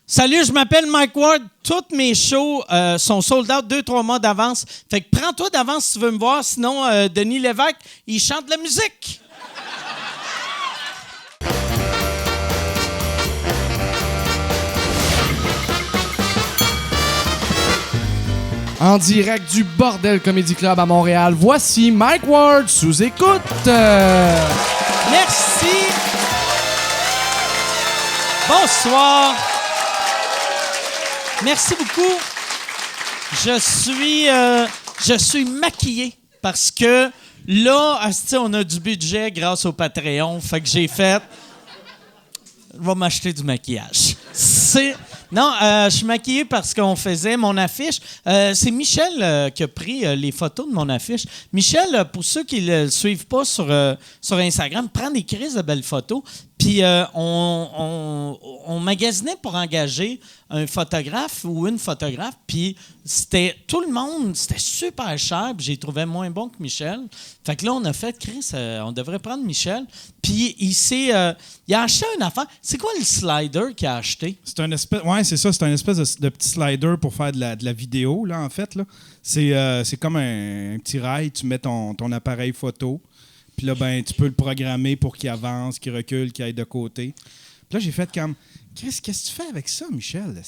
Salut, je m'appelle Mike Ward. Toutes mes shows sont sold out 2-3 mois d'avance. Fait que prends-toi d'avance si tu veux me voir. Sinon, Denis Lévesque, il chante de la musique. En direct du Bordel Comedy Club à Montréal, voici Mike Ward sous écoute. Merci. Bonsoir. Merci beaucoup. Je suis maquillé parce que là, asti, on a du budget grâce au Patreon. Fait que j'ai fait... Je vais m'acheter du maquillage. Non, je suis maquillé parce qu'on faisait mon affiche. C'est Michel qui a pris les photos de mon affiche. Michel, pour ceux qui ne le suivent pas sur Instagram, prend des crises de belles photos. Puis on magasinait pour engager un photographe ou une photographe. Puis c'était tout le monde, c'était super cher. Puis j'ai trouvé moins bon que Michel. Fait que là, on a fait, Chris, on devrait prendre Michel. Puis il a acheté une affaire. C'est quoi le slider qu'il a acheté? C'est un espèce, ouais, c'est ça. C'est un espèce de petit slider pour faire de la vidéo, là, en fait. Là. C'est comme un petit rail. Tu mets ton appareil photo. Puis là, ben, tu peux le programmer pour qu'il avance, qu'il recule, qu'il aille de côté. Puis là, j'ai fait comme... Qu'est-ce que tu fais avec ça, Michel?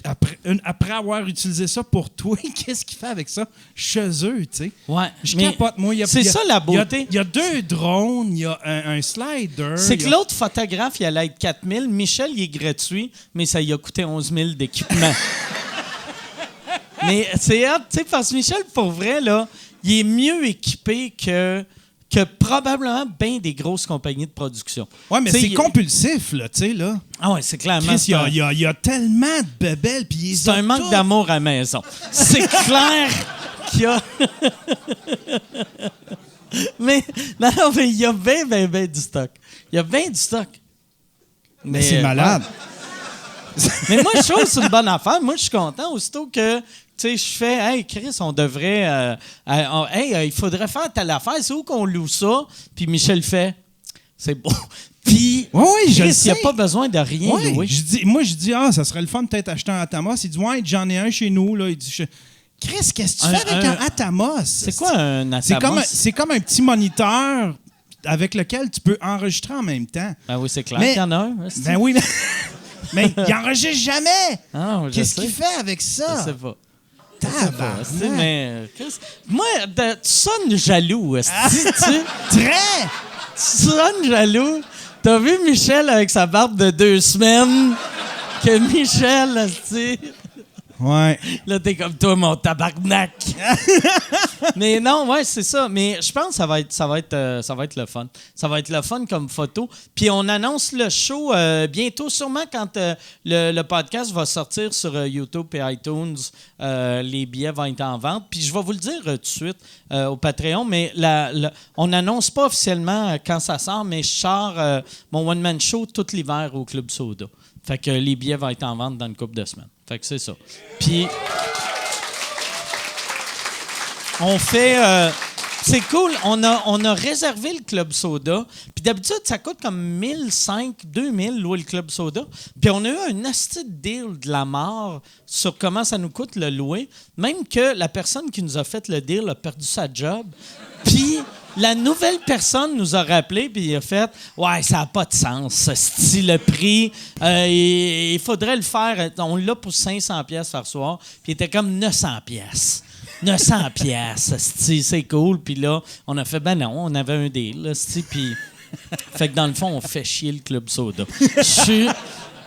Après avoir utilisé ça pour toi, qu'est-ce qu'il fait avec ça chez eux, tu sais? Ouais. Je capote, moi. C'est ça, la beauté. Il y a 2 drones, il y a un slider. C'est que l'autre photographe, il allait être 4 000. Michel, il est gratuit, mais ça lui a coûté 11 000 d'équipement. Mais c'est hâte, tu sais, parce que Michel, pour vrai, là, il est mieux équipé que probablement bien des grosses compagnies de production. Ouais, mais c'est compulsif, là, tu sais, là. Ah ouais, c'est clairement... Chris, il y a tellement de bébelles, puis c'est un manque d'amour à la maison. C'est clair qu'il y a... mais il y a bien du stock. Il y a bien du stock. Mais c'est malade. Ouais. Mais moi, je trouve que c'est une bonne affaire. Moi, je suis content. Aussitôt que... Tu sais, je fais, hey, Chris, on devrait. Il faudrait faire telle affaire. C'est où qu'on loue ça? Puis Michel fait, c'est beau. Puis, oui, Chris, il n'y a pas besoin de rien louer. Je dis, ça serait le fun de peut-être acheter un Atamos. Il dit, ouais, j'en ai un chez nous. Là. Il dit, Chris, qu'est-ce que tu fais avec un Atamos? C'est quoi un Atamos? C'est comme un petit moniteur avec lequel tu peux enregistrer en même temps. Ben oui, c'est clair qu'il y en a un. Ben oui, mais il n'enregistre jamais. Ah, qu'est-ce qu'il fait avec ça? Je sais pas. Mais moi, tu sonnes jaloux. Très! Tu sonnes jaloux. T'as vu Michel avec sa barbe de 2 semaines? Que Michel, tu ouais. Là, t'es comme toi, mon tabarnak. Mais non, ouais, c'est ça. Mais je pense que ça va être le fun. Ça va être le fun comme photo. Puis on annonce le show bientôt, sûrement quand le podcast va sortir sur YouTube et iTunes. Les billets vont être en vente. Puis je vais vous le dire tout de suite au Patreon, mais on n'annonce pas officiellement quand ça sort, mais je sors mon one-man show tout l'hiver au Club Soda. Fait que les billets vont être en vente dans une couple de semaines. Fait que c'est ça. Puis, on fait... c'est cool. On a réservé le Club Soda. Puis d'habitude, ça coûte comme 1 500-2 000 louer le Club Soda. Puis on a eu un asti de deal de la mort sur comment ça nous coûte le louer. Même que la personne qui nous a fait le deal a perdu sa job. Puis... la nouvelle personne nous a rappelé puis il a fait « Ouais, ça n'a pas de sens, si le prix, il faudrait le faire, on l'a pour 500$ par soir. » Puis il était comme 900$. 900$, c'est cool. Puis là, on a fait « Ben non, on avait un deal. » Puis fait que dans le fond, on fait chier le Club Soda.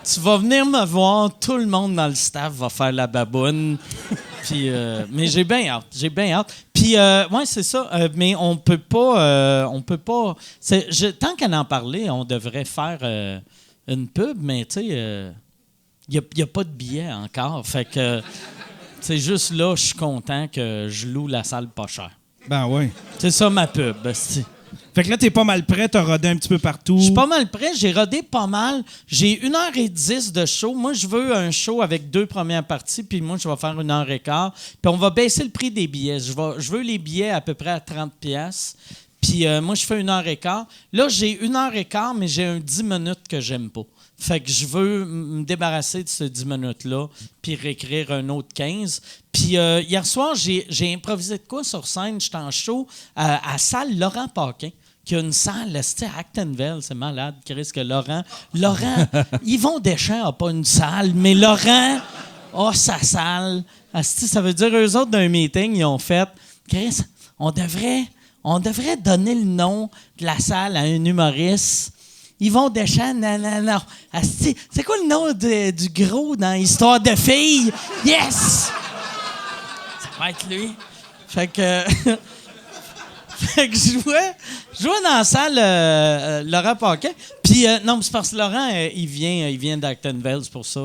Tu vas venir me voir, tout le monde dans le staff va faire la baboune. Puis, mais j'ai bien hâte. Puis, ouais, c'est ça. Mais on peut pas. Tant qu'à en parler, on devrait faire une pub, mais tu sais, il n'y a pas de billets encore. Fait que, c'est juste là, je suis content que je loue la salle pas cher. Ben oui. C'est ça ma pub. Fait que là, t'es pas mal prêt, t'as rodé un petit peu partout. Je suis pas mal prêt, j'ai rodé pas mal. J'ai 1h10 de show. Moi, je veux un show avec 2 premières parties, puis moi, je vais faire 1h15. Puis on va baisser le prix des billets. Je veux les billets à peu près à 30$. Puis moi, je fais 1h15. Là, j'ai 1h15, mais j'ai un 10 minutes que j'aime pas. Fait que je veux me débarrasser de ce 10 minutes-là, puis réécrire un autre 15. Puis hier soir, j'ai improvisé de quoi sur scène? J'étais en show à salle Laurent Paquin, qui a une salle, c'était à Actonville, c'est malade, Chris, que Laurent, Yvon Deschamps n'a pas une salle, mais Laurent a sa salle. Asti, ça veut dire, eux autres, d'un meeting, ils ont fait, Chris, on devrait donner le nom de la salle à un humoriste. Yvon Deschamps, non. Asti, c'est quoi le nom du gros dans Histoire de filles? Yes! Ça va être lui. Fait que... Fait que je jouais dans la salle Laurent Paquin. Puis, non, c'est parce que Laurent, il vient d'Actonville, c'est pour ça.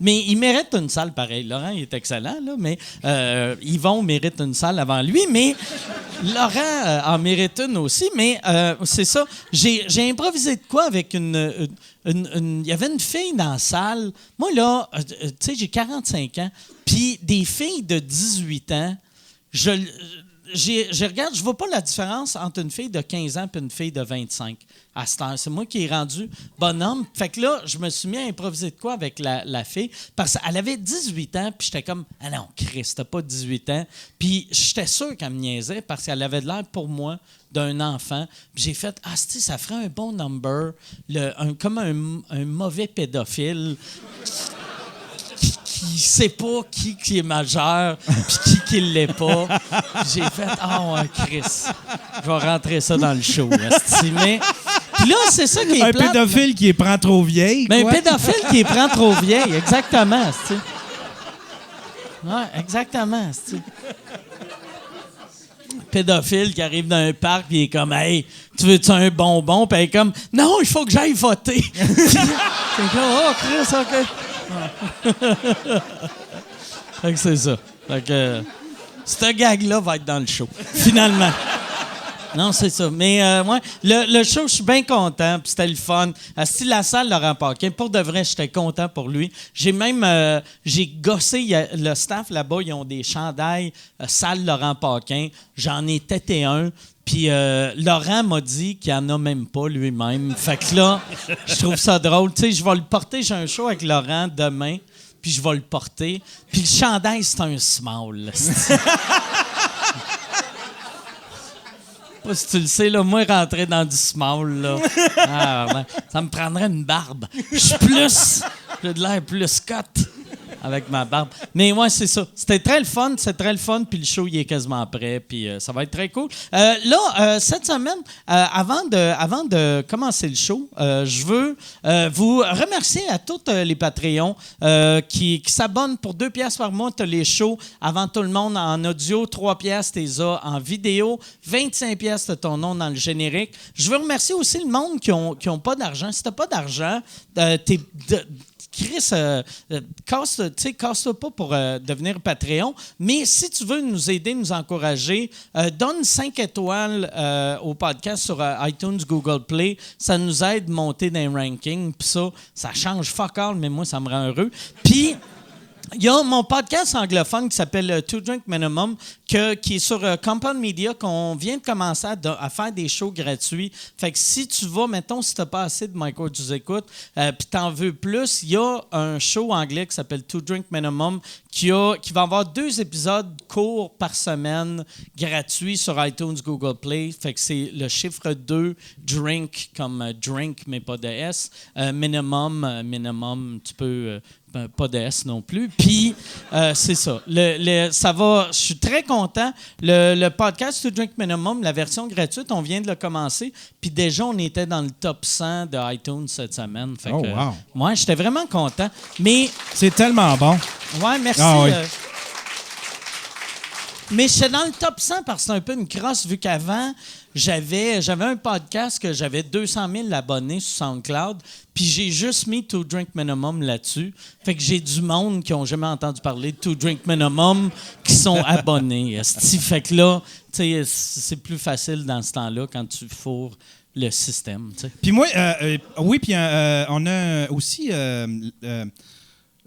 Mais il mérite une salle pareille. Laurent, il est excellent, là, mais Yvon mérite une salle avant lui. Mais Laurent en mérite une aussi. Mais c'est ça. J'ai improvisé de quoi avec il y avait une fille dans la salle. Moi, là, tu sais, j'ai 45 ans. Puis, des filles de 18 ans, je regarde, je vois pas la différence entre une fille de 15 ans et une fille de 25 à cette heure. C'est moi qui ai rendu bonhomme. Fait que là, je me suis mis à improviser de quoi avec la fille parce qu'elle avait 18 ans, puis j'étais comme « Ah non, Chris, t'as pas 18 ans. » Puis j'étais sûr qu'elle me niaisait parce qu'elle avait de l'air pour moi d'un enfant. Puis j'ai fait « Ah, ça ferait un bon number, comme un mauvais pédophile. » Qui sait pas qui est majeur puis qui l'est pas. J'ai fait « Ah ouais, Chris, je vais rentrer ça dans le show. » Mais puis là, c'est ça qui est plate. Un pédophile qui les prend trop vieilles. Un pédophile qui les prend trop vieilles, exactement. Ouais, exactement. Pédophile qui arrive dans un parc et il est comme « Hey, tu veux-tu un bonbon? » Puis elle est comme « Non, il faut que j'aille voter. » C'est comme « Oh, Chris, OK. » Fait que c'est ça. Fait que ce gag-là va être dans le show, finalement. Non, c'est ça. Mais ouais, le show, je suis bien content. Puis c'était le fun. Si la salle Laurent Paquin, pour de vrai, j'étais content pour lui. J'ai même j'ai gossé. Le staff là-bas, ils ont des chandails salle Laurent Paquin. J'en ai têté un. Puis Laurent m'a dit qu'il en a même pas lui-même. Fait que là, je trouve ça drôle. Tu sais, je vais le porter. J'ai un show avec Laurent demain. Puis je vais le porter. Puis le chandail, c'est un small. Pas si tu le sais, là, moi, rentrer dans du small, là, ça me prendrait une barbe. J'ai de l'air plus cut avec ma barbe. Mais ouais, c'est ça. C'était très le fun, puis le show, il est quasiment prêt, puis ça va être très cool. Cette semaine, avant de commencer le show, je veux vous remercier à tous les Patreons qui s'abonnent pour 2 piastres par mois. Tu as les shows avant tout le monde en audio, 3 piastres, tu les as en vidéo, 25 piastres, t'as ton nom dans le générique. Je veux remercier aussi le monde qui ont pas d'argent. Si tu n'as pas d'argent, Chris, casse-toi pas pour devenir Patreon, mais si tu veux nous aider, nous encourager, donne 5 étoiles au podcast sur iTunes, Google Play. Ça nous aide à monter dans les rankings. Puis ça change fuck all, mais moi, ça me rend heureux. Puis... il y a mon podcast anglophone qui s'appelle Two Drink Minimum, qui est sur Compound Media, qu'on vient de commencer à faire des shows gratuits. Fait que si tu vas, mettons, si tu n'as pas assez de micro tu écoutes, puis tu en veux plus, il y a un show anglais qui s'appelle Two Drink Minimum, qui va avoir 2 épisodes courts par semaine gratuits sur iTunes, Google Play. Fait que c'est le chiffre 2, drink, comme drink, mais pas de S. Minimum, tu peux... pas de S non plus. Puis, c'est ça. Ça va... Je suis très content. Le podcast To Drink Minimum, la version gratuite, on vient de le commencer. Puis déjà, on était dans le top 100 de iTunes cette semaine. Fait que, wow. Ouais, j'étais vraiment content. Mais... c'est tellement bon. Ouais, merci. Ah, oui. Mais j'étais dans le top 100 parce que c'est un peu une crosse, vu qu'avant, j'avais un podcast que j'avais 200 000 abonnés sur SoundCloud, puis j'ai juste mis To Drink Minimum là-dessus. Fait que j'ai du monde qui n'ont jamais entendu parler de To Drink Minimum qui sont abonnés. Fait que là, c'est plus facile dans ce temps-là quand tu fourres le système. T'sais. Puis moi, oui, puis on a aussi...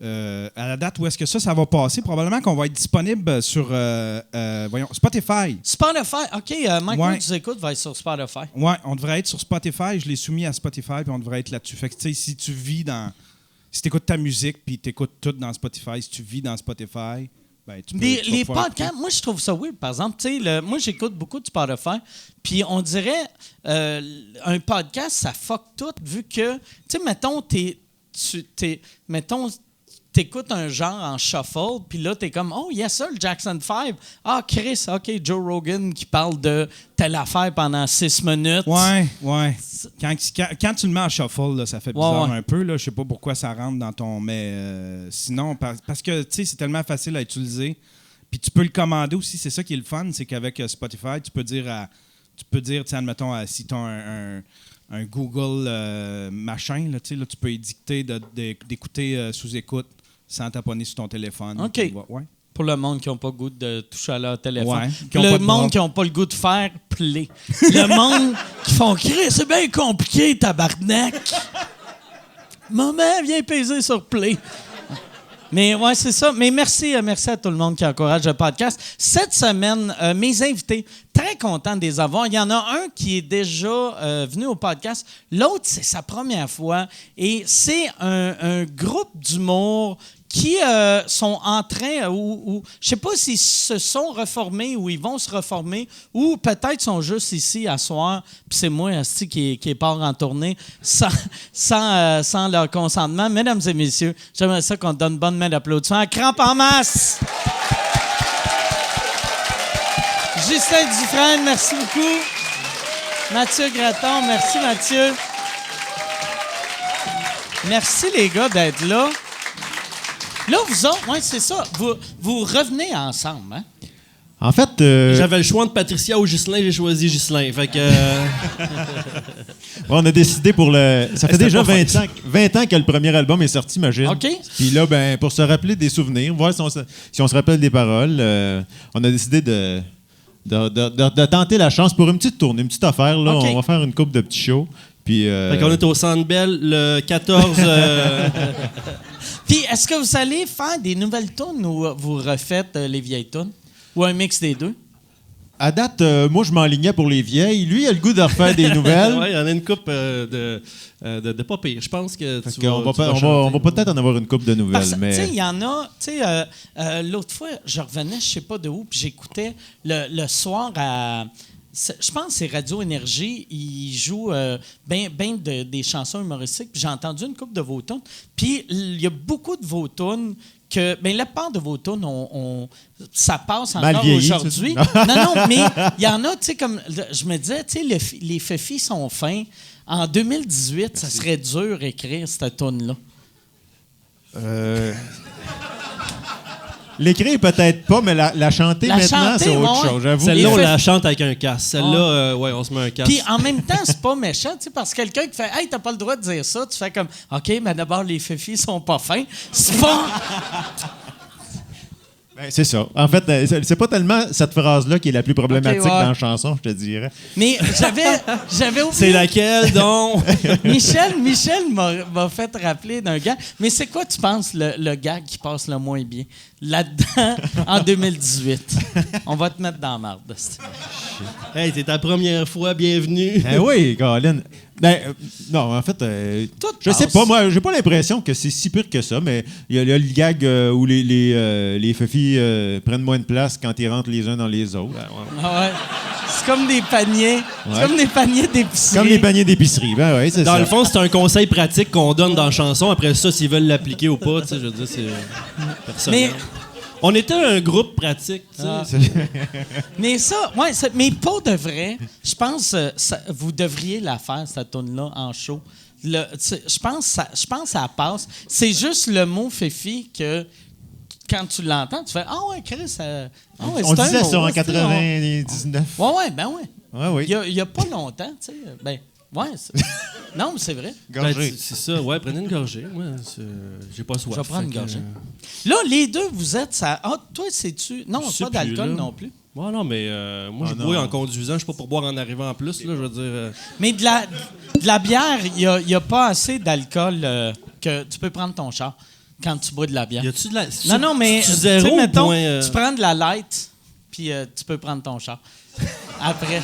à la date où est-ce que ça va passer, probablement qu'on va être disponible sur Spotify. Spotify, OK. Mike Ouais. Ward, tu écoutes, va être sur Spotify. Ouais, on devrait être sur Spotify. Je l'ai soumis à Spotify, puis on devrait être là-dessus. Fait que, tu sais, si tu vis dans... Si tu écoutes ta musique, puis tu écoutes tout dans Spotify, si tu vis dans Spotify, ben, tu peux... tu vas Les pouvoir podcasts, moi, je trouve ça weird, par exemple. Tu sais, moi, j'écoute beaucoup de Spotify, puis on dirait un podcast, ça fuck tout, vu que, tu sais, mettons, t'écoutes un genre en shuffle, puis là, t'es comme, oh, yes, ça, le Jackson 5. Ah, Chris, OK, Joe Rogan qui parle de telle affaire pendant 6 minutes. Ouais. Quand tu le mets en shuffle, là, ça fait bizarre Ouais. un peu. Là. Je sais pas pourquoi ça rentre dans ton... Mais sinon, parce que, tu sais, c'est tellement facile à utiliser. Puis tu peux le commander aussi. C'est ça qui est le fun, c'est qu'avec Spotify, tu peux dire, tu sais, admettons, si tu as un Google machin, là, tu sais, là, tu peux dicter d'écouter sous écoute sans t'abonner sur ton téléphone. OK. Ouais. Pour le monde qui n'a pas le goût de toucher à leur téléphone. Ouais, qui ont pas Le de monde bras. qui n'a pas le goût de faire play. Le monde qui font crier, c'est bien compliqué, tabarnak. Maman, viens peser sur play. Mais ouais, c'est ça. Mais merci à tout le monde qui encourage le podcast. Cette semaine, mes invités, très content de les avoir. Il y en a un qui est déjà venu au podcast. L'autre, c'est sa première fois. Et c'est un groupe d'humour qui sont en train, ou je sais pas s'ils se sont reformés ou ils vont se reformer, ou peut-être sont juste ici à soir, puis c'est moi asti, qui part en tournée sans leur consentement. Mesdames et messieurs, j'aimerais ça qu'on donne une bonne main d'applaudissement à Crampe en masse! Justin Dufresne, merci beaucoup. Mathieu Graton, merci Mathieu. Merci les gars d'être là. Là, vous autres, ouais, c'est ça. Vous revenez ensemble, hein? En fait, J'avais le choix entre Patricia ou Ghislain, j'ai choisi Ghislain. Fait que. on a décidé pour le. Ça fait C'était déjà pas 20 ans que le premier album est sorti, imagine. OK. Puis là, ben, pour se rappeler des souvenirs, voir si on se rappelle des paroles, on a décidé de tenter la chance pour une petite tournée, une petite affaire. Là. OK. On va faire une couple de petits shows. Puis, Fait qu'on est au Centre Bell le 14. Puis, est-ce que vous allez faire des nouvelles tunes ou vous refaites les vieilles tunes? Ou un mix des deux? à date, moi, je m'enlignais pour les vieilles. Lui, il a le goût de refaire des nouvelles. Oui, il y en a une coupe de pas pire. Je pense que Fait tu qu'on vas, va, tu vas on va chanter. peut-être en avoir une coupe de nouvelles. Parce que, mais... tu sais, il y en a, tu sais, l'autre fois, je revenais, je sais pas de où, puis j'écoutais le soir à... Je pense que c'est Radio Énergie, ils jouent des chansons humoristiques, puis j'ai entendu une couple de vos tunes. Puis il y a beaucoup de vos tunes que... Bien, la part de vos tunes, ça passe Mal encore vieilli, aujourd'hui. c'est ça? Non, mais il y en a, tu sais, comme... Je me disais, tu sais, les Fefis sont fins. En 2018, ça serait dur d'écrire cette tune-là. L'écrire, peut-être pas, mais la chanter La maintenant, chanter, c'est autre ouais. chose. J'avoue. Celle-là, Les on fait- la chante avec un casque. Celle-là, ouais, on se met un casque. Puis en même temps, c'est pas méchant, tu sais, parce que quelqu'un qui fait « Hey, t'as pas le droit de dire ça », tu fais comme « OK, mais d'abord, les Fefis sont pas fins. » C'est pas... Ben, c'est ça. En fait, c'est pas tellement cette phrase-là qui est la plus problématique Ok, ouais. dans la chanson, je te dirais. Mais j'avais oublié... C'est laquelle, donc? Michel m'a fait rappeler d'un gars. Mais c'est quoi, tu penses, le gag qui passe le moins bien? Là-dedans, en 2018. On va te mettre dans la marde. Hey, c'est ta première fois, bienvenue. Eh oui, Colin. Ben, non, en fait, Tout je sais passe. pas, moi, j'ai pas l'impression que c'est si pire que ça, mais il y a le gag où les fefis prennent moins de place quand ils rentrent les uns dans les autres. Ah ouais. C'est comme des paniers. C'est Ouais. comme des paniers d'épicerie. Comme les paniers d'épicerie. Ben oui, c'est ça. Dans le fond, c'est un conseil pratique qu'on donne dans la chanson. Après ça, s'ils veulent l'appliquer ou pas, tu sais, je veux dire, c'est personnel. Mais- On était un groupe pratique, tu sais. Mais ça, ouais, mais pour de vrai, je pense vous devriez la faire, cette tune-là, en show. Je pense que ça passe. C'est juste le mot Féfi que quand tu l'entends, tu fais « Ah ouais, Chris, ah ouais, On c'est un disait mot, ça en ouais, c'est un mot. 99. Ouais, ben ouais. Ouais, oui. Il y a pas longtemps, tu sais. Ben, ouais. Non, mais c'est vrai. Ben, Gorgée. c'est ça, ouais, prenez une gorgée. Moi, j'ai pas soif. Je vais prendre une fait que, gorgée. Là, les deux, vous êtes ça. Ah, toi, sais-tu. Non, Je sais pas d'alcool plus, là. non plus. Ouais, non, mais moi, Ah, je non. bois en conduisant. Je suis pas pour boire en arrivant en plus, là, je veux dire. Mais de la bière, il y a pas assez d'alcool que tu peux prendre ton char. quand tu bois de la bière. Y a-tu de la. Non, mais tu tu zéro sais, mettons, point, tu prends de la light, puis tu peux prendre ton char. Après.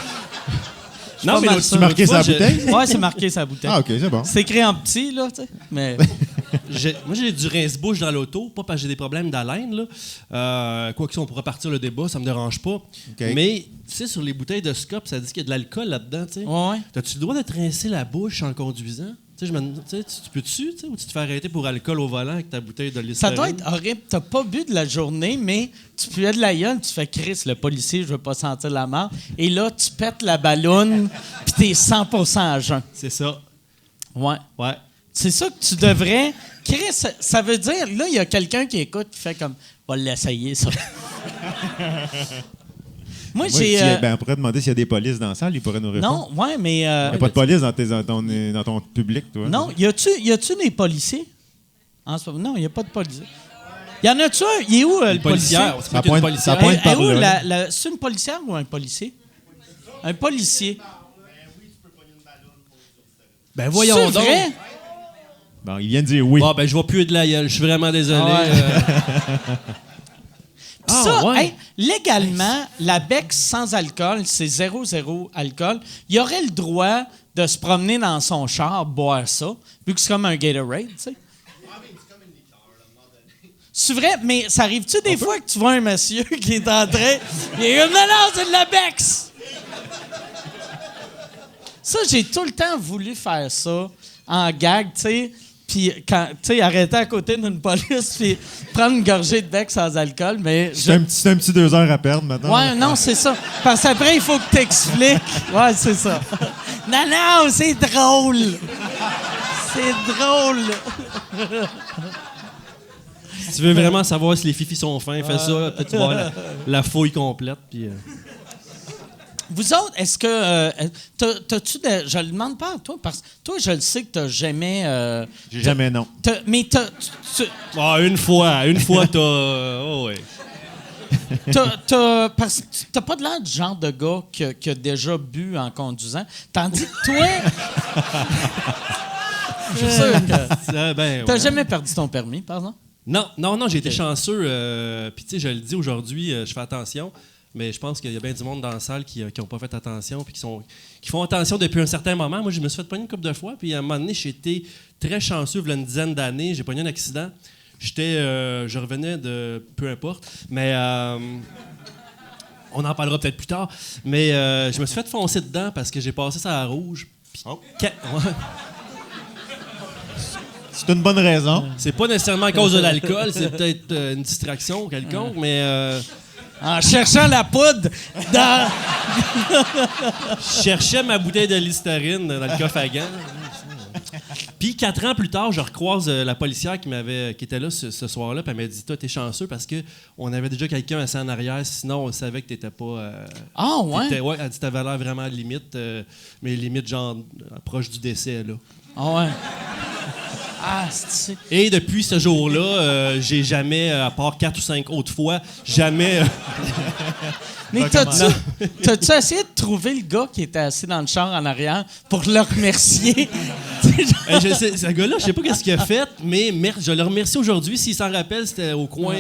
Non, mais mal l'autre ça. Tu marqué fois, sa bouteille? Ouais, c'est marqué sa bouteille. Ah, OK, c'est bon. C'est écrit en petit, là, tu sais. Mais. Moi, j'ai du rince-bouche dans l'auto, pas parce que j'ai des problèmes d'haleine. Là. Quoi que on pourrait partir le débat, ça me dérange pas. Mais, tu sais, sur les bouteilles de Scop, ça dit qu'il y a de l'alcool là-dedans. Tu sais. Ouais. T'as-tu le droit de te rincer la bouche en conduisant? Tu sais, tu peux-tu, tu sais, ou tu te fais arrêter pour alcool au volant avec ta bouteille de Ça Listerine? doit être horrible. T'as pas bu de la journée, mais tu puais de la gueule, tu fais Chris, le policier, je veux pas sentir la mort. Et là, tu pètes la balloune, puis t'es 100% à jeun. C'est ça. Ouais. Ouais. C'est ça que tu devrais. Chris, ça veut dire, là, il y a quelqu'un qui écoute qui fait comme, va l'essayer, ça. Moi, j'ai. On pourrait demander s'il y a des polices dans la salle, ils pourraient nous répondre. Non, ouais, mais. Il n'y a pas de police dans ton public, toi. Non, y a-tu des policiers? En ce moment? Non, il n'y a pas de policiers. Y en a-tu un? Il est où, le policier? Policière. Ça pointe Eh, par où, là. c'est une policière ou un policier? Un policier. Ben voyons C'est donc. vrai? Bon, il vient de dire oui. Bon, ben je vais puer de la gueule. Je suis vraiment désolé. Ah ouais. Puis ça, ouais. hey, légalement, la Bex sans alcool, c'est 0,0 alcool. Il aurait le droit de se promener dans son char, boire ça, vu que c'est comme un Gatorade, tu sais. C'est vrai, mais ça arrive-tu des fois que tu vois un monsieur qui est en train... Il est comme, non, c'est de la Bex! Ça, j'ai tout le temps voulu faire ça en gag, tu sais. Puis, tu sais, arrêter à côté d'une police puis prendre une gorgée de bec sans alcool, mais... C'est un petit 2 heures à perdre maintenant. Ouais, non, c'est ça. Parce qu'après, il faut que t'expliques. Ouais, c'est ça. Non, c'est drôle. C'est drôle. Si tu veux vraiment savoir si les fifis sont fins, fais ça. Peut-être tu vas voir la fouille complète. Puis, Vous autres, est-ce que... t'as-tu... Je le demande pas à toi, parce que toi, je le sais que t'as jamais... J'ai jamais non. Mais une fois, t'as... oh, ouais. parce que t'as pas de l'air du genre de gars qui a déjà bu en conduisant. Tandis que toi... Je suis sûr que... T'as jamais perdu ton permis, par exemple? Non, j'ai été chanceux. Puis, tu sais, je le dis aujourd'hui, je fais attention. Mais je pense qu'il y a bien du monde dans la salle qui n'ont pas fait attention puis qui font attention depuis un certain moment. Moi, je me suis fait pogner une couple de fois. Puis à un moment donné, j'ai été très chanceux. Il y a une dizaine d'années, j'ai pogné un accident. Je revenais de... Peu importe. Mais... on en parlera peut-être plus tard. Mais je me suis fait foncer dedans parce que j'ai passé ça à rouge. Puis, ouais. C'est une bonne raison. C'est pas nécessairement à cause de l'alcool. C'est peut-être une distraction quelconque, mais... En cherchant la poudre dans... Je cherchais ma bouteille de Listerine dans le coffre à gants. Puis 4 ans plus tard, je recroise la policière qui était là ce soir-là, puis elle m'a dit « Toi, t'es chanceux parce qu'on avait déjà quelqu'un assis en arrière, sinon on savait que t'étais pas... Ah, ouais? Ouais, elle dit « T'avais l'air vraiment limite, mais limite genre proche du décès, là. » Ah, ouais. Ah, c'est... Et depuis ce jour-là, j'ai jamais, à part 4 ou 5 autres fois, jamais... Mais t'as-tu essayé de trouver le gars qui était assis dans le char en arrière pour le remercier? Ce gars-là, je sais pas qu'est-ce qu'il a fait, mais je le remercie aujourd'hui. S'il s'en rappelle, c'était au coin,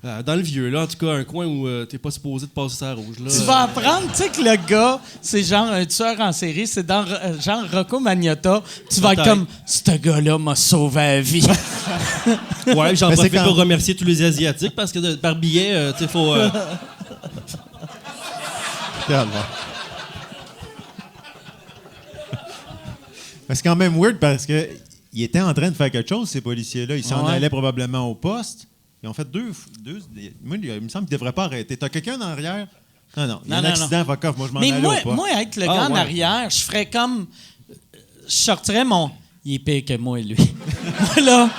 dans le vieux, là, en tout cas, un coin où t'es pas supposé de passer ça rouge. Là. Tu vas apprendre, tu sais, que le gars, c'est genre un tueur en série, c'est dans genre Rocco Magnotta. Tu vas être comme, ce gars-là m'a sauvé la vie. Ouais, j'en Mais profite c'est pour remercier tous les Asiatiques parce que par billet, tu sais, faut... C'est quand même weird parce que ils étaient en train de faire quelque chose, ces policiers-là. Ils s'en allaient probablement au poste. Ils ont fait deux. Moi, il me semble qu'ils ne devraient pas arrêter. T'as quelqu'un en arrière? Non. Il y a un accident, fuck off. Moi, je m'en allais au poste. Moi, être le gars en arrière, je ferais comme... Je sortirais mon... Il est pire que moi, lui. Moi, là...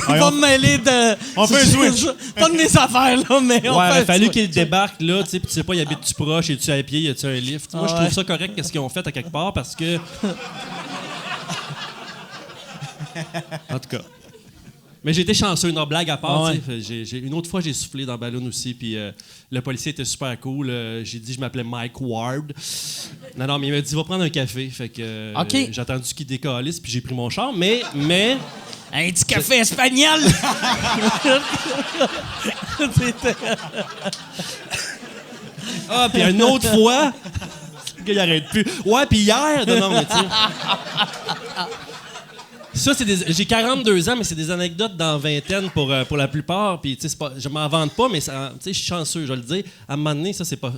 Va me mêler de... On fait un switch. Pas de mes affaires, là, mais on fait il a un fallu switch. qu'il débarque là, tu sais, puis tu sais pas, il habite-tu proche, es-tu à pied, y a-tu un lift? Moi, je trouve ça correct qu'est-ce qu'ils ont fait à quelque part parce que... En tout cas. Mais j'ai été chanceux, une blague à part. Une autre fois, j'ai soufflé dans le ballon aussi, puis le policier était super cool. J'ai dit je m'appelais Mike Ward. Non, mais il m'a dit va prendre un café. Fait que j'ai attendu qu'il décalisse, puis j'ai pris mon char. Mais Un petit café espagnol! Ah, puis une autre fois, le gars, il arrête plus. Ouais, puis hier, non, mais tu sais. Ça, j'ai 42 ans, mais c'est des anecdotes dans vingtaine pour la plupart. Puis, tu sais, je m'en vante pas, mais tu sais, je suis chanceux, je vais le dire. À un moment donné, ça, c'est pas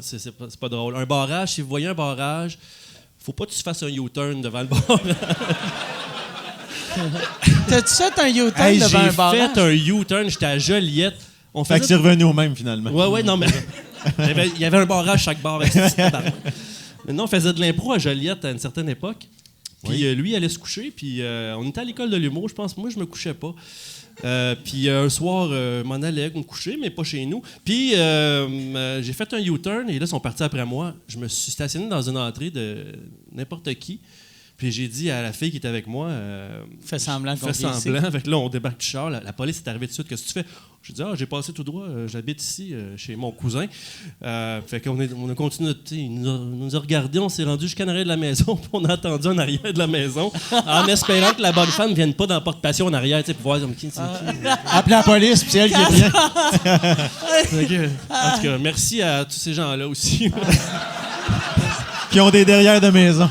drôle. Un barrage, si vous voyez un barrage, faut pas que tu fasses un U-turn devant le barrage. T'as-tu fait un U-turn devant un barrage? J'ai fait un U-turn, j'étais à Joliette. Fait que c'est revenu au même, finalement. Ouais, non, mais il y avait un barrage chaque bar. Mais non, on faisait de l'impro à Joliette à une certaine époque. Puis lui, il allait se coucher. Puis on était à l'école de l'humour, je pense. Moi, je me couchais pas. Puis un soir, m'en allais me coucher, mais pas chez nous. Puis j'ai fait un U-turn et là, ils sont partis après moi. Je me suis stationné dans une entrée de n'importe qui. Puis j'ai dit à la fille qui était avec moi... Fais semblant qu'on Fais semblant. Fait que là, on débarque du char. La police est arrivée tout de suite. Qu'est-ce que tu fais? J'ai dit, j'ai passé tout droit. J'habite ici, chez mon cousin. Fait qu'on on a continué. Il nous a regardés. On s'est rendu jusqu'à l'arrière de la maison. Puis on a attendu en arrière de la maison en espérant que la bonne femme ne vienne pas dans la porte-passion en arrière pour voir qui c'est qui. Appelez la police, puis c'est elle qui est bien. En tout cas, merci à tous ces gens-là aussi. Qui ont des derrières de maison.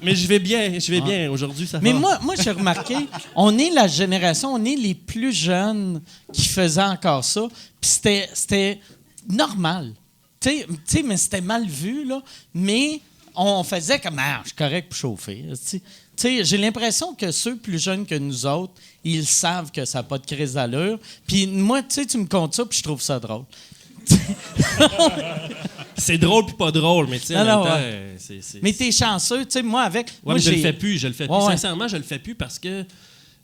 Mais je vais bien aujourd'hui. Ça Mais va. moi, j'ai remarqué, on est la génération, on est les plus jeunes qui faisaient encore ça. Puis c'était normal. Tu sais, mais c'était mal vu, là. Mais on faisait comme, je suis correct pour chauffer. Tu sais, j'ai l'impression que ceux plus jeunes que nous autres, ils savent que ça n'a pas de crise d'allure. Puis moi, tu sais, tu me comptes ça, puis je trouve ça drôle. C'est drôle puis pas drôle, mais tu sais, en même temps, c'est... Mais t'es chanceux, tu sais, moi avec... Ouais, moi, mais je le fais plus. Ouais. Sincèrement, je le fais plus parce que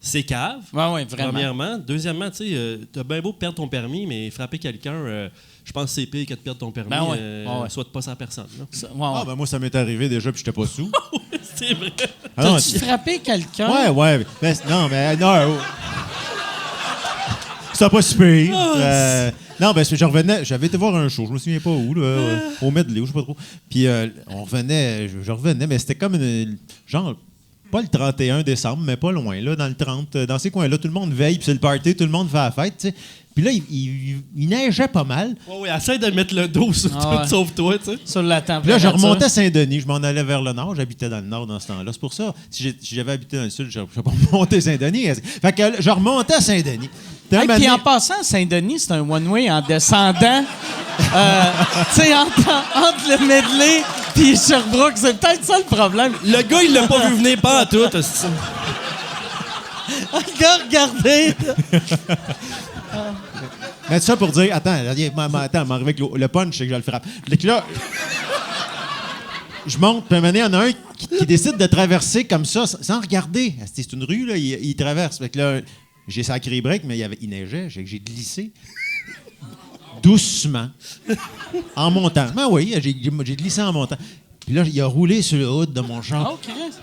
c'est cave, ouais, vraiment. premièrement. Deuxièmement, tu sais, t'as bien beau perdre ton permis, mais frapper quelqu'un, je pense que c'est pire que de perdre ton permis, Ben ouais. soit de pas sans personne. Là. Ben moi, ça m'est arrivé déjà, puis j'étais pas sous. C'est vrai. T'as-tu frappé quelqu'un? Ouais. Mais, non. C'est pas super. Non, ben, je revenais, j'avais été voir un show, je me souviens pas où, là, au Medley, ou je sais pas trop. Puis on revenait, je revenais, mais c'était comme genre, pas le 31 décembre, mais pas loin, là, dans le 30, dans ces coins-là, tout le monde veille, puis c'est le party, tout le monde fait la fête, tu sais. Puis là, il neigeait pas mal. Oui, essaie de mettre le dos sur tout, sauf toi, tu sais. Sur la Puis là, température. je remontais à Saint-Denis, je m'en allais vers le nord, j'habitais dans le nord dans ce temps-là. C'est pour ça, si j'avais habité dans le sud, je n'aurais pas monté Saint-Denis. Fait que je remontais à Saint-Denis. Puis en passant, Saint-Denis, c'est un one-way en descendant. Tu sais, entre le Medley puis Sherbrooke, c'est peut-être ça le problème. Le gars, il l'a pas vu venir pas à tout. Regardez. Mais ça pour dire, attends, m'arrive avec le punch, c'est que je le frappe. Là, je monte, puis à un moment donné, il y en a un qui décide de traverser comme ça, sans regarder. C'est une rue, là, il traverse. Fait que là, j'ai sacré break, mais il neigeait, j'ai glissé. Doucement. En montant. Ben oui, j'ai glissé en montant. Puis là, il a roulé sur le hood de mon char.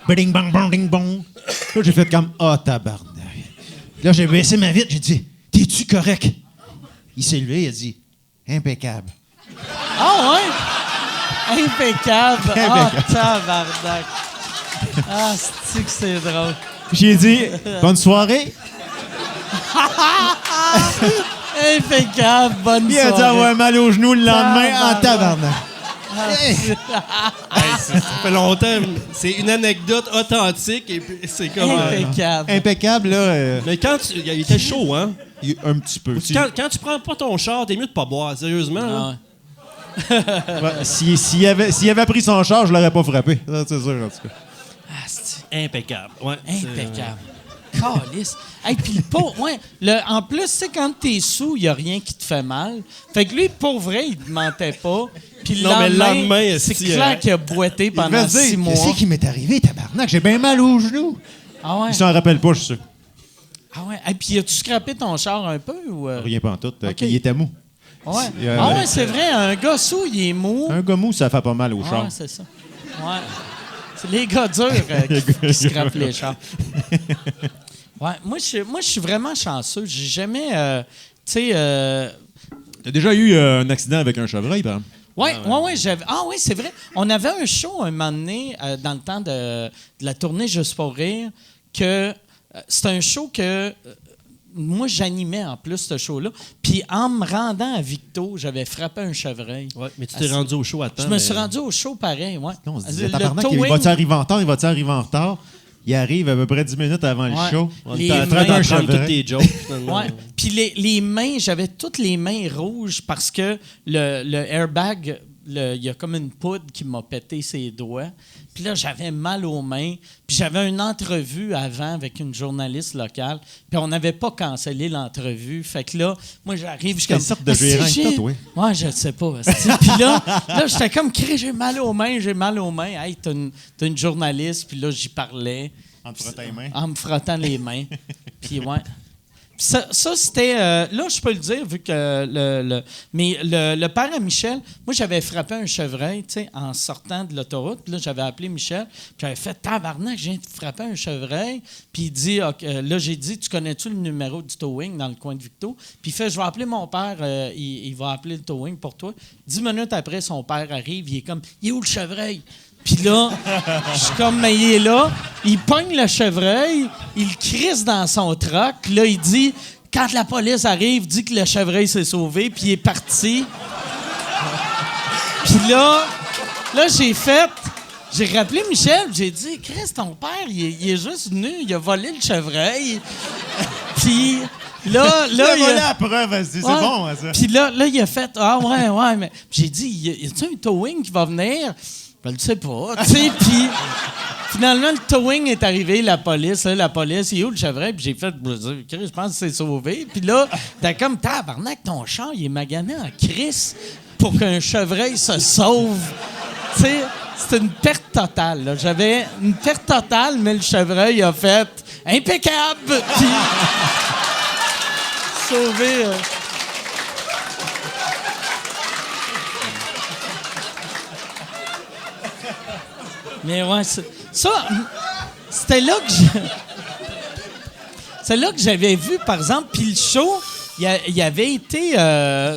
Bing, bang, bang, ding, bong. Là, j'ai fait comme, tabarnak. Là, j'ai baissé ma vitre, j'ai dit, t'es-tu correct? Il s'est levé, il a dit, impeccable. Ah ouais? Impeccable. Tabarnak. C'est que c'est drôle. J'ai dit, bonne soirée. Impeccable, bonne soirée. Il a dû avoir mal au genou le lendemain en tabarnak. Ça fait longtemps. C'est une anecdote authentique et puis c'est comme... Impeccable. Impeccable, là. Mais quand il était chaud, hein? Un petit peu. Quand tu prends pas ton char, t'es mieux de pas boire, sérieusement. Là. Ouais, s'il avait pris son char, je l'aurais pas frappé. Ça, c'est sûr, en tout cas. Impeccable. Ouais, Impeccable. Calice. Hey, puis en plus, tu sais, quand t'es sous, il n'y a rien qui te fait mal. Fait que lui, pour vrai, il ne mentait pas. Puis le lendemain, c'est clair qu'il a boité pendant 6 mois. Qu'est-ce qui m'est arrivé, tabarnak? J'ai bien mal aux genoux. Ah ouais? Il s'en rappelle pas, je suis sûr. Ah ouais? Et puis, as-tu scrappé ton char un peu? Ou Rien pas en tout. Okay. Il était mou. Ouais. Ouais, c'est vrai. Un gars sous, il est mou. Un gars mou, ça fait pas mal au char. Ouais, c'est ça. Ouais. C'est les gars durs qui scrapent les chars. Ouais, moi, je suis vraiment chanceux. J'ai jamais... tu sais... T'as déjà eu un accident avec un chevreuil, par exemple? Oui, j'avais. Ah oui, c'est vrai. On avait un show un moment donné, dans le temps de la tournée Juste pour rire, que c'est un show que moi, j'animais en plus, ce show-là. Puis en me rendant à Victo, j'avais frappé un chevreuil. Ouais, mais tu t'es rendu au show à temps. Je me suis rendu au show pareil, ouais. Non, on se disait, Le tabarnak, il towing- va-tu arriver en retard? Il va-tu arriver en retard? Il arrive à peu près 10 minutes avant le Ouais. show. On Les était en train mains- d'apprendre chevreuil. tous tes jokes, finalement. Ouais. Puis les mains, j'avais toutes les mains rouges parce que le airbag, il y a comme une poudre qui m'a pété ses doigts. Puis là, j'avais mal aux mains. Puis j'avais une entrevue avant avec une journaliste locale. Puis on n'avait pas cancellé l'entrevue. Fait que là, moi, j'arrive, je suis Quelle comme... sorte de Ah, si, gérant que j'ai- t'as, toi? Ouais, je sais pas. asti. Puis là, j'étais comme, j'ai mal aux mains, j'ai mal aux mains. Hey, t'as une journaliste. Puis là, j'y parlais. En te frottant les mains. En me frottant les mains. Puis ouais. Puis ça c'était... là, je peux le dire, vu que mais le père à Michel, moi, j'avais frappé un chevreuil, tu sais, en sortant de l'autoroute. Puis là, j'avais appelé Michel. Puis j'avais fait « Tabarnak, je viens de frapper un chevreuil. » Puis il dit... là, j'ai dit « Tu connais-tu le numéro du towing dans le coin de Victo? » Puis il fait « Je vais appeler mon père. Il va appeler le towing pour toi. » 10 minutes après, son père arrive. Il est comme « Il est où le chevreuil? » Puis là, je suis comme, mais il est là. Il pogne le chevreuil, il le crisse dans son troc. Là, il dit, quand la police arrive, dit que le chevreuil s'est sauvé, puis il est parti. Puis là, j'ai rappelé Michel, j'ai dit, Chris, ton père, il est juste venu, il a volé le chevreuil. Puis là, Il a il volé a- la preuve, elle se dit, Ouais. c'est bon, hein, ça. Puis là, il a fait ah ouais, mais j'ai dit y a-tu un towing qui va venir? Ben, je le sais pas, tu sais. Puis finalement, le towing est arrivé, la police, il est où le chevreuil? Puis j'ai fait, je pense que c'est sauvé. Puis là, t'as comme tabarnak, ton char, il est magané en crise pour qu'un chevreuil se sauve. Tu sais, c'était une perte totale. Là. J'avais une perte totale, mais le chevreuil a fait impeccable. Puis sauvé. Mais ouais, c'était là que c'est là que j'avais vu, par exemple, puis le show, il avait été...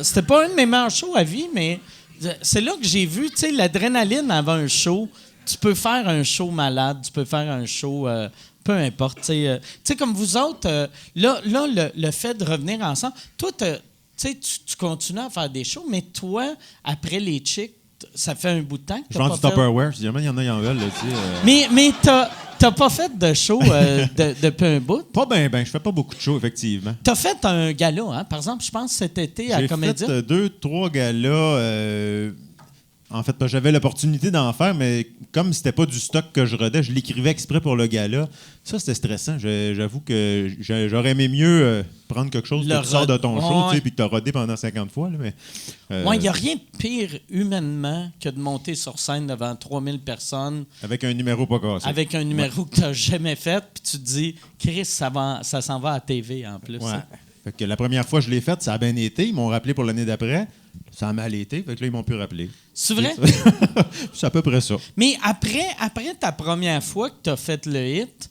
c'était pas un de mes meilleurs shows à vie, mais c'est là que j'ai vu, tu sais, l'adrénaline avant un show. Tu peux faire un show malade, tu peux faire un show... peu importe. Tu sais, comme vous autres, là le fait de revenir ensemble, toi, tu continues à faire des shows, mais toi, après les Chicks, ça fait un bout de temps que Je t'as vends pas du fait... Tupperware. Si jamais il y en a, ils en veulent, là, tu sais. Mais t'as pas fait de show depuis un bout? Pas ben, je fais pas beaucoup de shows, effectivement. T'as fait un gala, hein? Par exemple, je pense cet été à J'ai Comédia. fait 2-3 galas. En fait, j'avais l'opportunité d'en faire, mais comme c'était pas du stock que je rodais, je l'écrivais exprès pour le gala. Ça, c'était stressant. J'avoue que j'aurais aimé mieux prendre quelque chose que tu sors de ton show, tu sais, puis que tu as rodé pendant 50 fois. Là, mais, Il n'y a rien de pire humainement que de monter sur scène devant 3000 personnes avec un numéro pas cassé. avec un numéro que tu n'as jamais fait, puis tu te dis, Chris, ça s'en va à TV en plus. Ouais. hein. Fait que la première fois que je l'ai faite, ça a bien été. Ils m'ont rappelé pour l'année d'après. Ça a mal été. Fait que là, ils m'ont plus rappelé. C'est vrai? C'est à peu près ça. Mais après ta première fois que tu as fait le hit,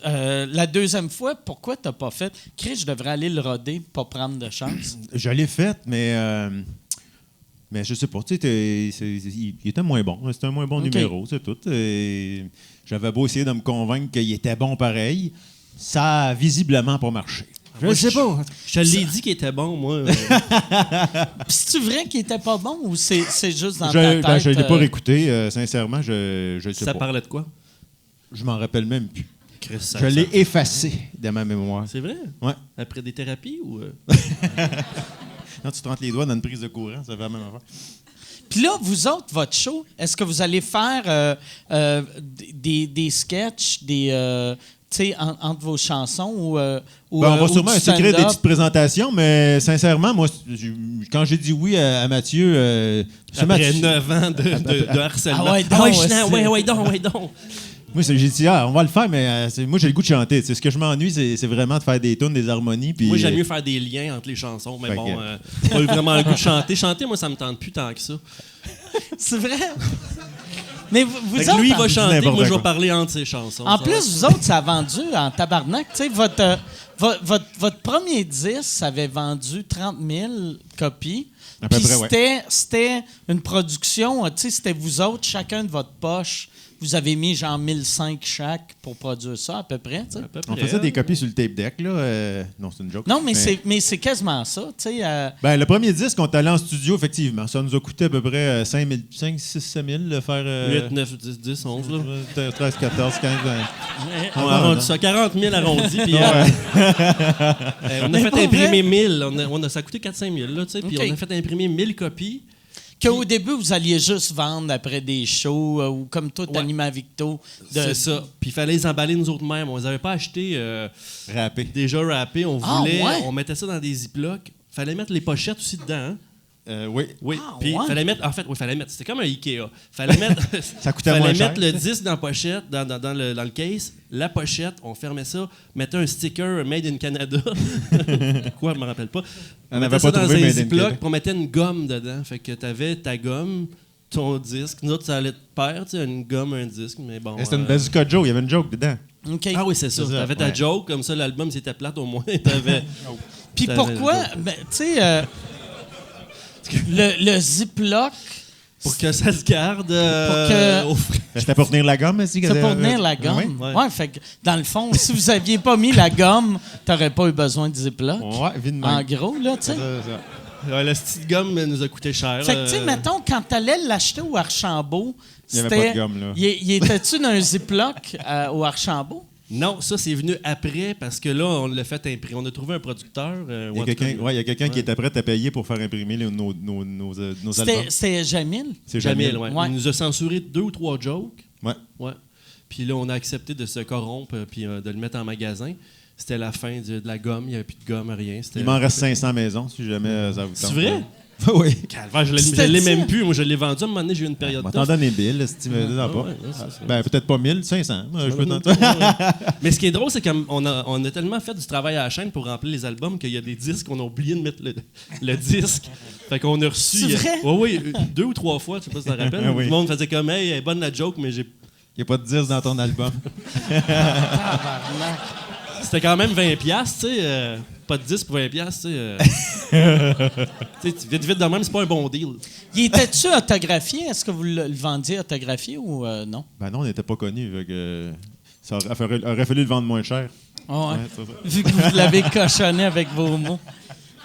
la deuxième fois, pourquoi tu n'as pas fait? Chris, je devrais aller le roder, pas prendre de chance. Je l'ai faite, mais je sais pas. Tu sais, il était moins bon. C'était un moins bon OK. numéro, c'est tout. Et j'avais beau essayer de me convaincre qu'il était bon pareil. Ça a visiblement pas marché. Je sais pas. Je te l'ai dit qu'il était bon, moi. Puis c'est-tu vrai qu'il était pas bon ou c'est juste dans ta Je tête? ne l'ai pas réécouté. Sincèrement, je le sais Ça pas. parlait de quoi? Je m'en rappelle même plus. Chris, ça- Je ça- l'ai effacé de ma mémoire. C'est vrai? Ouais. Après des thérapies ou... Quand tu te rentres les doigts dans une prise de courant, ça fait la même affaire. Puis là, vous autres, votre show, est-ce que vous allez faire des sketchs, tu sais, entre vos chansons ou On va sûrement du essayer de créer des stand-up? petites présentations, mais sincèrement, moi, quand j'ai dit oui à Mathieu, Après Mathieu- 9 ans de harcèlement. Ah ouais, donc, ouais, c'est- ouais, donc. moi, j'ai dit, on va le faire, mais moi, j'ai le goût de chanter. Ce que je m'ennuie, c'est vraiment de faire des tunes, des harmonies. Puis, Moi, j'aime mieux faire des liens entre les chansons, mais Fait bon, que- pas eu vraiment le goût de chanter. Chanter, moi, ça me tente plus tant que ça. C'est vrai? Mais vous Fait que autres, lui, il va chanter, n'importe moi, je vais quoi. parler entre ses chansons. en Ça plus, va. vous autres, ça a vendu en tabarnak. Tu sais, votre premier disque, ça avait vendu 30 000 copies. À peu Puis près, ouais. c'était une production, tu sais, c'était vous autres, chacun de votre poche. Vous avez mis genre 1005 chaque pour produire ça, à peu près, tu sais. À peu On près, faisait des copies sur le tape deck, là. Non, c'est une joke. Non, mais c'est quasiment ça, tu sais. Ben, le premier disque, on est allé en studio, effectivement. Ça nous a coûté à peu près 5 6 7 000 de faire... 8, 9, 10, 10, 11, là. 13, 14, 15, 20. On a arrondi ça, 40 000 arrondis, puis on a Mais fait pour imprimer 1000. Ça a coûté 4-5 000, là, tu sais, puis OK. on a fait imprimer 1000 copies. Qu'au début, vous alliez juste vendre après des shows ou comme toi, Ouais. animé à Victo. C'est ça. Puis il fallait les emballer nous autres mêmes. On les avait pas achetés Rappé. déjà râpés. On Ah, voulait, ouais? on mettait ça dans des ziplocs. Fallait mettre les pochettes aussi dedans. Hein? Oui. Oui. Ah, Puis ouais? fallait mettre. En fait, oui, fallait mettre. C'était comme un Ikea. Fallait mettre. Ça coûtait fallait moins cher. mettre le disque dans la pochette, dans le case. La pochette, on fermait ça, mettait un sticker Made in Canada. Quoi, je me rappelle pas. On mettait n'avait ça pas dans trouvé un Made in ziploc, Québec. puis on mettait une gomme dedans. Fait que t'avais ta gomme, ton disque. Nous autres, ça allait de pair, tu sais, une gomme, un disque. Mais bon. C'était une Bazooka Joe, il y avait une joke dedans. OK. Ah oui, c'est ça. C'est ça, T'avais ta ouais. joke, comme ça, l'album, c'était plate au moins. T'avais. Puis T'avais pourquoi, le- ben, tu sais, le Ziploc, Pour que ça se garde que- au frais. C'était pour tenir la gomme, aussi. c'est pour tenir la gomme. Oui. Ouais. Ouais, fait que, dans le fond, si vous aviez pas mis la gomme, t'aurais pas eu besoin de Ziploc. Ouais, vite de En même. gros, là, tu sais. Ouais, la petite gomme nous a coûté cher. Fait que, tu sais, mettons, quand t'allais l'acheter au Archambault, Il y avait c'était... pas de gomme, là. Il était-tu dans un Ziploc au Archambault? Non, ça, c'est venu après parce que là, on l'a fait imprimer. On a trouvé un producteur. Il y a quelqu'un qui était prêt à payer pour faire imprimer nos albums. C'était Jamil? C'est Jamil, ouais. Ouais. Il nous a censuré 2 ou 3 jokes. Ouais. Ouais. Puis là, on a accepté de se corrompre puis de le mettre en magasin. C'était la fin de la gomme. Il n'y avait plus de gomme, rien. C'était- Il m'en reste 500 maisons, si jamais ça vous tente. C'est vrai? Oui. Calvaire, je C'était l'ai ça. même plus. Moi, je l'ai vendu. À un moment donné, j'ai eu une période On va tough. t'en donner 1000, si tu me dis pas. ouais, c'est ça. Ben, peut-être pas 1000, 500. Moi, je peux t'en Mais ce qui est drôle, c'est qu'on a tellement fait du travail à la chaîne pour remplir les albums qu'il y a des disques qu'on a oublié de mettre le disque. Fait qu'on a reçu. C'est vrai? Oui, 2 ou 3 fois, je sais pas si tu te rappelles. Oui. Le monde faisait comme, hey, elle est bonne la joke, mais j'ai. Il n'y a pas de 10 dans ton album. C'était quand même 20$, tu sais. Pas de 10 pour 20$, tu sais. Tu sais, vite de même, c'est pas un bon deal. Il était-tu autographié? Est-ce que vous le vendiez autographié ou non? Ben non, on n'était pas connus. Ça aurait fallu le vendre moins cher. Ah ouais. Ouais, c'est ça. Vu que vous l'avez cochonné avec vos mots.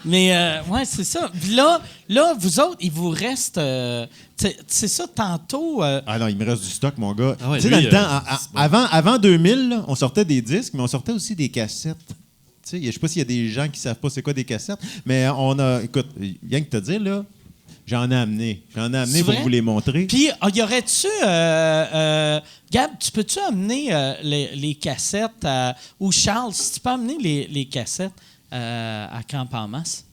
Mais, ouais, c'est ça. Puis là, vous autres, il vous reste... c'est ça, tantôt... Ah non, il me reste du stock, mon gars. Ah ouais, tu sais, lui, dans le temps, avant 2000, là, on sortait des disques, mais on sortait aussi des cassettes. Tu sais, je sais pas s'il y a des gens qui savent pas c'est quoi des cassettes, mais on a... Écoute, rien que te dire, là, j'en ai amené. C'est Pour vrai? vous les montrer. Puis, y aurait-tu... Gab, tu peux-tu amener les cassettes ou Charles, si tu peux amener les cassettes à Camp en masse?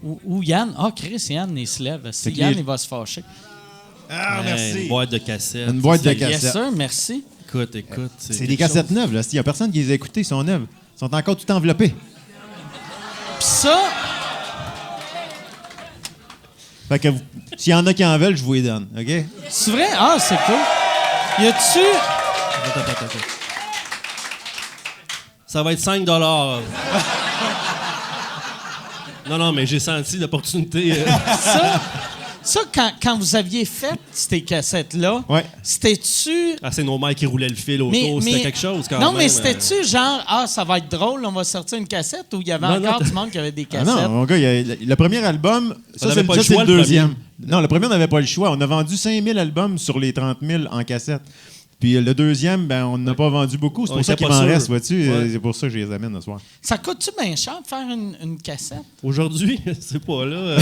Ou Yann? Ah, Chris, Yann, il se lève. Si C'est qui Yann, est- il va se fâcher. Ah, Une boîte de cassettes. Une boîte de Yes, cassettes. sir, merci. Écoute. C'est quelque des cassettes chose. neuves, là. S'il y a personne qui les a écoutées, ils sont neuves. Ils sont encore tout enveloppés. Puis ça... Fait que s'il y en a qui en veulent, je vous les donne, OK? C'est vrai? Ah, c'est cool. Y a-tu... Attends. Ça va être 5$. Non, mais j'ai senti l'opportunité. Ça, quand vous aviez fait ces cassettes-là, Ouais. c'était-tu... Ah, c'est nos mères qui roulaient le fil autour. C'était quelque chose quand non, même. mais c'était-tu genre, ça va être drôle, on va sortir une cassette, ou il y avait Non, encore non, du monde qui avait des Ah cassettes? non, mon gars, le premier album, ça, n'avait c'est pas le ça, choix, c'est le le deuxième. Non, le premier, on n'avait pas le choix. On a vendu 5000 albums sur les 30 000 en cassette. Puis le deuxième, ben, on n'a pas vendu beaucoup. C'est On pour ça était qu'il pas m'en sûr. reste, vois-tu? Ouais. C'est pour ça que je les amène ce soir. Ça coûte-tu bien cher de faire une cassette? Aujourd'hui, c'est pas là.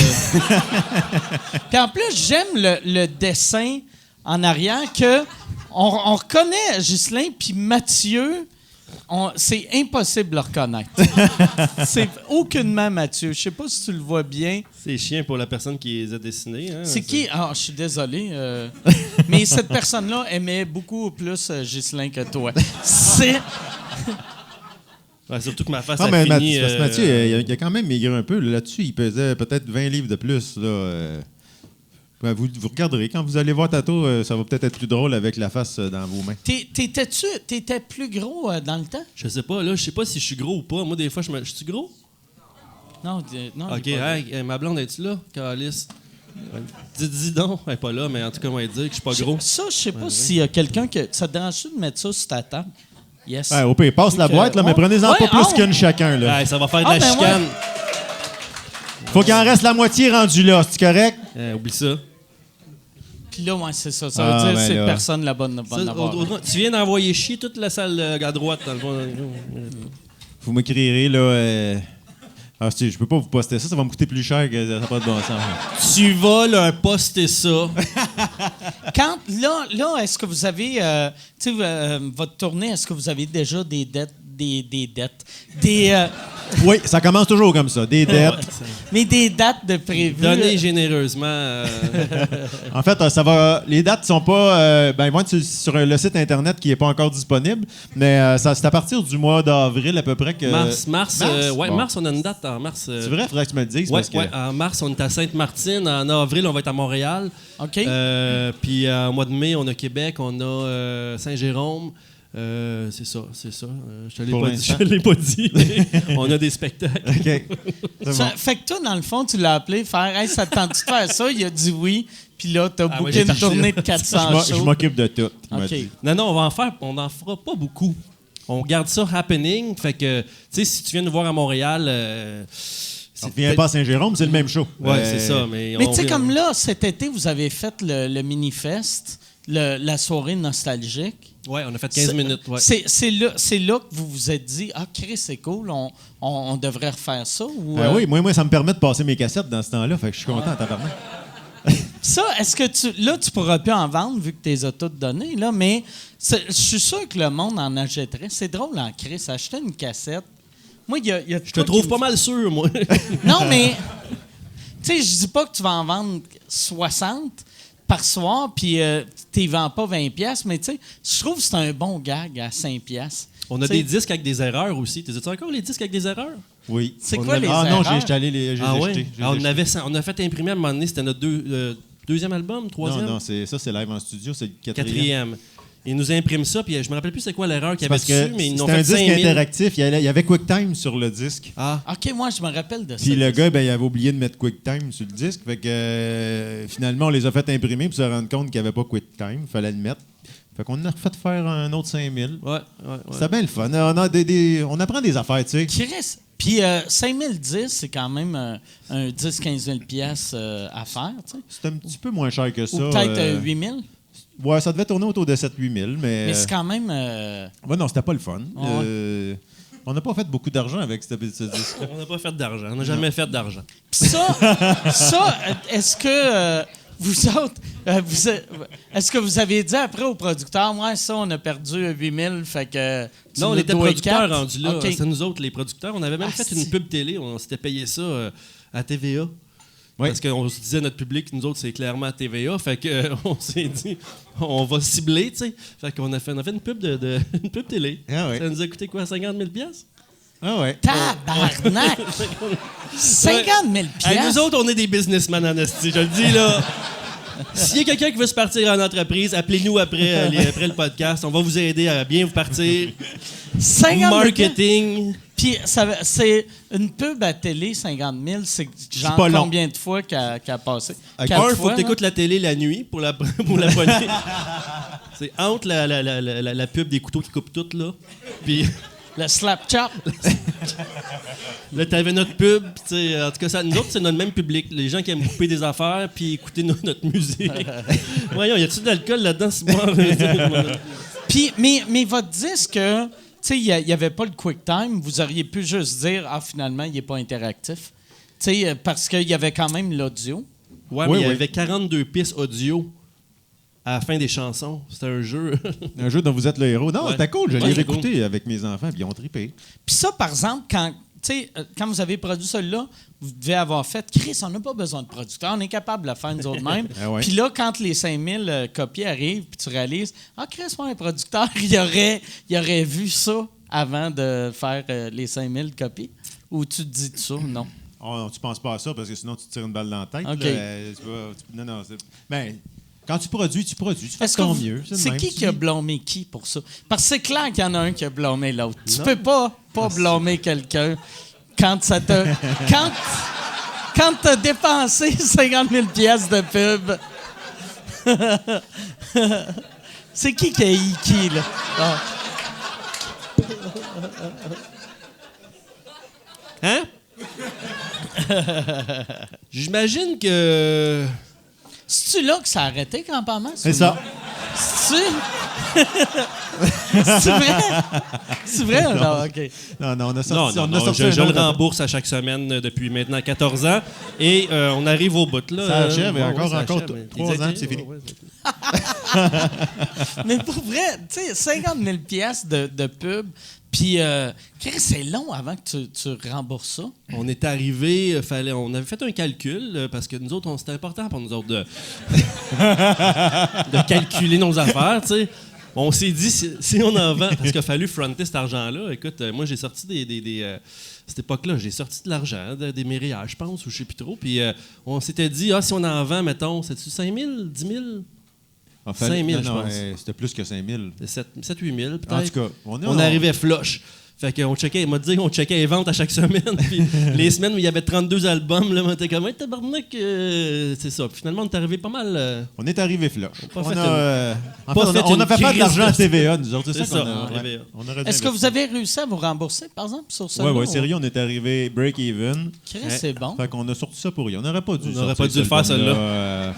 Puis en plus, j'aime le dessin en arrière que on reconnaît Ghislain puis Mathieu. C'est impossible de le reconnaître. C'est aucunement Mathieu. Je sais pas si tu le vois bien. C'est chiant pour la personne qui les a dessinés. Hein, C'est qui? Ah, je suis désolé. Mais cette personne-là aimait beaucoup plus Ghislain que toi. C'est... Ouais, surtout que ma face Non, a mais fini... parce que Mathieu, il a quand même maigré un peu. Là-dessus, il pesait peut-être 20 livres de plus. Là, Ben, vous regarderez. Quand vous allez voir tantôt, ça va peut-être être plus drôle avec la face dans vos mains. T'étais plus gros dans le temps? Je sais pas, là, je sais pas si je suis gros ou pas. Moi, des fois, je suis gros? Non, OK, il est pas hey, ma blonde, es-tu là? Calice. Dis donc, elle est pas là, mais en tout cas, on va dire que je suis pas gros. Ça, je sais pas s'il y a quelqu'un que... Ça te dérange-tu de mettre ça sur ta table? Yes. Ouais, au pire, passe la boîte, là, mais prenez-en pas plus qu'une chacun. Là. Hey, ça va faire de Ah, la ben chicane. Faut qu'il en reste la moitié rendu là, c'est correct? Oublie ça. Puis là, ouais, c'est ça. Ça veut dire que c'est là. personne la bonne Ça, avoir. tu viens d'envoyer chier toute la salle à droite, dans le fond. Vous m'écrirez, là... je peux pas vous poster ça, ça va me coûter plus cher que ça n'a pas de bon sens. Tu vas leur poster ça. Quand, là, est-ce que vous avez... tu sais, votre tournée, est-ce que vous avez déjà des dettes? Oui, ça commence toujours comme ça, des dettes. Mais des dates de prévues. Donnez généreusement. En fait, ça va. Les dates sont pas. Ils vont être sur le site internet qui n'est pas encore disponible, mais c'est à partir du mois d'avril à peu près que. Mars, Bon. mars, on a une date en mars. C'est vrai, il faudrait que tu me le dises. Ouais, parce que... en mars, on est à Sainte-Martine. En avril, on va être à Montréal. OK. Puis au mois de mai, on a Québec, on a Saint-Jérôme. C'est ça. Je te l'ai pas dit. On a des spectacles. OK. C'est bon. Fait que toi, dans le fond, tu l'as appelé faire « Hey, ça te tente de faire ça? » Il a dit oui. Puis là, t'as ouais, booké j'ai une parti tournée de 400 Je shows. m'occupe de tout. il m'a OK. dit. Non, on n'en fera pas beaucoup. On garde ça happening. Fait que, tu sais, si tu viens nous voir à Montréal... On revient pas à Saint-Jérôme, c'est le même show. Ouais, c'est ça. Mais tu sais, comme là, cet été, vous avez fait le mini-fest, la soirée nostalgique. Ouais, on a fait 15 minutes. Ouais. C'est là que vous vous êtes dit « Ah, Chris, c'est cool, on devrait refaire ça? » ou, Oui, moi, ça me permet de passer mes cassettes dans ce temps-là, fait que je suis content, tabarnak. Ça, est-ce que tu pourras plus en vendre vu que tu les as toutes données, là, mais je suis sûr que le monde en achèterait. C'est drôle en Chris, acheter une cassette. Moi, il y a Je te trouve pas mal sûr, moi. Non, mais tu sais, je dis pas que tu vas en vendre 60 par soir, puis tu ne vends pas 20$, mais tu sais, je trouve que c'est un bon gag à 5$. On a T'sais, des disques avec des erreurs aussi. Tu as encore les disques avec des erreurs? Oui. C'est On quoi avait- les Ah non, erreurs? j'ai acheté les Ah ouais? achetés. On a fait imprimer à un moment donné, c'était notre deuxième album, troisième? Non, c'est live en studio, c'est le quatrième. Quatrième. Ils nous impriment ça, puis je me rappelle plus c'est quoi l'erreur qu'il y avait Parce que dessus, mais ils nous ont c'était un fait disque 5000. interactif, il y avait QuickTime sur le disque. Ah, OK, moi, je me rappelle de ça. Puis le gars, il avait oublié de mettre QuickTime sur le disque. Fait que finalement, on les a fait imprimer pour se rendre compte qu'il n'y avait pas QuickTime. Il fallait le mettre. Fait qu'on a refait faire un autre 5000. ouais. C'était bien le fun. On apprend des affaires, tu sais. Chris, puis 5010, c'est quand même un 10-15 000 piastres à faire, tu sais. C'est un petit peu moins cher que ça. Ou peut-être 8 000. Ouais, ça devait tourner autour de 7-8 000, mais... Mais c'est quand même... Ouais, non, c'était pas le fun. On n'a pas fait beaucoup d'argent avec ce disque. On n'a pas fait d'argent. On n'a jamais fait d'argent. Puis ça, est-ce que vous autres, est-ce que vous avez dit après au producteur, ouais, ça, on a perdu 8 000, fait que tu Non, on nous était dois producteurs 4. rendus là. OK. C'était nous autres, les producteurs. On avait même Ah, fait une pub télé. On s'était payé ça à TVA. Oui. Parce qu'on se disait, notre public, nous autres, c'est clairement à TVA. Fait que on s'est dit, on va cibler, tu sais. Fait qu'on a fait une pub une pub télé. Ah ouais. Ça nous a coûté quoi, 50 000 $? Ah ouais. Tabarnak! 50 000 Hey, piastres. nous autres, on est des businessmen en esti, je le dis, là. S'il y a quelqu'un qui veut se partir en entreprise, appelez-nous après le podcast. On va vous aider à bien vous partir. 50 000 Marketing. Puis c'est une pub à télé, 50 000, c'est genre pas long. combien de fois qu'elle a passé? Ok. 4 Un, faut fois, que tu écoutes la télé la nuit pour la pogner. C'est entre la pub des couteaux qui coupent tout, là. Puis le slap chop. là, t'avais notre pub. Puis, tu sais, en tout cas, nous autres, c'est notre même public. Les gens qui aiment couper des affaires puis écouter notre musique. Voyons, y a-tu de l'alcool là-dedans, ce soir? Puis, mais votre disque, tu sais, il n'y avait pas le QuickTime. Vous auriez pu juste dire, ah, finalement, il n'est pas interactif. Tu sais, parce qu'il y avait quand même l'audio. Ouais, Oui, mais il y oui. avait 42 pistes audio à la fin des chansons. C'était un jeu. Un jeu dont vous êtes le héros. Non, Ouais. c'était cool. Je Ouais, l'ai c'est écouté avec mes enfants, puis ils ont trippé. Puis ça, par exemple, quand vous avez produit celui-là, vous devez avoir fait « Chris, on n'a pas besoin de producteur, on est capable de le faire nous autres mêmes. Ah ouais. Puis là, quand les 5000 copies arrivent, puis tu réalises « Ah, Chris, moi, un producteur, il aurait vu ça avant de faire les 5000 copies. » Ou tu te dis ça? Non. Oh, tu penses pas à ça parce que sinon tu te tires une balle dans la tête. OK. Non. Ben, quand tu produis, tu fais Est-ce que ton mieux. c'est même. qui a blâmé qui pour ça? Parce que c'est clair qu'il y en a un qui a blâmé l'autre. Tu peux pas blâmer quelqu'un quand ça te... quand t'as dépensé 50 000 piastres de pub. C'est qui a eu qui, là? Ah. Hein? J'imagine que... C'est-tu là que ça a arrêté, campement? C'est ça. C'est-tu? C'est vrai? C'est vrai? Non, OK. Non, on a Non, sorti, non, on a non, sorti je un le autre- rembourse à chaque semaine depuis maintenant 14 ans. Et on arrive au bout, là. Ça achève, et encore ça achève, 3 ans, exactement. puis c'est fini. Ouais, Mais pour vrai, tu sais, 50 000 piastres de pub, puis Chris, c'est long avant que tu rembourses ça. On est arrivé, on avait fait un calcul, parce que nous autres, c'était important pour nous autres de calculer nos affaires, tu sais. On s'est dit, si on en vend, parce qu'il a fallu fronter cet argent-là, écoute, moi, j'ai sorti cette époque-là, j'ai sorti de l'argent, des mériages, je pense, ou je sais plus trop, puis on s'était dit, si on en vend, mettons, c'est-tu 5 000, 10 000? En fait, 5 000, non, je pense. c'était plus que 5 000. 7-8 000, peut-être. En tout cas, On arrivait flush. Fait qu'on checkait, il m'a dit qu'on checkait les ventes à chaque semaine. Puis les semaines où il y avait 32 albums, là, on était comme, hey, tabarnak, c'est ça. Puis finalement, on est arrivé pas mal. On est arrivé flush. pas On fait a une- pas fait on a une fait faire de crise l'argent de- à TVA, nous autres. C'est ça, qu'on a- TVA. ouais. On aurait dû Est-ce que vous investir. avez réussi à vous rembourser, par exemple, sur ça? Oui, oui, sérieux, on est arrivé break-even. Chris, c'est bon. Fait qu'on a sorti ça pour rien. On n'aurait pas dû On n'aurait sortir pas dû le cet faire, album-là, celle-là.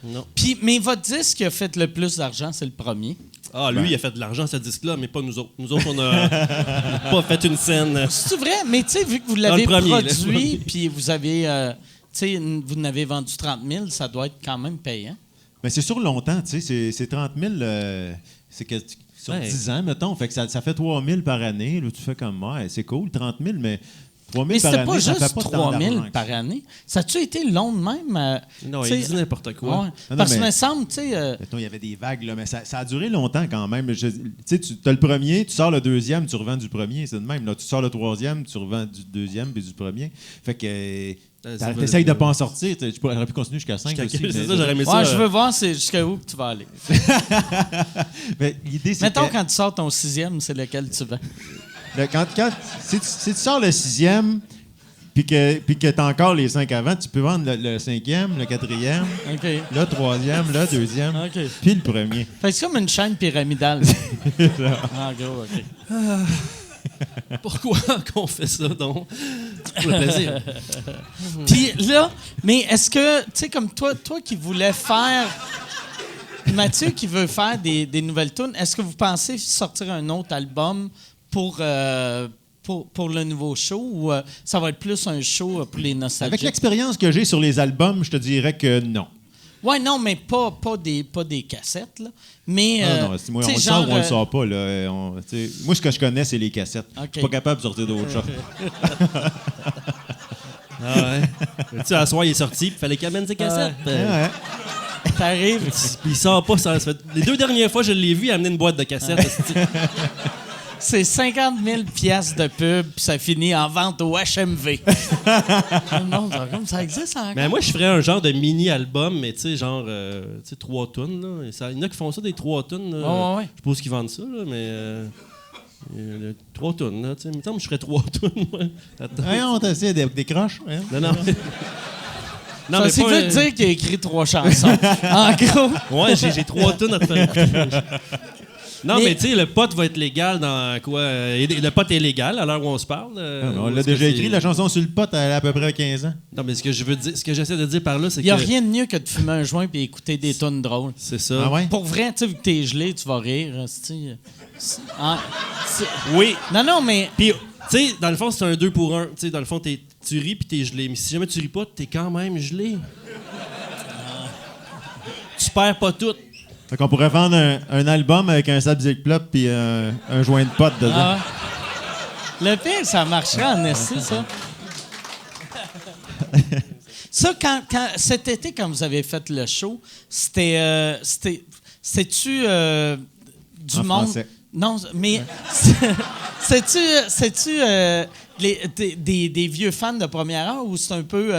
Non. Puis, mais votre disque qui a fait le plus d'argent, c'est le premier. Ah, lui, il a fait de l'argent, ce disque-là, mais pas nous autres. Nous autres, on a pas fait une scène. C'est vrai, mais tu sais, vu que vous Dans l'avez le premier, produit, puis vous avez, tu sais, vous n'avez vendu 30 000, ça doit être quand même payant. Mais c'est sur longtemps, tu sais. C'est 30 000, c'est que sur Ouais. 10 ans, mettons. Fait que ça fait 3 000 par année. Là, tu fais comme, ouais, c'est cool, 30 000, mais 3 000 Mais par c'était année, pas ça juste fait pas tant 3 000 d'argent que par ça. année. Ça a-tu été long de même? Non, tu il sais, dit n'importe quoi. ouais. Non, Parce que mais- me semble, tu sais... Mettons, il y avait des vagues, là, mais ça a duré longtemps quand même. Tu sais, tu as le premier, tu sors le deuxième, tu revends du premier. C'est de même. Là, tu sors le troisième, tu revends du deuxième puis du premier. Fait que Ça veut- t'essayes de pas en sortir. Tu aurais pu continuer jusqu'à 5 aussi. C'est mais- ça, j'aurais aimé ça. Ouais, je veux voir c'est jusqu'à où que tu vas aller. Mais l'idée, c'est Mettons, que- quand tu sors ton 6e, c'est lequel tu vends. si tu sors le 6e, puis que tu as encore les 5 avant, tu peux vendre le 5e, le 4e, OK. le 3e, le 2e, OK. puis le premier. Fait que c'est comme une chaîne pyramidale. En gros, OK. Pourquoi qu'on fait ça, donc? Pour le plaisir. Puis là, mais est-ce que, tu sais, comme toi qui voulais faire... Mathieu qui veut faire des nouvelles tunes, est-ce que vous pensez sortir un autre album pour le nouveau show ou ça va être plus un show pour les Avec nostalgiques? l'expérience que j'ai sur les albums, je te dirais que non. Ouais, non, mais pas des cassettes, là. Mais, Non, si moi, on tu le sais, sort ou on le genre, sort pas. Là. Tu sais, moi, ce que je connais, c'est les cassettes. OK. Je suis pas capable de sortir d'autres choses. Ah ouais. Tu sais, à soir, il est sorti, puis il fallait qu'il amène ses cassettes. Ouais. t'arrives, Puis il sort pas. Ça fait... Les 2 dernières fois, je l'ai vu amener une boîte de cassettes. esti. c'est 50 000 piastres de pub, puis ça finit en vente au HMV. Non, comme ça existe encore. Mais moi, je ferais un genre de mini-album, mais tu sais, genre, tu sais, 3 tonnes. Là. Et il y en a qui font ça, des 3 tonnes. Là. Ouais. Je suppose qu'ils vendent ça, là, mais... 3 tonnes, là, tu sais. Il me semble que je ferais 3 tonnes, moi. Attends. Ouais, on t'essaie des croches. Hein? Non, non. Non, Ça, mais c'est pas, veut dire qu'il a écrit 3 chansons. En gros. Ouais, j'ai 3 tonnes à te faire écouter. Non, Mais- mais tu sais, le pot va être légal dans quoi? Le pot est légal à l'heure où on se parle. On Ou l'a est-ce que déjà c'est- écrit, la chanson sur le pot, elle a à peu près 15 ans. Non, mais ce que je veux dire, ce que j'essaie de dire par là, c'est Il que. n'y a rien de mieux que de fumer un joint et écouter des tunes drôles. C'est ça. Ah ouais? Pour vrai, tu sais, vu que t'es gelé, tu vas rire. Oui. Non, mais Puis, tu sais, dans le fond, c'est un 2 pour 1. Tu sais, dans le fond, tu ris puis t'es gelé. Mais si jamais tu ris pas, t'es quand même gelé. Tu perds pas tout. Fait qu'on pourrait vendre un album avec un Sabzic Plop puis un joint de pot dedans. ah, le pire, ça marcherait en esti, ça. Ça, cet été, quand vous avez fait le show, c'était-tu du En monde... français. Non, mais c'est-tu des vieux fans de première heure ou c'est un peu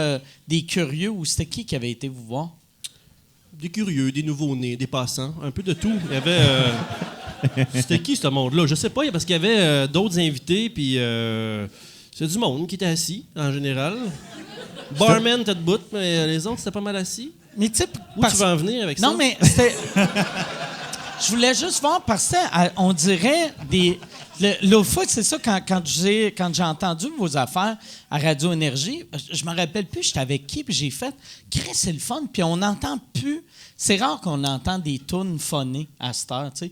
des curieux ou c'était qui avait été vous voir? Des curieux, des nouveaux-nés, des passants, un peu de tout. Il y avait... c'était qui, ce monde-là? Je sais pas, parce qu'il y avait d'autres invités, puis c'est du monde qui était assis, en général. Barman était debout, mais les autres, c'était pas mal assis. Mais tu sais, Où tu veux en venir avec ça? Non, mais c'était... Je voulais juste voir, parce que on dirait des... L'autre fois, c'est ça, quand j'ai entendu vos affaires à Radio Énergie, je me rappelle plus, j'étais avec qui, puis j'ai fait « Chris, c'est le fun », puis on n'entend plus... C'est rare qu'on entend des tunes phonées à cette heure, tu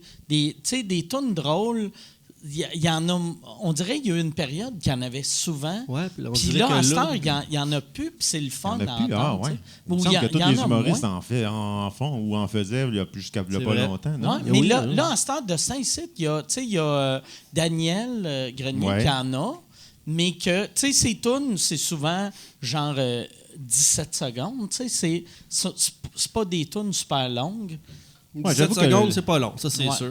sais. Des tunes drôles, il y en a... On dirait qu'il y a eu une période qu'il y en avait souvent. Ouais, puis Puis là, à cette heure, il y en a plus, puis c'est le fun Il y en a plus, d'entendre, ouais. tu sais. Il me Ou semble que tous y en les a humoristes moins. en font ou en faisaient jusqu'à pas vrai. longtemps. Non? Ouais, mais Oui, là, oui. là, à cette heure de Saint-Cyr, il y a Daniel Grenier Ouais. qui en a, mais que, tu sais, ses tunes, c'est souvent genre 17 secondes, tu sais, c'est pas des tunes super longues. 17 j'avoue que secondes, c'est pas long, ça, c'est Ouais. sûr.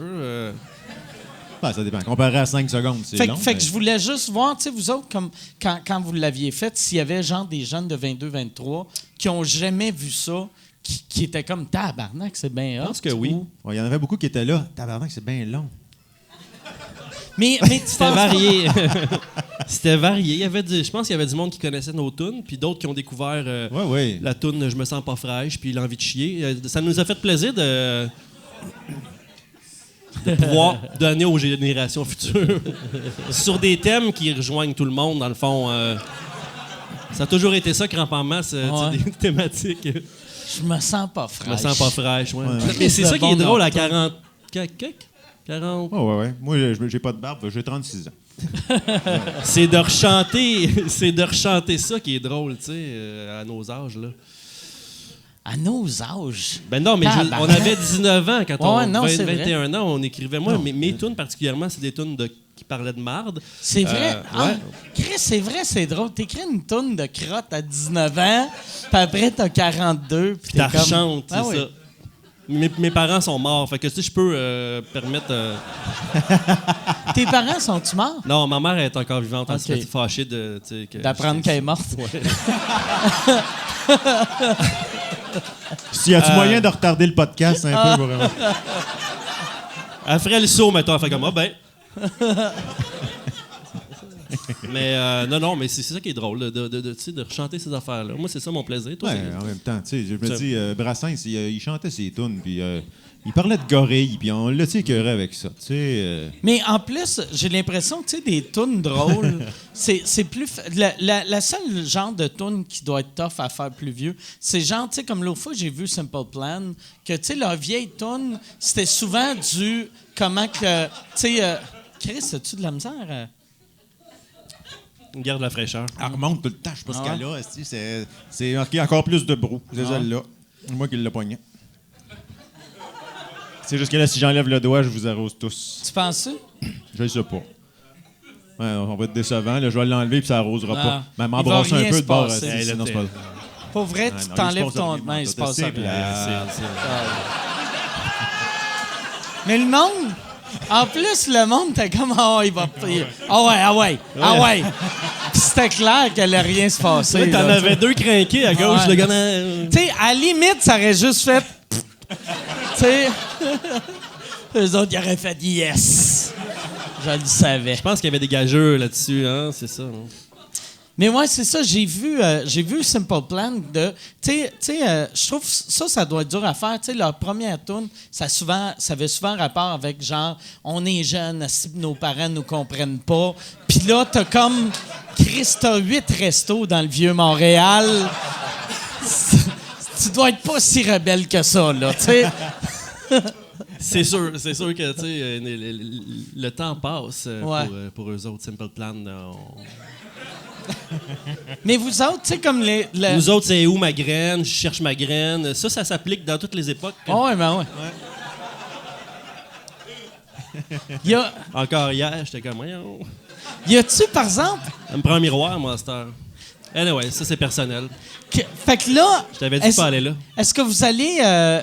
Ben, ça dépend. Comparé à 5 secondes, c'est Fait, long. fait que mais- je voulais juste voir, tu sais, vous autres, comme quand vous l'aviez fait, s'il y avait genre des jeunes de 22, 23 qui ont jamais vu ça, qui étaient comme tabarnak, c'est bien hot. Je pense que oui. ou- Ouais, il y en avait beaucoup qui étaient là. Tabarnak, c'est bien long. Mais tu C'était penses- varié. C'était varié. Il y avait je pense qu'il y avait du monde qui connaissait nos tunes, puis d'autres qui ont découvert Ouais. la tune Je me sens pas fraîche, puis l'envie de chier. Ça nous a fait plaisir de pouvoir donner aux générations futures sur des thèmes qui rejoignent tout le monde, dans le fond. Ça a toujours été ça, Crampe en masse, tu sais, Ouais. des thématiques. Je me sens pas Je fraîche. me sens pas fraîche, ouais. Ouais. Mais c'est ça qui est Bon drôle à nom. 40... 40... Ouais. Moi, j'ai pas de barbe, j'ai 36 ans. C'est de rechanter ça qui est drôle, tu sais, à nos âges, là. À nos âges. Ben non, mais Tabarnak. on avait 19 ans quand on Ouais, non, c'est vrai. 21 ans, on écrivait. Moi, mes tunes particulièrement, c'est des tunes qui parlaient de marde. C'est vrai? Ouais. Chris, c'est vrai, c'est drôle. T'écris une toune de crotte à 19 ans, puis après, t'as 42. Puis T'as t'es comme... rechantes, c'est Ah oui. ça. Mes parents sont morts, fait que tu sais, je peux permettre. Tes parents sont-tu morts? Non, ma mère est encore vivante, elle Ok. serait fâchée de. Tu sais, que D'apprendre qu'elle est morte. S'il y a-tu moyen de retarder le podcast un peu, vraiment? Elle ferait le saut, mettons, elle fait comme, ah ben. Mais non, mais c'est ça qui est drôle, tu sais, de rechanter ces affaires-là. Moi, c'est ça mon plaisir. Toi, Ouais, c'est- en même temps, tu sais, je me Ça- dis, Brassens, il chantait ses tunes, puis il parlait de gorilles, puis on l'a écœuré avec ça, tu sais. Mais en plus, j'ai l'impression que, tu sais, des tunes drôles, c'est plus... La seule genre de tune qui doit être tough à faire plus vieux, c'est genre, tu sais, comme l'autre fois, j'ai vu Simple Plan, que, tu sais, leur vieille tune, c'était souvent du... Comment que... Tu sais... Chris, as-tu de la misère? Garde la fraîcheur. Elle remonte tout le temps, je sais pas ce Ah qu'elle a, esti, c'est marqué encore plus de brou. C'est celle-là. Moi qui l'ai pogné. C'est juste que là, si j'enlève le doigt, je vous arrose tous. Tu penses ça? Je le sais pas. Ouais, on va être décevant. Là, je vais l'enlever puis ça arrosera Ah. pas. Mais Il va m'embrasser rien un peu se de bord. passer. esti, sinon, c'est pas... Pour vrai, Ah, tu non, t'enlèves il se passe ton... rien, Non, il se passe c'est rien. plat. Mais le monde... En plus, le monde, t'es comme... Ah ouais, il va... Ah ouais. Puis c'était clair qu'elle allait rien se passer. Là, t'en là, avais deux crinqués à gauche, Ouais. le gars. Tu sais, à la limite, ça aurait juste fait... Tu sais... Eux autres, ils auraient fait « Yes! » Je le savais. Je pense qu'il y avait des gageurs là-dessus, hein, c'est ça. hein. Mais ouais, c'est ça. J'ai vu Simple Plan de... Tu sais, je trouve ça doit être dur à faire. Tu sais, leur première tune, ça avait souvent rapport avec genre, on est jeunes, si nos parents nous comprennent pas. Puis là, t'as comme... Chris, t'as 8 restos dans le Vieux-Montréal. Tu dois être pas si rebelle que ça, là, tu sais. C'est sûr que tu sais, le temps passe Ouais. pour eux autres. Simple Plan, Mais vous autres, tu sais, comme les... nous autres, c'est où ma graine? Je cherche ma graine. Ça s'applique dans toutes les époques. Ah ouais, ben ouais. Il y a... Encore hier, j'étais comme, voyons. Y a-tu, par exemple... Elle me prend un miroir, moi, à cette heure. Anyway, ça, c'est personnel. Fait que là... Je t'avais dit de pas aller là. Est-ce que vous allez...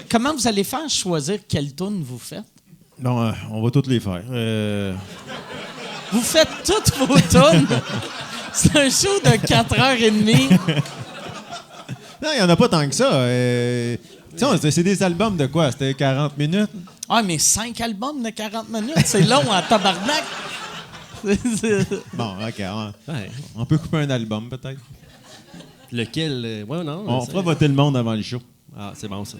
comment vous allez faire choisir quelle tune vous faites? Bon, on va toutes les faire. Vous faites toutes vos tunes? C'est un show de 4h30. Non, il n'y en a pas tant que ça. Tu sais, c'est des albums de quoi? C'était 40 minutes? Ah, mais 5 albums de 40 minutes, c'est long en tabarnak. Bon, OK. Ouais. On peut couper un album, peut-être. Lequel? Ouais, non. On c'est- fera voter le monde avant le show. Ah, c'est bon, ça.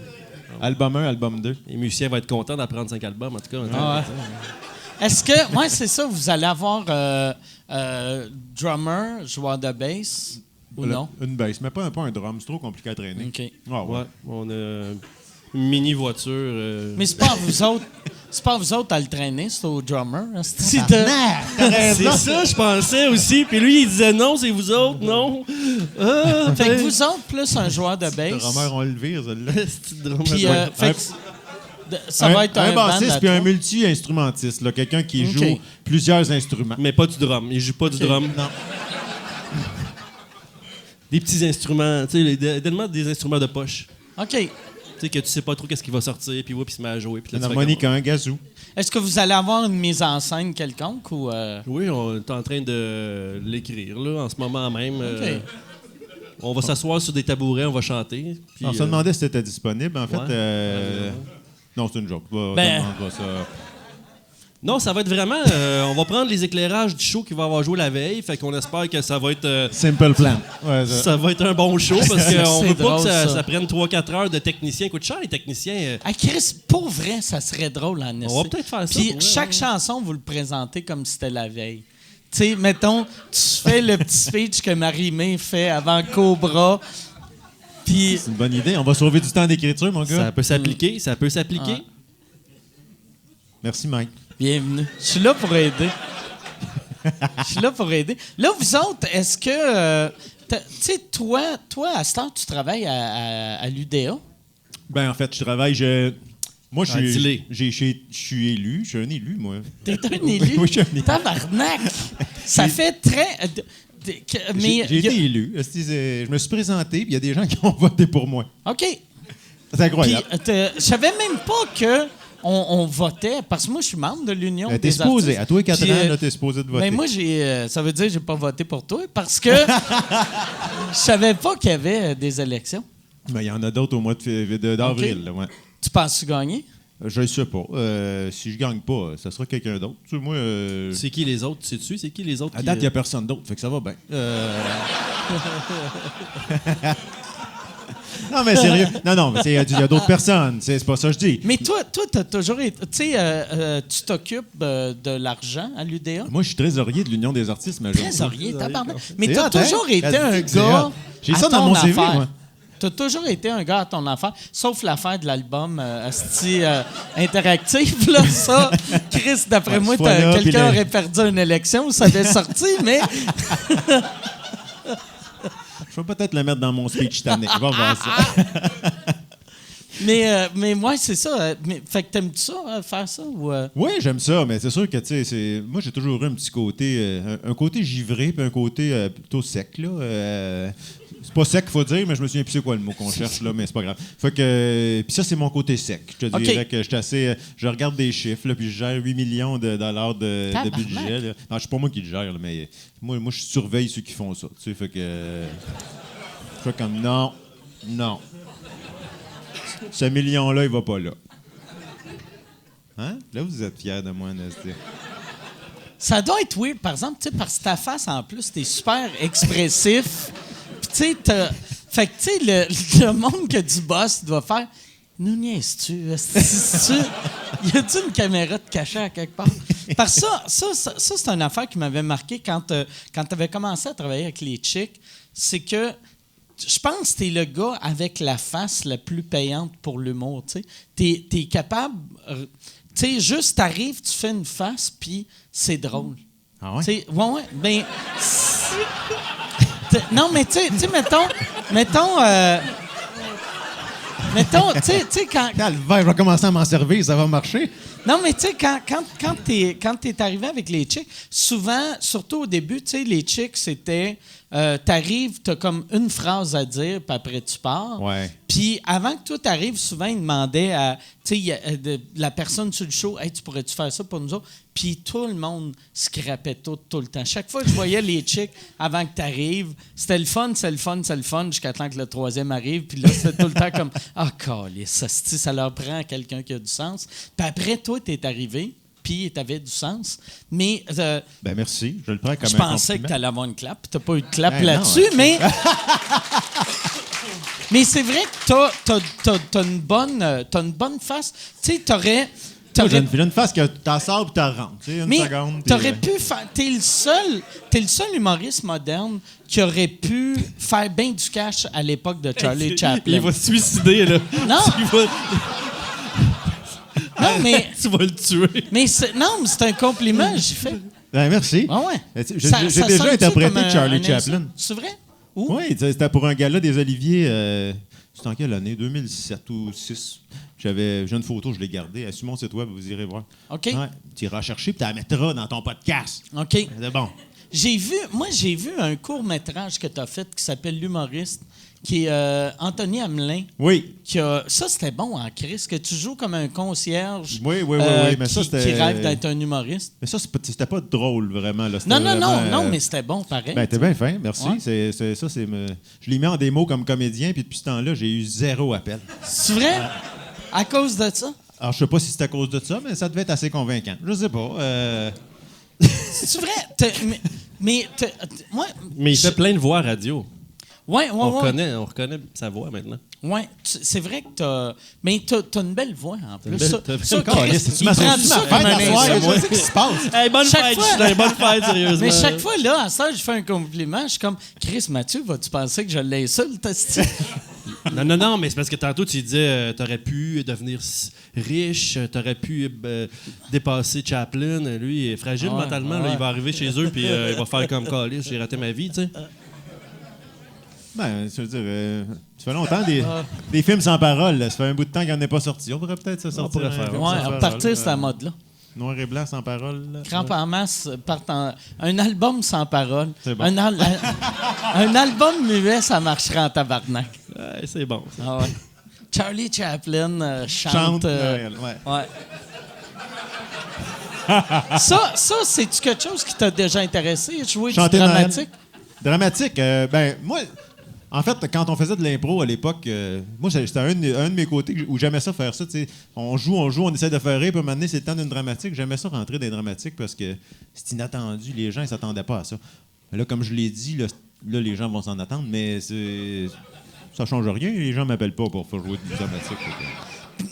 Album 1, album 2. Les musiciens vont être contents d'apprendre 5 albums, en tout cas. Ah ouais. Est-ce que, ouais, c'est ça, vous allez avoir drummer, joueur de bass ou non? Une bass, mais pas un drum. C'est trop compliqué à traîner. OK. Ah, ouais. Ouais, on a une mini voiture. Mais c'est pas à vous autres. C'est pas à vous autres à le traîner, c'est au drummer. C'est C'est ça, je pensais aussi. Puis lui, il disait non, c'est vous autres, non. Ah, Fait que vous autres, plus un joueur de Le bass. drummer, on le vire, celle-là. petit drummer. Puis, Ouais. fait que ça va être un band bassiste à puis un trois. multi-instrumentiste. Là, quelqu'un qui OK. joue plusieurs instruments. Mais pas du drum. Il joue pas du drum. Non. Des petits instruments, tu sais, tellement des instruments de poche. OK. Tu sais, que tu sais pas trop qu'est-ce qui va sortir, puis il se met à jouer. Puis là, Une tu fais harmonica, un gazou. Est-ce que vous allez avoir une mise en scène quelconque ou... Oui, on est en train de l'écrire, là, en ce moment même. On va s'asseoir sur des tabourets, on va chanter. Puis, On se demandait si c'était disponible. En fait, ouais. non, c'est une joke. On Ben- demandera ça. Non, ça va être vraiment... on va prendre les éclairages du show qu'il va avoir joué la veille, fait qu'on espère que ça va être... Simple plan. Ouais, ça va être un bon show, parce qu'on C'est veut pas drôle, que ça ça. prenne 3-4 heures de technicien. Coûte cher, les techniciens. Ah, Chris, pour vrai, ça serait drôle en On va peut-être faire ça. Puis pour vrai, chaque ouais. chanson, vous le présentez comme si c'était la veille. Tu sais, mettons, tu fais le petit speech que Marie-Mé fait avant Cobra. Puis, C'est une bonne idée. On va sauver du temps d'écriture, mon Ça gars. peut s'appliquer, ça peut s'appliquer. Ah. Merci, Mike. bienvenue. Je suis là pour aider. Je suis là pour aider. Là, vous autres, est-ce que... tu sais, toi, à cette heure, tu travailles à l'UDA? Ben, en fait, je travaille. Moi, je dis-le. suis élu. Je suis un élu, moi. T'es un élu? Oui, je suis un élu. Tabarnak! Ça fait très... mais J'ai été élu. Je me suis présenté, puis il y a des gens qui ont voté pour moi. OK. C'est Puis, incroyable. je savais même pas que on votait, parce que moi, je suis membre de l'Union T'es des supposé. artistes. À toi et 4 Puis, ans, là, t'es supposé de voter. ben moi, ça veut dire que j'ai pas voté pour toi, parce que je savais pas qu'il y avait des élections. Mais il y en a d'autres au mois d'avril. Là, ouais. Tu penses-tu gagner? Je ne sais pas. Si je gagne pas, ça sera quelqu'un d'autre. Tu sais, moi, C'est qui les autres? Sais-tu? C'est qui les autres? à date, il n'y a personne d'autre. Fait que ça va bien. Non, mais sérieux. Non, mais il y a d'autres personnes. C'est pas ça que je dis. Mais toi, t'as toujours été... Tu sais, tu t'occupes de l'argent à l'UDA? Moi, je suis trésorier de l'Union des artistes majeurs. Trésorier, tabarnak. Mais C'est t'as hot, hein? toujours été un C'est gars hot. J'ai à ça dans ton mon CV, affaire. moi. T'as toujours été un gars à ton affaire, sauf l'affaire de l'album Asti interactif. Là, ça, Chris, d'après Ouais, moi, ce fois-là, puis quelqu'un le- aurait perdu une élection, ça avait sorti, mais... Je vais peut-être le mettre dans mon speech cette année. On va voir ça. Mais moi, c'est ça. Fait que t'aimes-tu ça, faire ça? Ou, Oui, j'aime ça, mais c'est sûr que, tu sais, moi, j'ai toujours eu un petit côté, un côté givré, puis un côté plutôt sec, là. C'est pas sec, faut dire, mais je me souviens plus c'est quoi le mot qu'on cherche, là, mais c'est pas grave. Fait que, puis ça, c'est mon côté sec. Je te OK. dirais que je suis assez, je regarde des chiffres, là, puis je gère 8 millions de dollars de Tabarnak. budget, là. Non, c'est pas moi qui le gère, là, mais moi, je surveille ceux qui font ça, tu sais, fait que, je fais comme, non. Ce million-là, il va pas là. Hein? Là, vous êtes fiers de moi, Nasty. ça doit être weird, par exemple, tu sais, parce que ta face, en plus, t'es super expressif. Puis, tu sais, fait que, tu sais, le monde que tu bosses doit faire... Nous niaises-tu? Y a-tu une caméra de cachée à quelque part? Parce que ça c'est une affaire qui m'avait marqué quand tu avais commencé à travailler avec les Chicks. C'est que je pense que t'es le gars avec la face la plus payante pour l'humour. Tu sais, t'es capable. Tu sais, juste t'arrives, tu fais une face, puis c'est drôle. Ah ouais? Tu sais, ouais, ben. Non, mais tu sais, mettons, tu sais, quand. Calvaire, je vais commencer à m'en servir, ça va marcher. Non, mais tu sais, quand t'es arrivé avec les chicks, souvent, surtout au début, tu sais, les chicks, c'était... t'arrives, t'as comme une phrase à dire, puis après tu pars. Ouais. Puis avant que toi t'arrives, souvent, ils demandaient à... Tu sais, la personne sur le show, « Hey, tu pourrais-tu faire ça pour nous autres? » Puis tout le monde scrapait tout le temps. Chaque fois que je voyais les chicks avant que t'arrives, c'était le fun, jusqu'à temps que le troisième arrive. Puis là, c'était tout le temps comme « Ah, câlisse, ça leur prend quelqu'un qui a du sens. » Puis après, toi, t'es arrivé, puis t'avais du sens. Mais... Ben merci, je le prends comme je un pensais compliment. que tu allais avoir une clap. Tu n'as pas eu de clap Ben là-dessus, non, mais... mais c'est vrai que t'as une bonne face. Tu sais, t'aurais... J'ai une face que t'en sors puis t'en rentres. Tu sais, une seconde. puis, T'aurais pu faire... T'es le seul humoriste moderne qui aurait pu faire bien du cash à l'époque de Charlie Chaplin. Il va se suicider, là. Non. Non, mais... Tu vas le tuer. mais c'est un compliment, j'ai fait. Ben merci. Ah ouais. J'ai Ça déjà sonne-tu interprété comme Charlie un Chaplin. insulte? C'est vrai? Où? Oui, c'était pour un gala des Oliviers. C'était en quelle année? 2007 ou 2006. J'ai une photo, je l'ai gardée. Elle est sur mon site web, vous irez voir. OK. Ouais, tu iras chercher puis tu la mettras dans ton podcast. OK. C'est bon. J'ai vu un court-métrage que tu as fait qui s'appelle L'humoriste, qui est Anthony Hamelin. Oui. Ça, c'était bon en Christ, que tu joues comme un concierge Oui. Mais ça, qui c'était. rêve d'être un humoriste. Mais ça, c'était pas drôle, vraiment. Là. C'était Non, vraiment, mais c'était bon pareil. Ben, t'es bien fin, merci. Ouais. Je l'ai mis en démo comme comédien, puis depuis ce temps-là, j'ai eu 0 appel. C'est vrai? À cause de ça? Alors, je sais pas si c'est à cause de ça, mais ça devait être assez convaincant. Je sais pas. C'est vrai? Mais Mais il fait plein de voix radio. Ouais. On reconnaît sa voix maintenant. Ouais, c'est vrai que t'as... Mais t'as une belle voix, en plus. t'as Ça, une Chris, C'est-tu il ma prend fête ça comme un à soir? insulte. Je sais ce qui se passe. Hey, bonne Chaque fête, fois- Justin, bonne fête, sérieusement. Mais chaque fois, là, à ça, je fais un compliment, je suis comme, Chris, Mathieu, vas-tu penser que je l'insulte, esti? Non, mais c'est parce que tantôt, tu disais, t'aurais pu devenir riche, t'aurais pu dépasser Chaplin. Lui, il est fragile mentalement. Là, il va arriver chez eux, puis il va faire comme Callis, j'ai raté ma vie, tu sais. Ben, je veux dire, ça fait longtemps des films sans parole. Là. Ça fait un bout de temps qu'il n'y en ait pas sorti. On pourrait peut-être se sortir. pourrait faire, un film Ouais, sans parole, repartir cette mode-là. Noir et blanc sans parole. Là. Crampe en masse, un album sans parole. C'est bon. Un album muet, ça marcherait en tabarnak. Ouais, c'est bon. Ça. Ah ouais. Charlie Chaplin chante. Chante Noël, ouais. Ça, c'est-tu quelque chose qui t'a déjà intéressé, jouer Chanter du Noël. dramatique? Dramatique, ben, moi, en fait, quand on faisait de l'impro à l'époque, moi, c'était un de mes côtés où j'aimais ça faire ça. Tu sais, on joue, on essaie de faire rire, puis à un moment donné, c'est le temps d'une dramatique. J'aimais ça rentrer dans les dramatiques parce que c'est inattendu. Les gens, ils s'attendaient pas à ça. Mais là, comme je l'ai dit, là, les gens vont s'en attendre, mais ça change rien. Les gens m'appellent pas pour faire jouer du dramatique.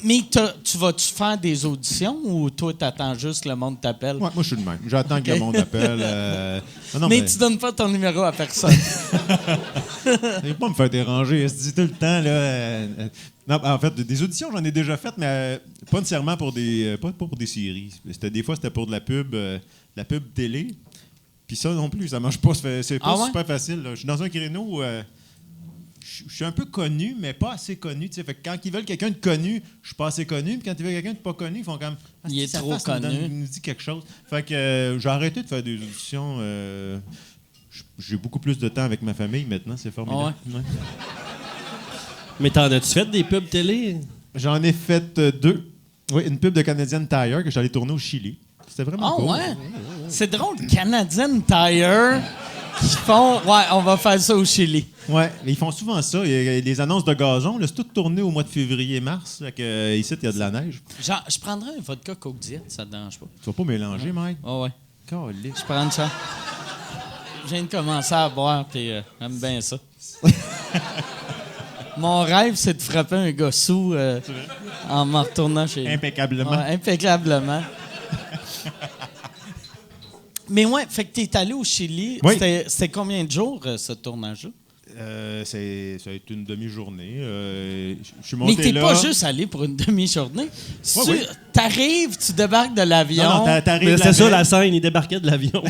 Mais tu vas-tu faire des auditions ou toi, t'attends juste que le monde t'appelle? Ouais, moi, je suis le même. J'attends que le monde appelle. Non, mais tu donnes pas ton numéro à personne. Je pas me faire déranger. Je dis tout le temps, là. Non, en fait, des auditions, j'en ai déjà faites, mais pas nécessairement pour pas pour des séries. Des fois, c'était pour de la pub télé. Puis ça non plus, ça marche pas. C'est pas super facile. Là. Je suis dans un créneau. Je suis un peu connu, mais pas assez connu. Fait que quand ils veulent quelqu'un de connu, je suis pas assez connu. Puis quand ils veulent quelqu'un de pas connu, ils font comme. Il est trop connu. Il nous dit quelque chose. Fait que j'ai arrêté de faire des auditions. J'ai beaucoup plus de temps avec ma famille maintenant. C'est formidable. Ouais. Mais t'en as-tu fait des pubs télé? J'en ai fait 2. Oui, une pub de Canadian Tire que je suis allé tourner au Chili. C'était vraiment cool. Ouais? C'est drôle, Canadian Tire qui font... Ouais, on va faire ça au Chili. Ouais, mais ils font souvent ça. Il y a les annonces de gazon, là, c'est tout tourné au mois de février-mars. Ici, il y a de la neige. Genre, je prendrais un vodka Coke Diet, ça te dérange pas. Tu vas pas mélanger, Mike? Ouais. Caliste. Je prends ça. Je viens de commencer à boire, puis j'aime bien ça. Mon rêve, c'est de frapper un gars sous en me retournant chez lui. Impeccablement. Ouais, impeccablement. Mais ouais, fait que t'es allé au Chili. Oui. C'était combien de jours, ce tournage-là? Ça a été une demi-journée. Je suis Mais monté t'es là. pas juste allé pour une demi-journée. Oui. T'arrives, tu débarques de l'avion. Non, t'arrives C'est ça veille. la scène, il débarquait de l'avion.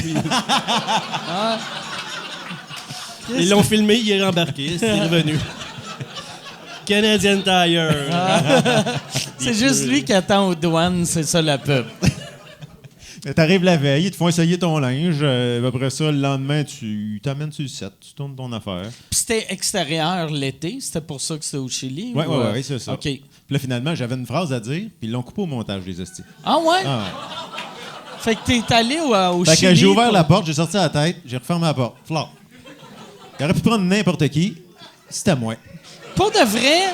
Ah. Ils l'ont filmé, il est rembarqué, c'est revenu. Canadian Tire. C'est juste lui qui attend aux douanes, c'est ça la pub. T'arrives la veille, ils te font essayer ton linge. Après ça, le lendemain, tu t'amènes sur le set, tu tournes ton affaire. Puis c'était extérieur l'été, c'était pour ça que c'était au Chili? Oui, ou, c'est ça. OK. Puis là, finalement, j'avais une phrase à dire, puis ils l'ont coupé au montage, les hosties. Ah ouais? Ah ouais. Fait que t'es allé au Fait Chili. que j'ai ouvert pour- la porte, j'ai sorti la tête, j'ai refermé la porte. Flop. Il aurait pu prendre n'importe qui, c'était moi. Pour de vrai,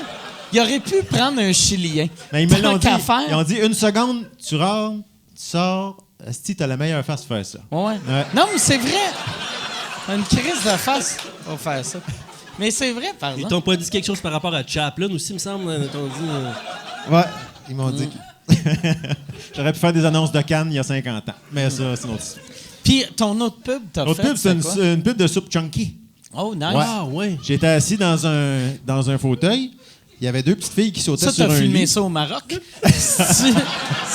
il aurait pu prendre un Chilien. Mais ils me l'ont Tant dit. qu'à faire. Ils ont dit une seconde, tu rentres, tu sors. Asti, t'as la meilleure face pour faire ça. Ouais. Ouais. Non, mais c'est vrai. Une crise de face pour faire ça. Mais c'est vrai, par Ils exemple. t'ont pas dit quelque chose par rapport à Chaplin aussi, me semble. Ils t'ont dit. Ouais, ils m'ont dit. J'aurais pu faire des annonces de Cannes il y a 50 ans. Mais ça, c'est une autre histoire. Puis ton autre pub, t'as L'autre fait, pub, c'est quoi? une pub de soupe chunky. Oh, nice. Ah, ouais. J'étais assis dans un fauteuil. Il y avait deux petites filles qui sautaient Ça, sur t'as un filmé lit. ça au Maroc? c'est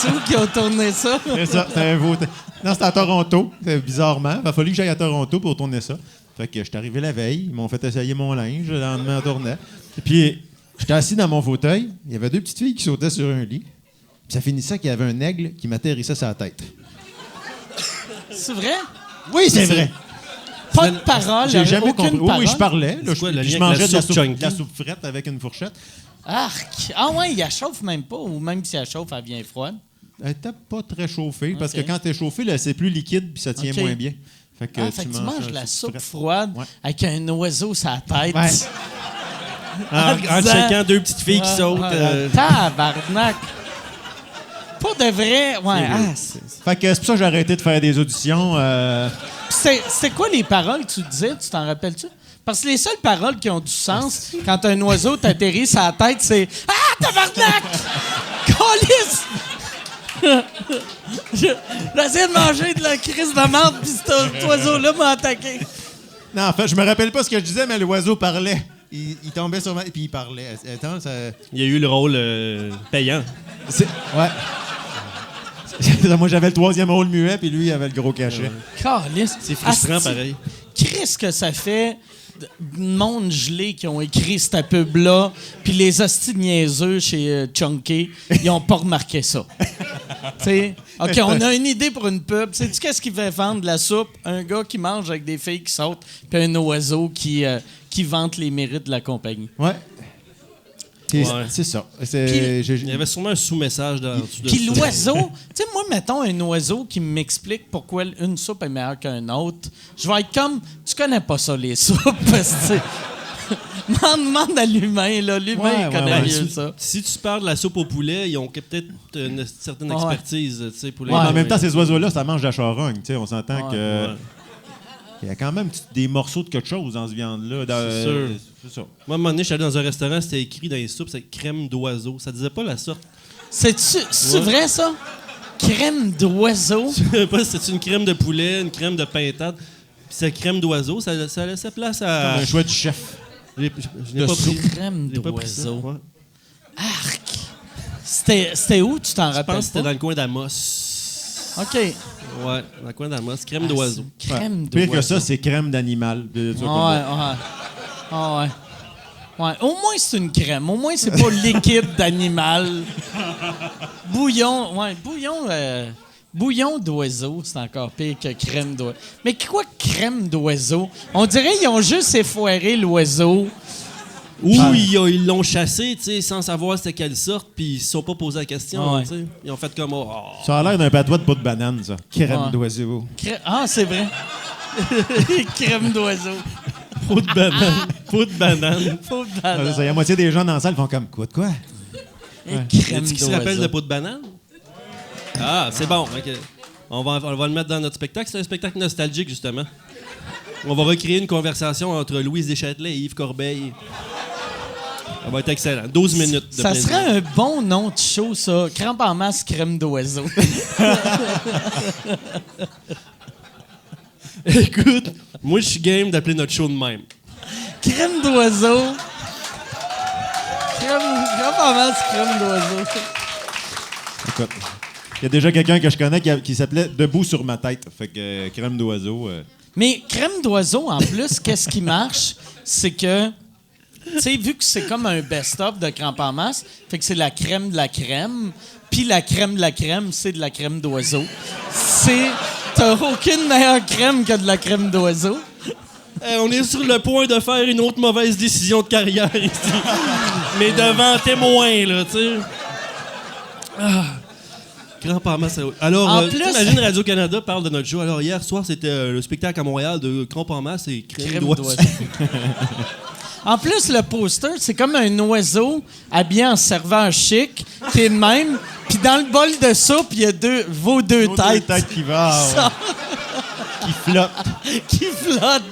où qui ont tourné ça? C'est ça, c'était un fauteuil. Non, c'était à Toronto, bizarrement. Il a fallu que j'aille à Toronto pour tourner ça. Fait que j'étais arrivé la veille, ils m'ont fait essayer mon linge, le lendemain on tournait. Et puis, j'étais assis dans mon fauteuil, il y avait deux petites filles qui sautaient sur un lit. Puis ça finissait qu'il y avait un aigle qui m'atterrissait sur la tête. C'est vrai? Oui, c'est vrai. Pas de parole, J'ai jamais aucune compris. parole. Oui, je parlais. Là, C'est quoi, je le puis je lien avec mangeais la de soupe de chunky? la soupe frette avec une fourchette. Arc! Ah ouais, il la chauffe même pas, ou même si elle chauffe, elle vient froide. Elle était pas très chauffée, parce que Ok. quand t'es chauffé, là, c'est plus liquide puis ça tient Ok. moins bien. Fait que, Fait que tu manges de la soupe frette. froide Ouais. avec un oiseau sur la tête. Ouais. En disant- checkant deux petites filles qui sautent. Tabarnak! Pour de vrai, ouais. Ah, Fait que c'est pour ça que j'ai arrêté de faire des auditions. C'était quoi les paroles que tu disais? Tu t'en rappelles-tu? Parce que les seules paroles qui ont du sens quand un oiseau t'atterrit sur la tête, c'est « Ah, tabarnak! Câlisse! » J'essaie de manger de la crise de menthe, puis cet oiseau-là m'a attaqué. Non, en fait, je me rappelle pas ce que je disais, mais l'oiseau parlait. Il tombait sur ma... Puis il parlait. Attends, ça... Il y a eu le rôle payant. Ouais. Moi, j'avais le troisième rôle muet, puis lui, il avait le gros cachet. Câlisse! C'est frustrant, Asti, pareil. Qu'est-ce que ça fait de monde gelé qui ont écrit cette pub-là, puis les hosties niaiseux chez Chunky, ils ont pas remarqué ça. Tu sais, OK, on a une idée pour une pub. Sais-tu qu'est-ce qui fait vendre de la soupe? Un gars qui mange avec des filles qui sautent, puis un oiseau qui vante les mérites de la compagnie. Ouais. Ouais. C'est ça. Il y avait sûrement un sous-message dans dessous de Puis ça. l'oiseau, tu sais, moi, mettons un oiseau qui m'explique pourquoi une soupe est meilleure qu'une autre. Je vais être comme, tu connais pas ça, les soupes, parce que, tu sais, demande à l'humain, là. L'humain, Ouais, il connaît ouais, mieux Si, ça. si tu parles de la soupe au poulet, ils ont peut-être une certaine Ouais. expertise. Tu sais, pour les... Ouais, mais en même temps, ces oiseaux-là, ça mange de la charogne. Tu sais, on s'entend Ouais. que... Ouais. Il y a quand même des morceaux de quelque chose dans ce viande-là. C'est sûr. C'est ça. Moi, à un moment donné, je suis allé dans un restaurant, c'était écrit dans les soupes, c'est crème d'oiseau. Ça disait pas la sorte. C'est Ouais. vrai, ça? Crème d'oiseau? Je sais pas si c'est une crème de poulet, une crème de pintade. Puis cette crème d'oiseau, ça laissait place à. Comme un choix du chef. Je n'ai pas pris. Crème J'ai pas pris ça. d'oiseau. Ouais. Arc! C'était où, tu t'en Je rappelles pense que c'était pas? dans le coin d'Amos. OK. Ouais, dans le coin d'Amos. Crème d'oiseau. Crème d'oiseau. Pire que ça, c'est crème d'animal. De- de- Ouais, ouais. Ah ouais. Ouais. Au moins, c'est une crème. Au moins, c'est pas liquide d'animal. Bouillon, ouais, bouillon d'oiseau, c'est encore pire que crème d'oiseau. Mais quoi crème d'oiseau? On dirait qu'ils ont juste effoiré l'oiseau. Ou ils l'ont chassé, tu sais, sans savoir c'était quelle sorte, puis ils se sont pas posé la question, Ouais. tu sais. Ils ont fait comme oh. Ça a l'air d'un patois de peau de banane, ça. Crème Ouais. d'oiseau. Ah, c'est vrai. Crème d'oiseau. Peau de banane. Peau de banane. Faut de Ah, banane. ça, il y a moitié des gens dans la salle qui font comme quoi? De quoi? Crème Est-ce qu'il se rappelle de d'oiseau. peau de banane? Ah, c'est bon. Ok. On va le mettre dans notre spectacle. C'est un spectacle nostalgique, justement. On va recréer une conversation entre Louise Deschâtelet et Yves Corbeil. Ça va être excellent. 12 minutes de Ça plaisir. serait un bon nom de show, ça. Crampe en masse, crème d'oiseau. Écoute, moi, je suis game d'appeler notre show de même. Crème d'oiseau. Crampe en masse, crème d'oiseau. Écoute, il y a déjà quelqu'un que je connais qui s'appelait Debout sur ma tête. Fait que crème d'oiseau. Mais crème d'oiseau, en plus, qu'est-ce qui marche? C'est que tu sais, vu que c'est comme un best-of de crampes en masse, fait que c'est la crème de la crème, puis la crème de la crème, c'est de la crème d'oiseau. T'as aucune meilleure crème que de la crème d'oiseau. On est sur le point de faire une autre mauvaise décision de carrière ici. Mais devant témoin, là, tu sais. Grand par masse. Alors, En plus- t'imagines Radio-Canada parle de notre show. Alors, hier soir, c'était le spectacle à Montréal de Crampes en masse et crème d'oiseau. En plus, le poster, c'est comme un oiseau habillé en serveur chic, qui est de même. Puis dans le bol de soupe, il y a vos deux têtes. Qui va, Ça, qui flotte. qui flottent.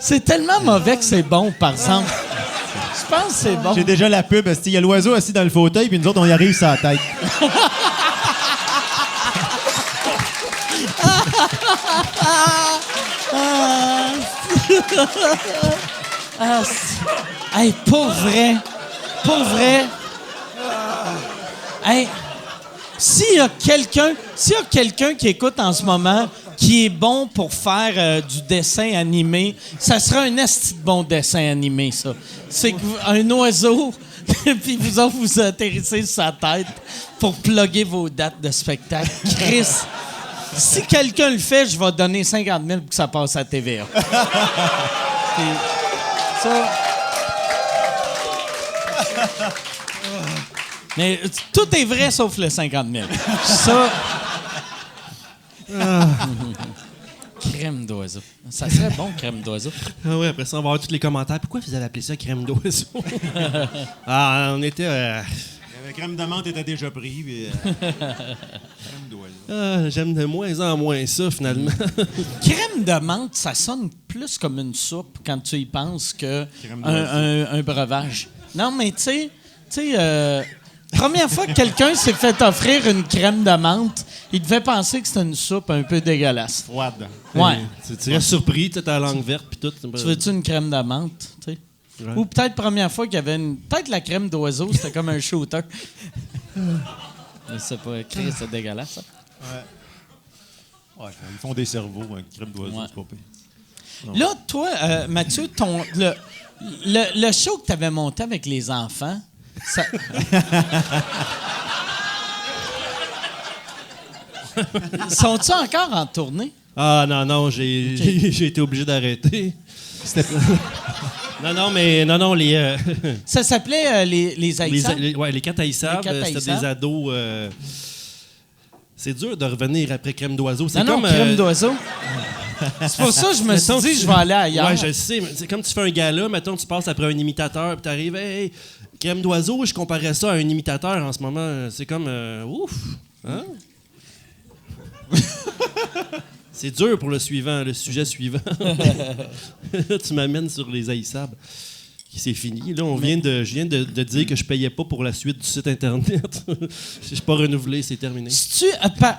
C'est tellement mauvais que c'est bon, par exemple. Je pense que c'est bon. J'ai déjà la pub. Il y a l'oiseau assis dans le fauteuil, puis nous autres, on y arrive sur la tête. Hey, pour vrai. Pour vrai. Hey, s'il y a quelqu'un qui écoute en ce moment qui est bon pour faire du dessin animé, ça sera un esti de bon dessin animé, ça. C'est un oiseau, puis vous autres, vous atterrissez sur sa tête pour plugger vos dates de spectacle. Chris, si quelqu'un le fait, je vais donner 50 000 pour que ça passe à TVA. Puis, ça... Mais tout est vrai sauf le 50 000. Ça... Crème d'oiseau. Ça serait bon, crème d'oiseau. Ah oui, après ça, on va voir tous les commentaires. Pourquoi vous avez appelé ça crème d'oiseau? On était... La crème de menthe était déjà pris. Puis, crème d'oiseau. j'aime de moins en moins ça, finalement. Crème de menthe, ça sonne plus comme une soupe quand tu y penses que Crème d'oiseau. un breuvage. Non, mais tu sais, première fois que quelqu'un s'est fait offrir une crème de menthe, il devait penser que c'était une soupe un peu dégueulasse. Froide. Ouais. Tu restes surpris, tu as la langue verte, puis tout. Tu veux-tu une crème de menthe, tu sais? Ouais. Ou peut-être première fois qu'il y avait peut-être la crème d'oiseau, c'était comme un shooter. Mais c'est pas écrit, c'est dégueulasse, ça. Ouais, ils font des cerveaux, hein, crème d'oiseau, Ouais. c'est pas pire. Là, toi, Mathieu, le show que tu avais monté avec les enfants, ça... Sont-ils encore en tournée? Ah non, j'ai été obligé d'arrêter. Non, les... Ça s'appelait les Haïtiens? les quatre haïssables, Les quatre c'était haïssables. des ados... c'est dur de revenir après crème d'oiseau. C'est Non, comme... crème d'oiseau. C'est pour ça que je me suis dit, je vais aller ailleurs. Ouais, je sais. Mais c'est comme tu fais un gala, mettons, tu passes après un imitateur, puis t'arrives, hey, crème d'oiseau, je comparais ça à un imitateur en ce moment. C'est comme, ouf, hein? C'est dur pour le sujet suivant. Tu m'amènes sur les haïssables. C'est fini. Là, je viens de dire que je payais pas pour la suite du site Internet. Je suis pas renouvelé, c'est terminé.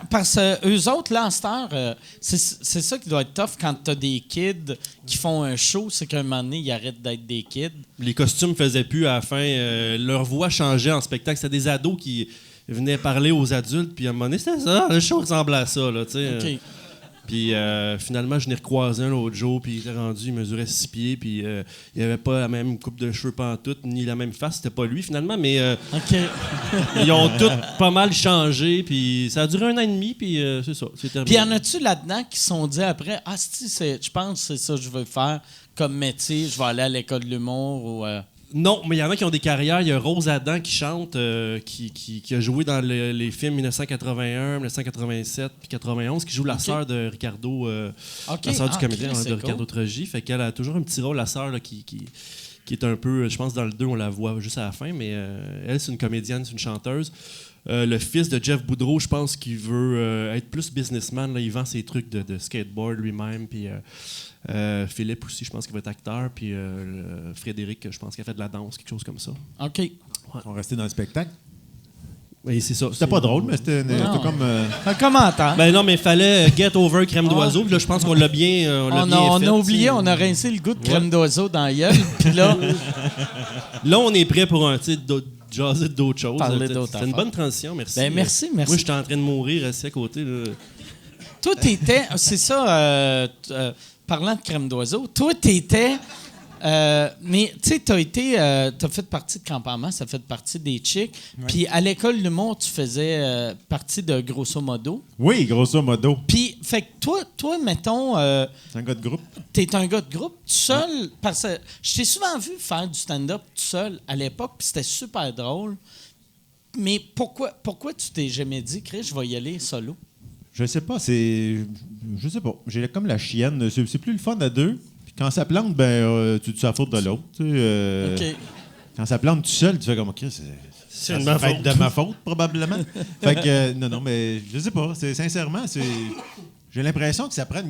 Parce que eux autres, là, en cette heure, c'est ça qui doit être tough quand t'as des kids qui font un show, c'est qu'à un moment donné, ils arrêtent d'être des kids. Les costumes faisaient plus à la fin. Leur voix changeait en spectacle. C'était des ados qui venaient parler aux adultes. Puis à un moment donné, c'était ça. Le show ressemblait à ça. Là, tu sais. OK. Puis finalement, je l'ai recroisé un l'autre jour, puis il était rendu, il mesurait 6 pieds, puis il avait pas la même coupe de cheveux pantoute, ni la même face. C'était pas lui, finalement, mais OK. ils ont tous pas mal changé, puis ça a duré 1 an et demi, puis c'est ça, c'est terminé. Puis y en a-tu là-dedans qui se sont dit après, ah, je pense que c'est ça que je veux faire comme métier, je vais aller à l'école de l'humour ou... Non, mais il y en a qui ont des carrières. Il y a Rose Adam qui chante, qui a joué dans les films 1981, 1987 puis 91, qui joue la sœur de Ricardo, la sœur du comédien c'est de Ricardo Trogi. Fait qu'elle a toujours un petit rôle, la sœur, là, qui est un peu... Je pense dans le 2, on la voit juste à la fin, mais elle, c'est une comédienne, c'est une chanteuse. Le fils de Jeff Boudreau, je pense qu'il veut être plus businessman. Là, il vend ses trucs de skateboard lui-même. Puis Philippe aussi, je pense qu'il va être acteur. Puis Frédéric, je pense qu'il a fait de la danse, quelque chose comme ça. OK. Ils sont restés dans le spectacle. Oui, c'est ça. C'était pas drôle, mais c'était Non. comme... Un commentaire. Ben non, mais il fallait get over crème d'oiseau. Puis là, je pense qu'on l'a bien, on fait, a oublié, t'sais. on a rincé le goût de crème d'oiseau dans la gueule. Puis là, Là, on est prêt pour un jaser d'autres choses. Parler C'est d'autres une affaires. bonne transition, merci. Ben, merci. Moi, j'étais en train de mourir assis à côté. Là. Toi, t'étais... C'est ça, parlant de crème d'oiseau, toi, t'étais... mais tu sais, t'as fait partie de Campement, ça fait partie des Chicks. Puis à l'école de l'humour, tu faisais partie de Grosso Modo. Oui, grosso modo. Puis, fait que toi mettons, C'est un gars de groupe. t'es un gars de groupe tout seul. Parce que je t'ai souvent vu faire du stand-up tout seul à l'époque, puis c'était super drôle. Mais pourquoi tu t'es jamais dit, Chris, je vais y aller solo? Je sais pas, je sais pas. J'ai comme la chienne. C'est plus le fun à deux. Puis quand ça plante, tu te la faute de l'autre. Tu sais, OK. Quand ça plante tout seul, tu fais comme, OK, C'est de ma faute. de ma faute, probablement. Fait que, non, mais je sais pas. Sincèrement, j'ai l'impression que ça prend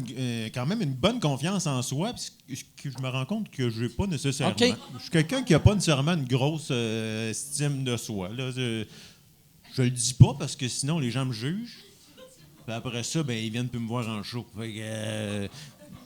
quand même une bonne confiance en soi, puis que je me rends compte que je n'ai pas nécessairement. OK. Je suis quelqu'un qui n'a pas nécessairement une grosse estime de soi. Là. Je le dis pas parce que sinon, les gens me jugent. Puis après ça, ils viennent plus me voir en show. Fait que,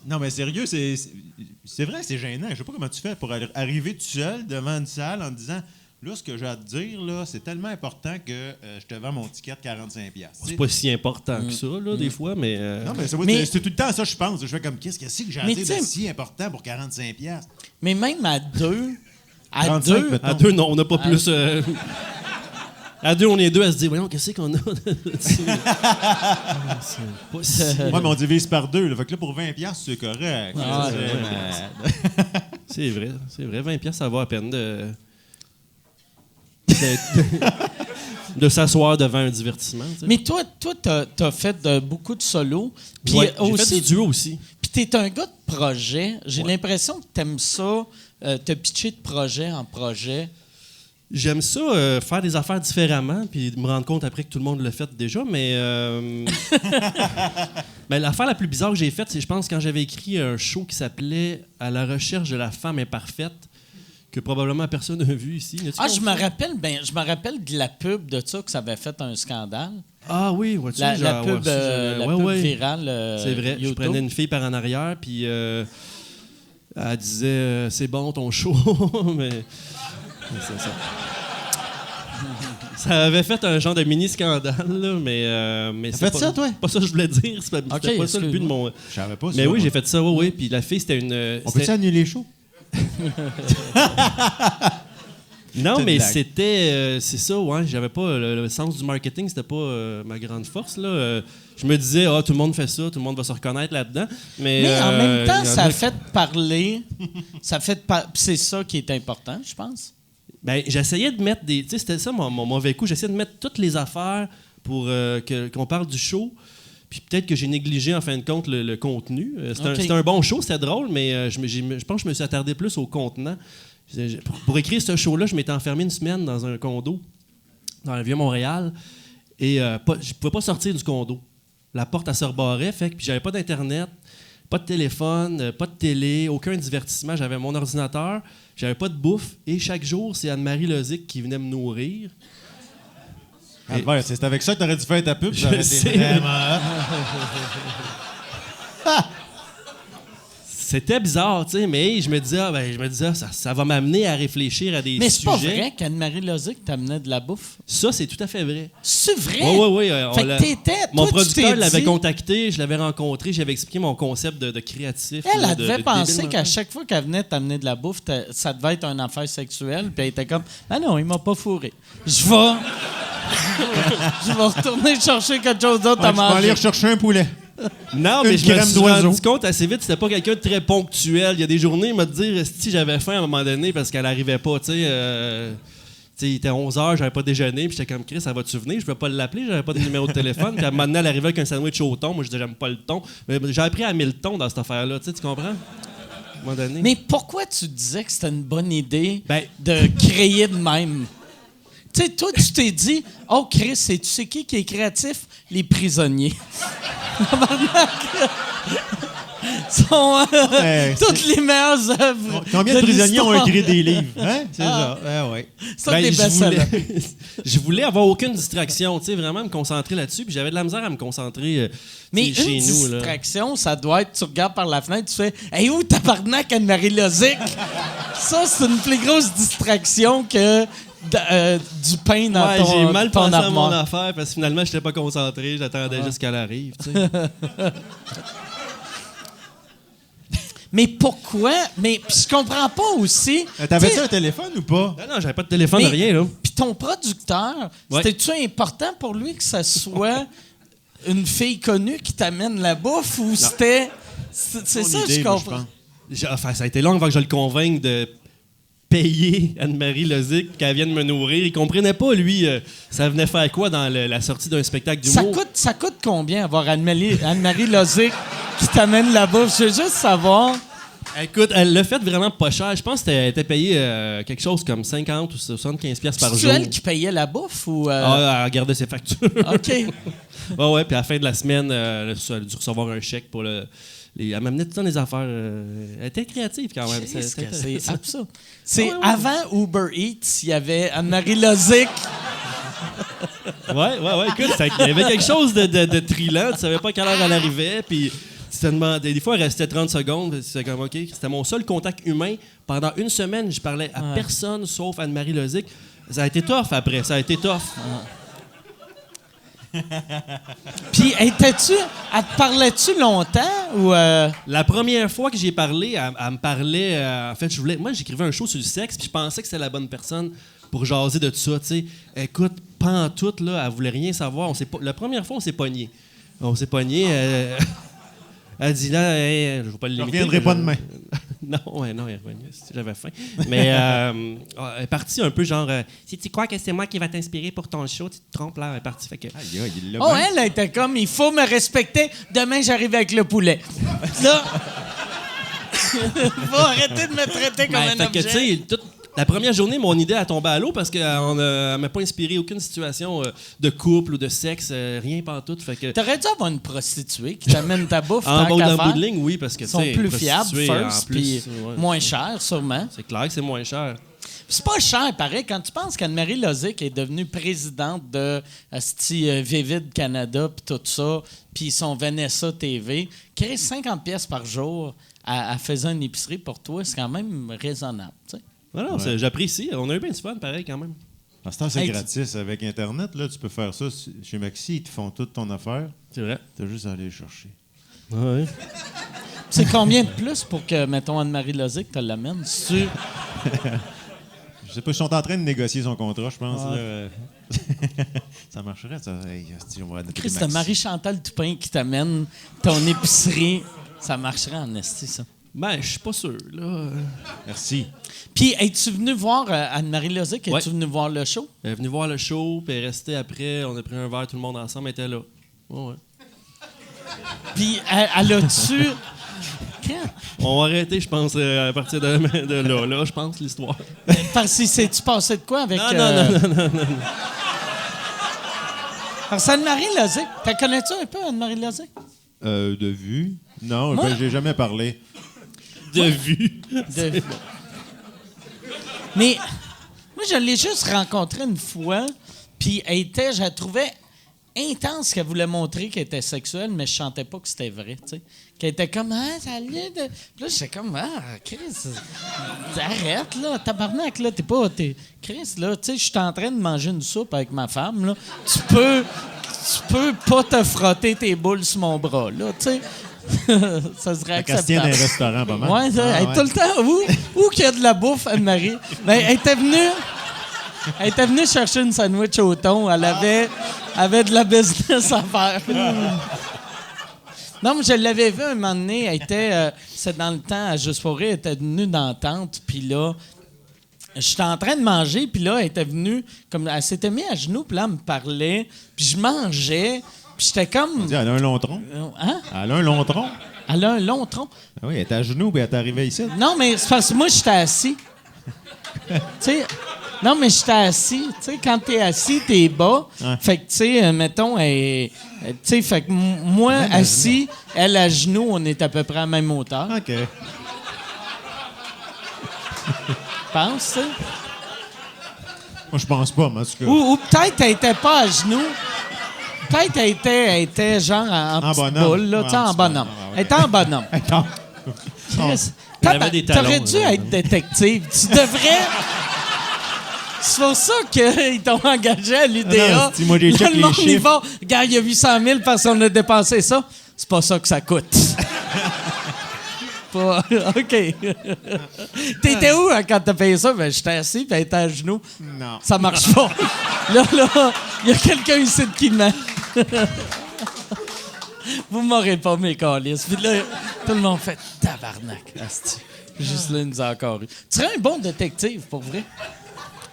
non, mais sérieux, c'est vrai, c'est gênant. Je sais pas comment tu fais pour arriver tout seul devant une salle en disant là, ce que j'ai à te dire, là, c'est tellement important que je te vends mon ticket de 45$. C'est pas si important que ça, là, des fois, mais... Non, mais c'est tout le temps ça, je pense. Je fais comme, qu'est-ce que c'est que j'ai à Mais dire tu sais- de si important pour 45$? Mais même à deux... À 35, deux... mettons. À deux, non, on n'a pas plus... À deux, on est deux à se dire, voyons, qu'est-ce qu'on a? C'est pas si- Moi, mais on divise par deux. Là. Fait que là, pour 20$, c'est correct. Ah, C'est vrai. 20$, ça va à peine de s'asseoir devant un divertissement. Tu sais. Mais toi, t'as fait beaucoup de solos. Puis Ouais, j'ai aussi, fait du duo aussi. puis t'es un gars de projet. J'ai Ouais. l'impression que t'aimes ça, te pitcher de projet en projet. J'aime ça, faire des affaires différemment, puis me rendre compte après que tout le monde l'a fait déjà, mais... ben, l'affaire la plus bizarre que j'ai faite, c'est, je pense, quand j'avais écrit un show qui s'appelait « À la recherche de la femme imparfaite », que probablement personne n'a vu ici. Je me rappelle de la pub de ça, que ça avait fait un scandale. Ah oui, vois-tu? La genre, pub, ouais, la ouais, pub ouais. virale. C'est vrai, je YouTube. prenais une fille par en arrière, puis elle disait c'est bon ton show, mais c'est ça. Ça avait fait un genre de mini-scandale, là, mais T'as c'est fait pas, ça, toi? pas ça que je voulais dire, c'était pas ça le but de mon... Je savais pas ça. Mais oui, moi. j'ai fait ça, oui, puis la fille, c'était une... On peut-tu annuler les shows? Non, C'est une mais blague. c'était... c'est ça, ouais, j'avais pas... Le sens du marketing, c'était pas ma grande force, là. Je me disais, tout le monde fait ça, tout le monde va se reconnaître là-dedans, mais... Mais en même temps, il y en ça a- fait parler. C'est ça qui est important, je pense. Ben, j'essayais de mettre des... Tu sais, c'était ça mon mauvais coup. J'essayais de mettre toutes les affaires pour qu'on parle du show. Puis peut-être que j'ai négligé, en fin de compte, le contenu. C'était un bon show, c'était drôle, mais je pense que je me suis attardé plus au contenant. Pour écrire ce show-là, je m'étais enfermé une semaine dans un condo, dans le Vieux-Montréal, et je pouvais pas sortir du condo. La porte, elle se rebarrait, puis j'avais pas d'Internet, pas de téléphone, pas de télé, aucun divertissement. J'avais mon ordinateur, j'avais pas de bouffe, et chaque jour, c'est Anne-Marie Lozic qui venait me nourrir. Albert, c'est avec ça que t'aurais dû faire ta pub. Je Ça aurait été sais. vraiment... C'était bizarre, tu sais, mais je me disais, ça va m'amener à réfléchir à des Mais sujets. c'est pas vrai qu'Anne-Marie Lozic t'amenait de la bouffe. Ça, c'est tout à fait vrai. C'est vrai? Oui. Fait que Mon toi, tu producteur t'es l'avait dit- contacté, je l'avais rencontré, j'avais expliqué mon concept de créatif. Elle, là, elle devait de penser débile qu'à mental. chaque fois qu'elle venait t'amener de la bouffe, ça devait être une affaire sexuelle. Puis elle était comme, ah non, il m'a pas fourré. Je vais retourner chercher quelque chose d'autre à Tu vas aller manger. rechercher un poulet. Non, Une mais je me crème suis d'oiseau. rendu compte assez vite, c'était pas quelqu'un de très ponctuel. Il y a des journées, il m'a dit si j'avais faim à un moment donné parce qu'elle arrivait pas, tu sais. Il était 11h, j'avais pas déjeuné, puis j'étais comme Chris, ça va-tu venir? Je pouvais pas l'appeler, j'avais pas de numéro de téléphone. Puis à un moment donné, elle arrivait avec un sandwich au thon. Moi, je disais, j'aime pas le thon. Mais j'ai appris à 1000 thons dans cette affaire-là, tu comprends? À un moment donné. Mais pourquoi tu disais que c'était une bonne idée Ben- de créer de même? Tu sais, toi, tu t'es dit, oh Chris, tu sais qui est créatif? Les prisonniers. Sont toutes les meilleures œuvres. Combien de prisonniers ont l'histoire. écrit des livres? Hein? C'est ça. Ouais. C'est Ben, des best-sellers. je voulais avoir aucune distraction, tu sais, vraiment me concentrer là-dessus. Puis j'avais de la misère à me concentrer Mais tu sais, une chez nous. Là. distraction, ça doit être, tu regardes par la fenêtre, tu fais « Hey, où tabarnak Anne-Marie Lozic? » Ça, c'est une plus grosse distraction que du pain dans Ouais, ton j'ai mal ton pensé à mon armoire. affaire parce que finalement, j'étais pas concentré. J'attendais juste qu'elle arrive. Tu sais. Mais pourquoi? Mais puis je comprends pas aussi. T'avais-tu Tu sais, un téléphone ou pas? Non, j'avais pas de téléphone, mais- rien. Là. Puis ton producteur, Ouais. c'était-tu important pour lui que ça soit une fille connue qui t'amène la bouffe ou c'était... C'est Ton ça, idée, je moi, comprends. pense. Ça a été long avant que je le convainque de payer Anne-Marie Lozic pour qu'elle vienne me nourrir. Il comprenait pas, lui, ça venait faire quoi dans la sortie d'un spectacle d'humour. Ça coûte combien avoir Anne-Marie Lozic qui t'amène la bouffe? Je veux juste savoir. Écoute, elle l'a fait vraiment pas cher. Je pense qu'elle était payée quelque chose comme 50 ou 75 pièces par C'est jour. elle qui payait la bouffe ou... Ah, elle gardait ses factures. OK. Ouais, puis à la fin de la semaine, elle a dû recevoir un chèque pour le... Elle m'amenait tout le temps des affaires. Elle était créative quand même. Qu'est-ce que C'était c'est intéressant. absurde. C'est Ouais. avant Uber Eats, il y avait Anne-Marie Lozic. Ouais. Écoute, il y avait quelque chose de trillant. Tu savais pas à quelle heure elle arrivait. Puis tu te demandais, des fois, elle restait 30 secondes. C'était comme, OK, c'était mon seul contact humain. Pendant une semaine, je parlais à personne sauf Anne-Marie Lozic. Ça a été tough après. Ça a été tough. Puis, elle te parlait-tu longtemps ou... La première fois que j'ai parlé, elle me parlait. En fait, moi, j'écrivais un show sur le sexe, puis je pensais que c'était la bonne personne pour jaser de tout ça. Tu sais, écoute, pas en tout, là, elle voulait rien savoir. La première fois, on s'est pogné. Elle dit là, hey, je ne vais pas le Je limiter. reviendrai pas demain. Non, elle est revenue. J'avais faim. Mais elle est partie un peu genre, si tu crois que c'est moi qui va t'inspirer pour ton show, tu te trompes là. Elle est partie. Fait que, Aïe, aïe, il l'a Oh, bien. elle était comme, il faut me respecter. Demain, j'arrive avec le poulet. Là, faut arrêter de me traiter comme un fait que, tu objet. sais, la première journée, mon idée a tombé à l'eau parce qu'elle ne m'a pas inspiré aucune situation de couple ou de sexe, rien pantoute. Fait que, T'aurais dû avoir une prostituée qui t'amène ta bouffe en tant bout qu'à de faire. ligne, oui, parce que Ils sont plus fiables, prostituée, en first, plus, puis ouais. moins cher, sûrement. C'est clair que c'est moins cher. C'est pas cher, pareil. Quand tu penses qu'Anne-Marie Lozic est devenue présidente de Vivid Canada, puis tout ça, puis son Vanessa TV, créer 50 pièces par jour à faisant une épicerie pour toi, c'est quand même raisonnable, tu sais. Non, j'apprécie. On a eu bien du fun, pareil, quand même. À ce temps, c'est Hey, gratis. Avec Internet, là, tu peux faire ça chez Maxi. Ils te font toute ton affaire. C'est vrai. T'as juste à aller le chercher. Ouais. C'est combien de plus pour que, mettons, Anne-Marie Lozic te l'amène? Tu... Je sais pas, ils sont en train de négocier son contrat, je pense. Là. Ça marcherait, ça. Hey, on va noter Christ, Maxi. Marie-Chantal Toupin qui t'amène ton épicerie, ça marcherait en esti, ça. Ben, je suis pas sûr, là. Merci. Puis, es-tu venu voir Anne-Marie Lozic? Ouais. Es-tu venu voir le show? Elle est venue voir le show, puis elle est restée après. On a pris un verre, tout le monde ensemble, elle était là. Ouais. Puis, elle a-tu... Quand? On va arrêter, je pense, à partir de là, je pense, l'histoire. Parce que c'est-tu passé de quoi avec... Non. Parce Anne-Marie Lozic, t'as connais-tu un peu Anne-Marie Lozic? De vue? Non, Moi- ben, j'ai jamais parlé. De vue. Mais moi, je l'ai juste rencontrée une fois, puis je la trouvais intense qu'elle voulait montrer qu'elle était sexuelle, mais je sentais pas que c'était vrai, tu sais. Qu'elle était comme, ah, salut. Puis là, j'étais comme, ah, Chris, arrête, là, tabarnak, là, Chris, là, tu sais, je suis en train de manger une soupe avec ma femme, là. Tu peux pas te frotter tes boules sur mon bras, là, tu sais. Ça serait Quand tient dans acceptable. un restaurant, pas mal. Ouais, ça, Ah, elle est tout le temps où qu'il y a de la bouffe, Anne-Marie. Ben, elle était venue chercher une sandwich au thon. Elle avait de la business à faire. Non, mais je l'avais vu un moment donné. Elle était, c'est dans le temps, à Juste pour rire, elle était venue dans la tente. Puis là, j'étais en train de manger. Puis là, elle était venue, comme elle s'était mise à genoux. Puis là, elle me parlait. Puis je mangeais. Puis j'étais comme... Elle a un long tronc. Hein? Elle a un long tronc. Elle a un long tronc. Ah oui, elle était à genoux, puis elle est arrivée ici. Non, mais c'est parce que moi, j'étais assis. Tu sais, non, mais j'étais assis. Tu sais, quand t'es assis, t'es bas. Ouais. Fait que, tu sais, mettons, tu sais, fait que moi, assis, elle à genoux, on est à peu près à la même hauteur. OK. Pense, tu sais. Moi, je pense pas, mais en tout cas. Ou peut-être elle était pas à genoux. Peut-être elle était genre en petite bonhomme. boule, là, Ouais, tu sais, en en petit bonhomme. bonhomme, ouais. Elle était en bonhomme. Attends. Chris, Elle avait des talons, T'aurais dû là. être détective. Tu devrais... C'est pour ça qu'ils t'ont engagé à l'UDA. Ah non, si moi, j'ai Là, check le les monde, ils chiffres. font, regarde, il y a 800 000 parce qu'on a dépensé ça. C'est pas ça que ça coûte. Pas... OK. T'étais où hein, quand t'as payé ça? Ben, j'étais assis, puis elle était à genoux. Non. Ça marche pas. Là, il y a quelqu'un ici qui me... Vous m'aurez pas, mes câlisses. Puis là, tout le monde fait tabarnak. Asti. Juste là, il nous a encore eu. Tu serais un bon détective, pour vrai.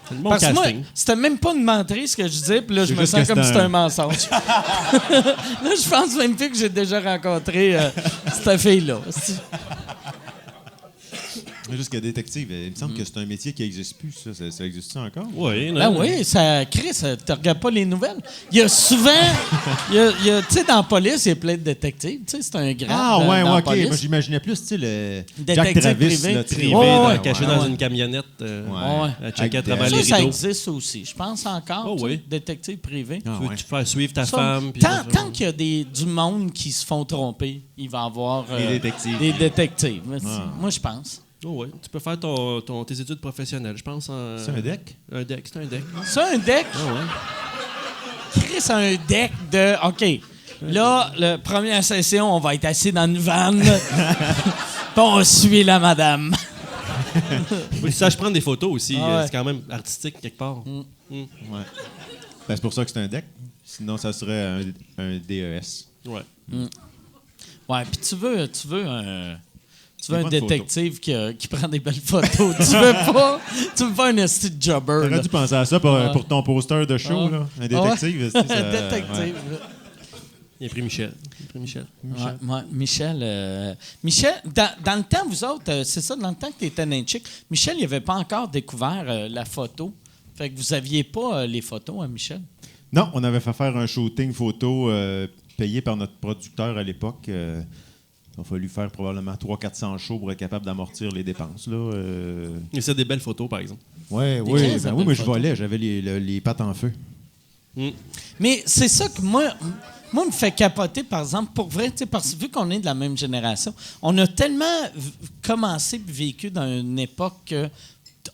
C'est le bon Parce que moi, casting. c'était même pas une menterie ce que je disais, puis là, je C'est me juste sens que comme si c'est c'était un mensonge. Là, je pense même plus que j'ai déjà rencontré cette fille-là. Asti. Juste que détective, il me semble que c'est un métier qui n'existe plus, ça. Ça existe encore? Oui, Ben oui, ça crée, tu regardes pas les nouvelles. Il y a souvent, tu sais, dans la police, il y a plein de détectives. Tu sais, c'est un grade Ah, ouais, dans la OK. police. Moi, j'imaginais plus, tu sais, le Détective Jack Travis. privé. Là, tu sais. Privé, Ouais, caché ouais, dans ouais. une camionnette, Ouais. à checker à Avec travers des- les Ça rideaux. existe aussi, je pense encore. Oh tu sais, oui. Détective privé. Ah, Tu veux ouais. te faire suivre ta Ça, femme. puis tant qu'il y a du monde qui se font tromper, il va y avoir Des détectives. des détectives. Ah. Moi, je pense. Oh oui, tu peux faire tes études professionnelles, je pense. C'est un deck? Un deck, c'est un deck. C'est un deck. Ah ouais. Chris a un deck de. OK. Là, la première session, on va être assis dans une vanne. Puis on suit la madame. Faut que tu saches prendre des photos aussi. Ah ouais. C'est quand même artistique quelque part. Ouais. Ben, c'est pour ça que c'est un deck. Sinon, ça serait un DES. Ouais. Ouais, puis tu veux Des un bonnes détective qui prend des belles photos. tu veux pas un esti de jobber. T'aurais là. dû penser à ça pour ton poster de show, Ah. là. Un Ah détective. ouais? c'est ça, Un détective. Il a pris Michel. Ouais, Michel, dans le temps, vous autres, c'est ça, dans le temps que tu étais nain chic, Michel, il n'avait pas encore découvert la photo. Fait que vous aviez pas les photos à Michel. Non, on avait fait faire un shooting photo payé par notre producteur à l'époque. Il a fallu faire probablement 300-400 shows pour être capable d'amortir les dépenses. Là. Il a des belles photos, par exemple. Ouais, Des oui, crises de oui, belles mais je photos. volais, j'avais les pattes en feu. Mais c'est ça que moi me fait capoter, par exemple, pour vrai, tu sais, parce que vu qu'on est de la même génération, on a tellement commencé et vécu dans une époque que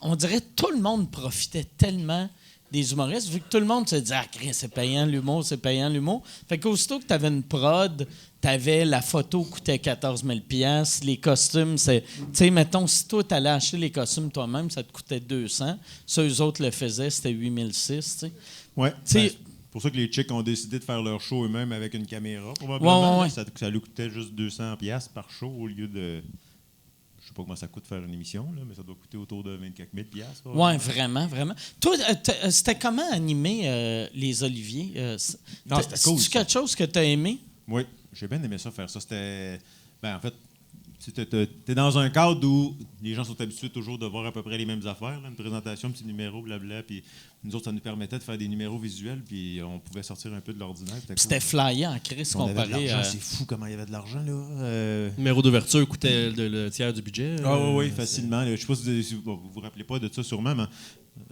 on dirait que tout le monde profitait tellement des humoristes, vu que tout le monde se disait « Ah, Chris, c'est payant l'humour, c'est payant l'humour ». Fait qu'aussitôt que tu avais une prod, t'avais la photo coûtait 14 000 $, les costumes, c'est... Tu sais, mettons, si toi, t'allais acheter les costumes toi-même, ça te coûtait 200. Ça, eux autres le faisaient, c'était 8 600, tu sais. Ouais. T'sais- C'est pour ça que les chicks ont décidé de faire leur show eux-mêmes avec une caméra, probablement. Ouais. Ça lui coûtait juste 200$ par show au lieu de... Je sais pas comment ça coûte faire une émission, là, mais ça doit coûter autour de 24 000$. Oui, vraiment, vraiment. Toi, c'était comment animer les Oliviers? Non, c'était cool, C'est ça. quelque chose que tu as aimé? Oui, j'ai bien aimé ça, faire ça. C'était... Ben, en fait, t'es dans un cadre où les gens sont habitués toujours de voir à peu près les mêmes affaires. Là, une présentation, un petit numéro, blabla. Puis nous autres, ça nous permettait de faire des numéros visuels, puis on pouvait sortir un peu de l'ordinaire. Puis c'était flyé en crise On avait de comparé l'argent, à... c'est fou comment il y avait de l'argent, là. Le numéro d'ouverture coûtait le tiers du budget. Ah oui, facilement. Je ne sais pas si vous vous rappelez pas de ça sûrement, mais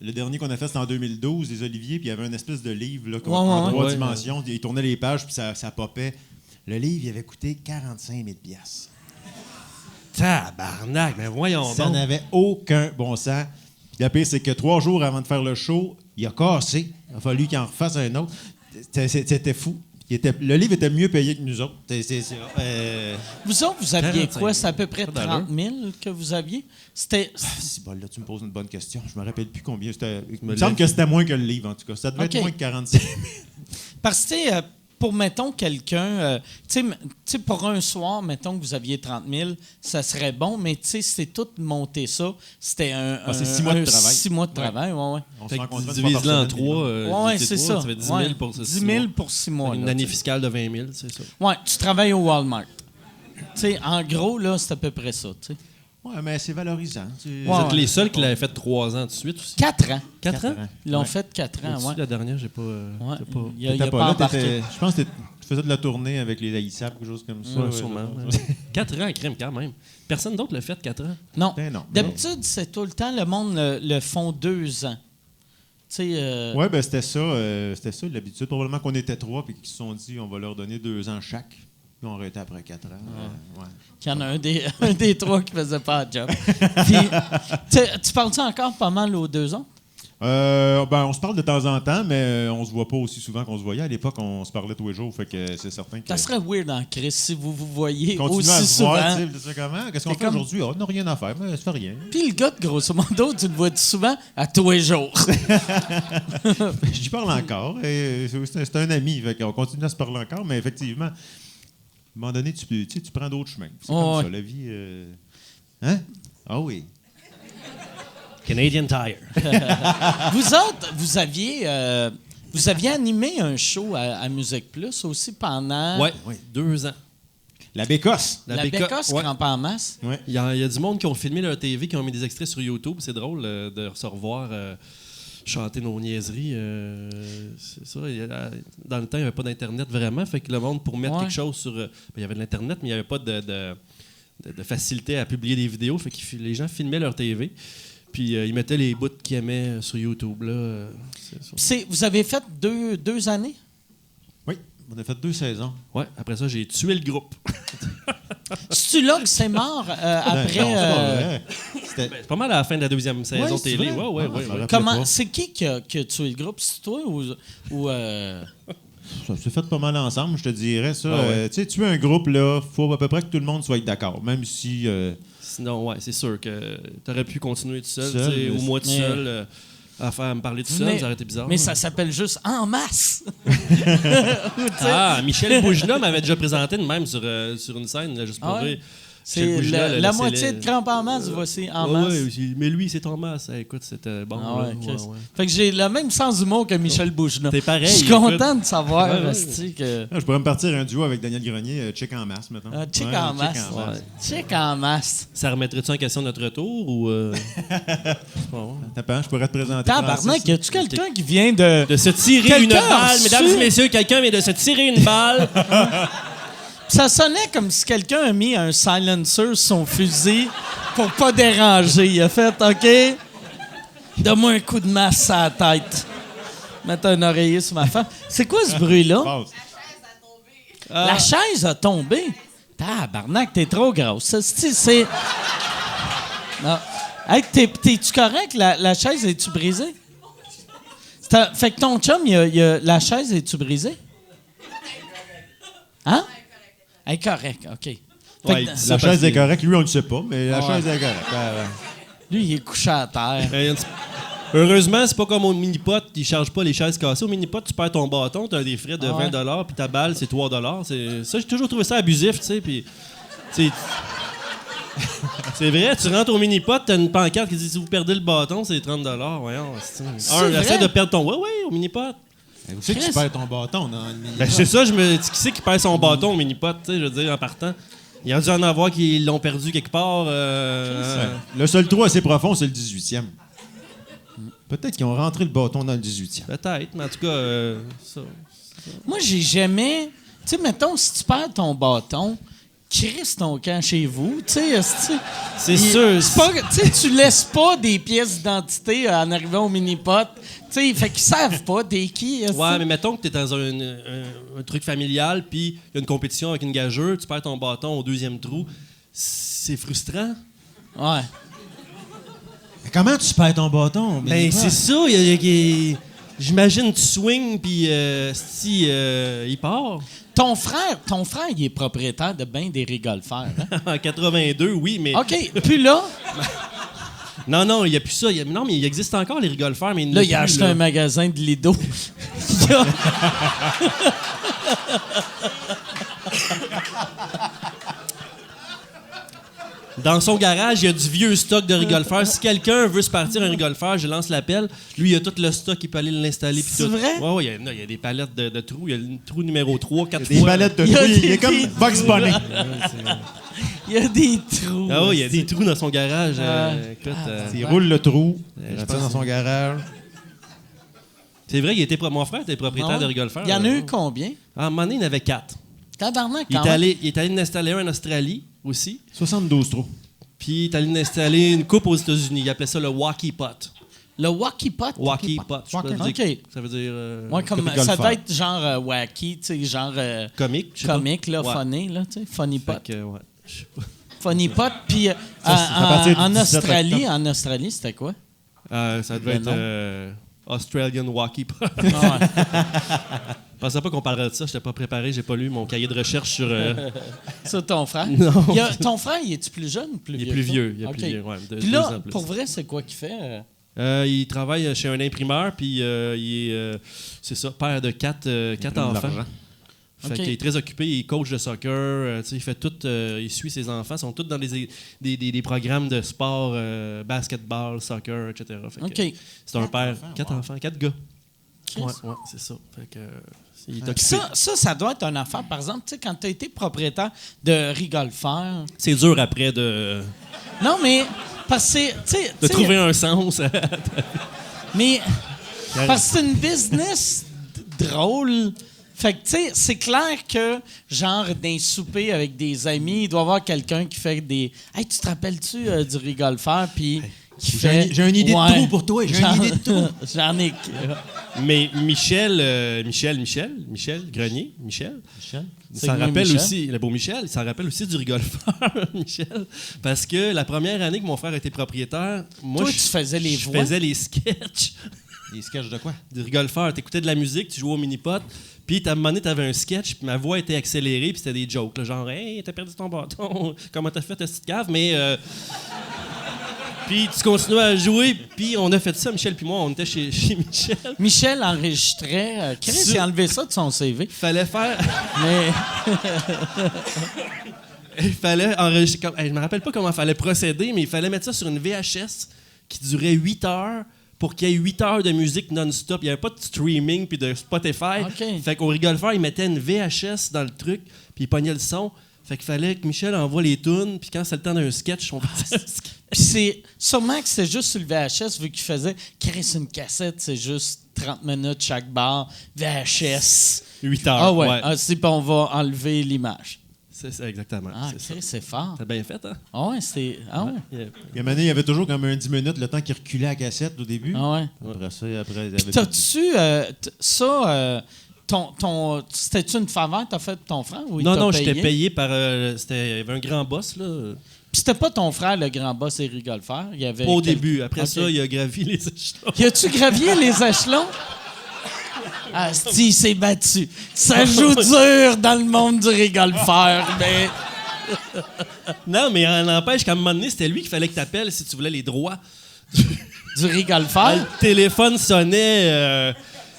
le dernier qu'on a fait, c'était en 2012, les Oliviers, puis il y avait une espèce de livre là, en 3 dimensions. Il tournait les pages, puis ça popait. Le livre, il avait coûté 45 000 $. Tabarnak, mais voyons Ça donc. n'avait aucun bon sens. Le pire, c'est que 3 jours avant de faire le show, il a cassé. Il a fallu qu'il en refasse un autre. C'était fou. Le livre était mieux payé que nous autres. Vous autres, vous aviez 45 quoi? C'est à peu près Pas d'allure. 30 000 que vous aviez? C'était... Si, bon, là, tu me poses une bonne question. Je me rappelle plus combien. Il me Me semble lève. que c'était moins que le livre, en tout cas. Ça devait OK. être moins que 45 000. Parce que, tu sais, pour, mettons, quelqu'un... tu sais, pour un soir, mettons que vous aviez 30 000, ça serait bon, mais tu sais, c'est tout monter ça. C'était c'est 6 mois de un travail. 6 mois de travail, ouais. On Fait se que rencontrait tu une fois par divises là en semaine, 3. Ouais, c'est ça. Ça fait 10 000 Ouais. pour ce 10 000 pour 6 mois. Une là, année tu sais. fiscale de 20 000, c'est ça. Ouais, tu travailles au Walmart. Tu sais, en gros, là, c'est à peu près ça, tu sais. Ouais, mais c'est valorisant. Ouais, Vous êtes les seuls qui l'avaient fait 3 ans de suite aussi. 4 ans. 4 ans? Ils l'ont Ouais. fait 4 ans, Au-dessus ouais. de la dernière, j'ai pas. Ouais. j'ai pas... Il a T'étais pas là, embarqué. je pense que tu faisais de la tournée avec les Laïsap, quelque chose comme ça. Ouais, sûrement. 4 ans, crème, quand même. Personne d'autre l'a fait 4 ans. Non. Ben non. D'habitude, c'est tout le temps, le monde le font 2 ans. Tu sais... Oui, ben c'était ça l'habitude. Probablement qu'on était 3 puis qu'ils se sont dit on va leur donner 2 ans chaque. Puis on arrêtait après 4 ans. Ouais. qu'il y en a un des 3 qui faisait pas de job. Puis, tu parles-tu encore pas mal aux 2 autres? On se parle de temps en temps, mais on se voit pas aussi souvent qu'on se voyait. À l'époque, on se parlait tous les jours, fait que c'est certain que... Ça serait weird en Chris si vous vous voyez Continuer à aussi se voir, souvent. tu sais comment? Qu'est-ce qu'on C'est fait comme- aujourd'hui? On n'a rien à faire, mais ça fait rien. Puis le gars, de grosso modo, tu le vois souvent à tous les jours. J'y parle encore. Et c'est un ami, fait qu'on continue à se parler encore, mais effectivement, à un moment donné, tu prends d'autres chemins. C'est Oh, comme ouais. ça, la vie... Hein? Ah oui. Canadian Tire. Vous autres, vous aviez animé un show à Musique Plus aussi pendant Ouais, 2 ans. La bécosse. la Bécosse ouais. Crampe en masse. Ouais. Il y a du monde qui ont filmé leur TV, qui ont mis des extraits sur YouTube. C'est drôle de se revoir chanter nos niaiseries. C'est ça. Dans le temps, il n'y avait pas d'Internet vraiment. Fait que le monde, pour mettre Ouais. quelque chose sur... il y avait de l'Internet, mais il n'y avait pas de facilité à publier des vidéos. Fait que les gens filmaient leur TV. Puis ils mettaient les bouts qu'ils aimaient sur YouTube. Là, c'est ça. Vous avez fait deux années? Oui, on a fait 2 saisons. Ouais, après ça, j'ai tué le groupe. C'est-tu là que c'est mort après? Non, c'est pas vrai. C'était... C'est pas mal à la fin de la 2e saison Ouais, c'est télé. vrai? Ouais. Ah, je me rappelais Comment? pas. C'est qui a tué le groupe? C'est toi ou Ça s'est fait pas mal ensemble, je te dirais. Ça. Ah ouais. Tu sais, tuer un groupe, là, faut à peu près que tout le monde soit d'accord. Même si... Sinon, ouais, c'est sûr que t'aurais pu continuer tout seul, Seul, tu sais, mais ou moi tout mais- seul, à me parler tout seul, ça aurait été bizarre. Mais ça s'appelle juste En masse. Ah, Michel Bougina m'avait déjà présenté de même sur une scène, là, juste pour Ah ouais? rire. C'est Michel Bougina, la le moitié célèbre. de Crampe en masse, voici En Ouais, masse. ouais, mais lui, c'est en masse. Écoute, c'était bon. Ah là, ouais, Chris. ouais. Fait que j'ai le même sens d'humour que Michel Bougina. T'es pareil, Je suis écoute. content de savoir, Ouais, ouais. esti, que... je pourrais me partir un duo avec Daniel Grenier, Check en masse, maintenant. Check Ouais, en masse. Check en masse. Check en masse. Ça remettrait-tu en question notre retour ou. C'est pas bon. Attends, je pourrais te présenter Tabarnak, Francis. y a-tu quelqu'un qui vient de... De se tirer Quelqu'un une balle, a mesdames reçu- et messieurs, quelqu'un vient de se tirer une balle. Ça sonnait comme si quelqu'un a mis un silencer sur son fusil pour pas déranger. Il a fait, OK, donne-moi un coup de masse à la tête. Mettre un oreiller sur ma femme. C'est quoi ce bruit-là? Passe. La chaise a tombé. Tabarnak, t'es trop grosse. Ça, c'est... Non. Hey, t'es-tu correct? La chaise, est-tu brisée? Fait que ton chum, la chaise, est-tu brisée? Hein? Elle est correcte, OK. Fait Ouais, que- il dit ça La parce chaise est que- correcte. Lui, on ne le sait pas, mais la Ouais. chaise est correcte. Ouais. lui, il est couché à terre. Heureusement, c'est pas comme au mini-pot, ils chargent pas les chaises cassées. Au mini-pot, tu perds ton bâton, tu as des frais de Ah ouais. 20 puis ta balle, c'est 3 Ça, j'ai toujours trouvé ça abusif, tu sais. Puis, c'est c'est vrai, tu rentres au mini-pot, tu as une pancarte qui dit si vous perdez le bâton, c'est 30 Voyons, vrai? essaie de perdre ton. Ouais, au mini-pot. Où c'est que tu Chris. perds ton bâton dans le milieu? Ben, c'est ça, qui c'est qui perd son bâton au mini-pot, tu sais, je veux dire, en partant. Il y a dû en avoir qui l'ont perdu quelque part. Le seul trou assez profond, c'est le 18e. Peut-être qu'ils ont rentré le bâton dans le 18e. Peut-être, mais en tout cas, ça. Moi, j'ai jamais... Tu sais, mettons, si tu perds ton bâton, crisse ton camp chez vous, tu sais, esti. C'est sûr. C'est pas... Tu sais, tu laisses pas des pièces d'identité en arrivant au mini-pot. Tu sais, fait qu'ils savent pas t'es qui, esti. Ouais, mais mettons que tu es dans un truc familial, puis il y a une compétition avec une gageure, tu perds ton bâton au 2e trou. C'est frustrant. Ouais. Mais comment tu perds ton bâton? Ben, c'est ça. J'imagine tu swings, puis il part. Ton frère, il est propriétaire de bien des rigolfers. Hein? En 82, oui, mais. OK, puis là, Non, il n'y a plus ça. Non, mais il existe encore les rigolfers, mais là, il a acheté un magasin de Lido. Il a- Dans son garage, il y a du vieux stock de rigolfers. Si quelqu'un veut se partir un rigolfer, je lance l'appel. Lui, il a tout le stock, il peut aller l'installer. puis C'est tout. vrai? Ouais, il y a des palettes de trous. Il y a le trou numéro 3, 4 Des fois. palettes de Il y a trous. Il des- est comme des- Bugs Bunny. il y a des trous. Ah oui, il y a des trous dans son garage. Écoute, Il roule le trou. Il je retient pense- dans son garage. c'est vrai, mon frère était propriétaire Non. de rigolfer. Il y en a eu combien? À un moment donné, il y en avait 4. Tabarnak, Il quand est même. allé en installer un en Australie aussi. 72 trous. Puis il est allé en installer une coupe aux États-Unis. Il appelait ça le Walkie Pot. Le Wacky Pot. Walkie Pot. Je sais pas Walkie- dire- OK. Ça veut dire. Ouais, comme, Copie ça golfeur. doit être genre wacky, tu sais, genre comique. je sais pas. comique, là, Ouais. funny, là, tu sais, funny pot. Fait que, ouais. Je sais pas. Funny pot, puis à partir du en 17 Australie, octobre. c'était quoi? Ça devait Le être Australian Walkie Pop. Ah ouais. Je pensais pas qu'on parlerait de ça. Je n'étais pas préparé. J'ai pas lu mon cahier de recherche sur... Ça, ton frère? Non. Ton frère, il est-tu plus jeune ou plus Il vieux? est plus que toi? vieux. Il est OK. plus vieux, ouais, Puis 2 ans là, plus. pour vrai, c'est quoi qu'il fait? Il travaille chez un imprimeur, puis il est, c'est ça, père de 4 enfants. Fait OK. qu'il est très occupé, il est coach de soccer, tu sais, il fait tout, il suit ses enfants, ils sont tous dans des programmes de sport, basketball, soccer, etc. Fait que OK. c'est un père, enfants, 4 wow. enfants, 4 gars. Chris. Ouais, c'est ça. Fait que, il est Puis occupé. ça doit être une affaire. Par exemple, tu sais, quand tu as été propriétaire de Rigolfer. C'est dur après de Non, mais parce que c'est. trouver un sens. Mais parce que c'est une business drôle. Fait que, tu sais, c'est clair que, genre, d'un souper avec des amis, il doit y avoir quelqu'un qui fait des. Hey, tu te rappelles-tu du Rigolfer? Puis. qui fait. J'ai une idée de Ouais. trou pour toi. J'ai une idée de trou. J'en ai. Mais Michel Grenier, Michel, il C'est s'en lui, rappelle Michel? aussi, le beau Michel, il s'en rappelle aussi du Rigolfeur, Michel, parce que la première année que mon frère était propriétaire, moi, Toi, tu faisais les je voix? faisais les sketchs Des sketchs de quoi? du Rigolfeur. T'écoutais de la musique, tu jouais au mini-pot, puis à un moment donné, t'avais un sketch, puis ma voix était accélérée, puis c'était des jokes, là, genre « Hey, t'as perdu ton bâton, comment t'as fait ta petite cave? » Mais... puis tu continuais à jouer, puis on a fait ça, Michel puis moi, on était chez Michel. Michel enregistrait. Chris, il a enlevé ça de son CV. Fallait faire... Mais. Il fallait enregistrer. Je me rappelle pas comment il fallait procéder, mais il fallait mettre ça sur une VHS qui durait 8 heures pour qu'il y ait 8 heures de musique non-stop. Il n'y avait pas de streaming puis de Spotify. OK. Fait qu'au Rigolfeur, il mettait une VHS dans le truc, puis il pognait le son. Fait qu'il fallait que Michel envoie les tunes, puis quand c'est le temps d'un sketch, on faisait un sketch. Puis c'est. Sûrement que c'est juste sur le VHS, vu qu'il faisait. Chris, une cassette, c'est juste 30 minutes chaque bar. VHS. 8 heures. Ah ouais. Ah, c'est puis on va enlever l'image. C'est ça, exactement. Ah, c'est ça. Chris, c'est fort. T'as bien fait, hein? Ah ouais, c'est. Ah ouais. Yeah. Il y a un moment donné, il y avait toujours comme un 10 minutes, le temps qu'il reculait la cassette au début. Ah ouais. Après ça, après, il y Puis avait t'as-tu. Ça. C'était-tu une faveur que t'as faite de ton frère ou il Non, t'a non, j'étais payé par... il y avait un grand boss, là. Puis c'était pas ton frère, le grand boss et Rigolfer. Il y avait Pas au quel- début. Après Ok. ça, il a gravi les échelons. Y a-tu gravier les échelons? Asti, il s'est battu. Ça joue dur dans le monde du Rigolfer, mais. Non, mais en n'empêche qu'à un moment donné, c'était lui qu'il fallait que t'appelles si tu voulais les droits. Du Rigolfer? Le téléphone sonnait.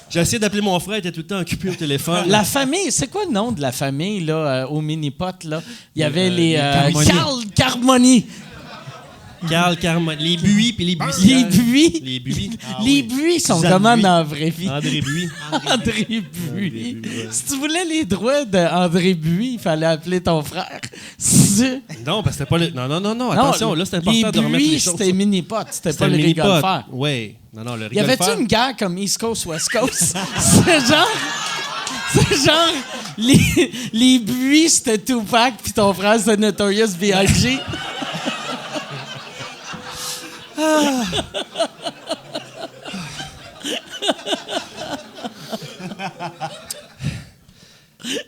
J'ai essayé d'appeler mon frère, il était tout le temps occupé au téléphone. La famille, c'est quoi le nom de la famille, là, au mini-pot, là? Il y avait les. Carmoni. Carl Carmoni. Carl Carmon. Les Buis puis les Buis. Les Buis. Les Buis. Les Buis sont Suzanne comment Buis. dans la vraie vie? André Buis. André Buis. Si tu voulais les droits d'André Buis, il fallait appeler ton frère. C'est- Non, parce que c'était pas le. Non, attention, là, c'est important de remettre les Buis, choses. c'était mini-pot, c'était pas le mini-pot. Rigolfer. Oui. Non, le Y avait-tu Rigolfer. une guerre comme East Coast, West Coast? C'est genre les Buis, c'était Tupac, puis ton frère, c'était Notorious B.I.G.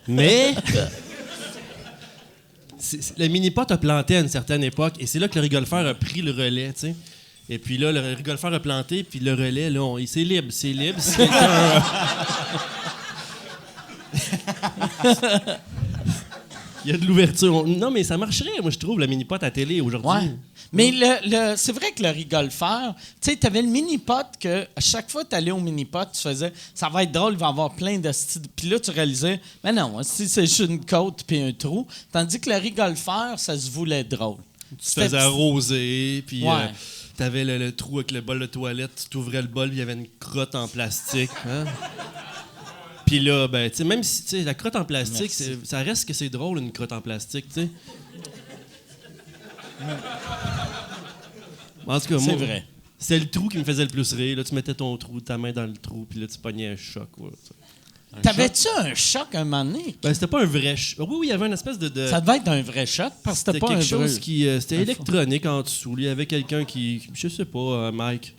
Mais. Le mini-pot a planté à une certaine époque, et c'est là que le Rigolfer a pris le relais, tu sais. Et puis là, le Rigolfer a planté, puis le relais, là, c'est libre. C'est libre. Si quelqu'un, il y a de l'ouverture. Non, mais ça marcherait, moi, je trouve, le mini-pot à télé aujourd'hui. Ouais. Mais c'est vrai que le Rigolfer, tu sais, t'avais le mini-pot que à chaque fois que t'allais au mini-pot, tu faisais ça va être drôle, il va y avoir plein de styles. Puis là, tu réalisais, mais non, si c'est juste une côte puis un trou. Tandis que le Rigolfer, ça se voulait drôle. Tu te faisais arroser, puis Ouais. t'avais le trou avec le bol de toilette, tu t'ouvrais le bol, puis il y avait une crotte en plastique. Hein? Puis là, ben, tu sais, même si, tu sais, la crotte en plastique, ça reste que c'est drôle, une crotte en plastique, tu sais. En tout cas, C'est moi, vrai. c'est le trou qui me faisait le plus rire. Là, tu mettais ta main dans le trou, puis là, tu pognais un choc. Ouais, T'avais-tu un choc un moment donné? ben, c'était pas un vrai choc. Oui, il y avait une espèce de... Ça devait être un vrai choc parce que c'était C'était pas un quelque vrai. chose qui... c'était électronique en dessous. Il y avait quelqu'un qui... Je sais pas, Mike.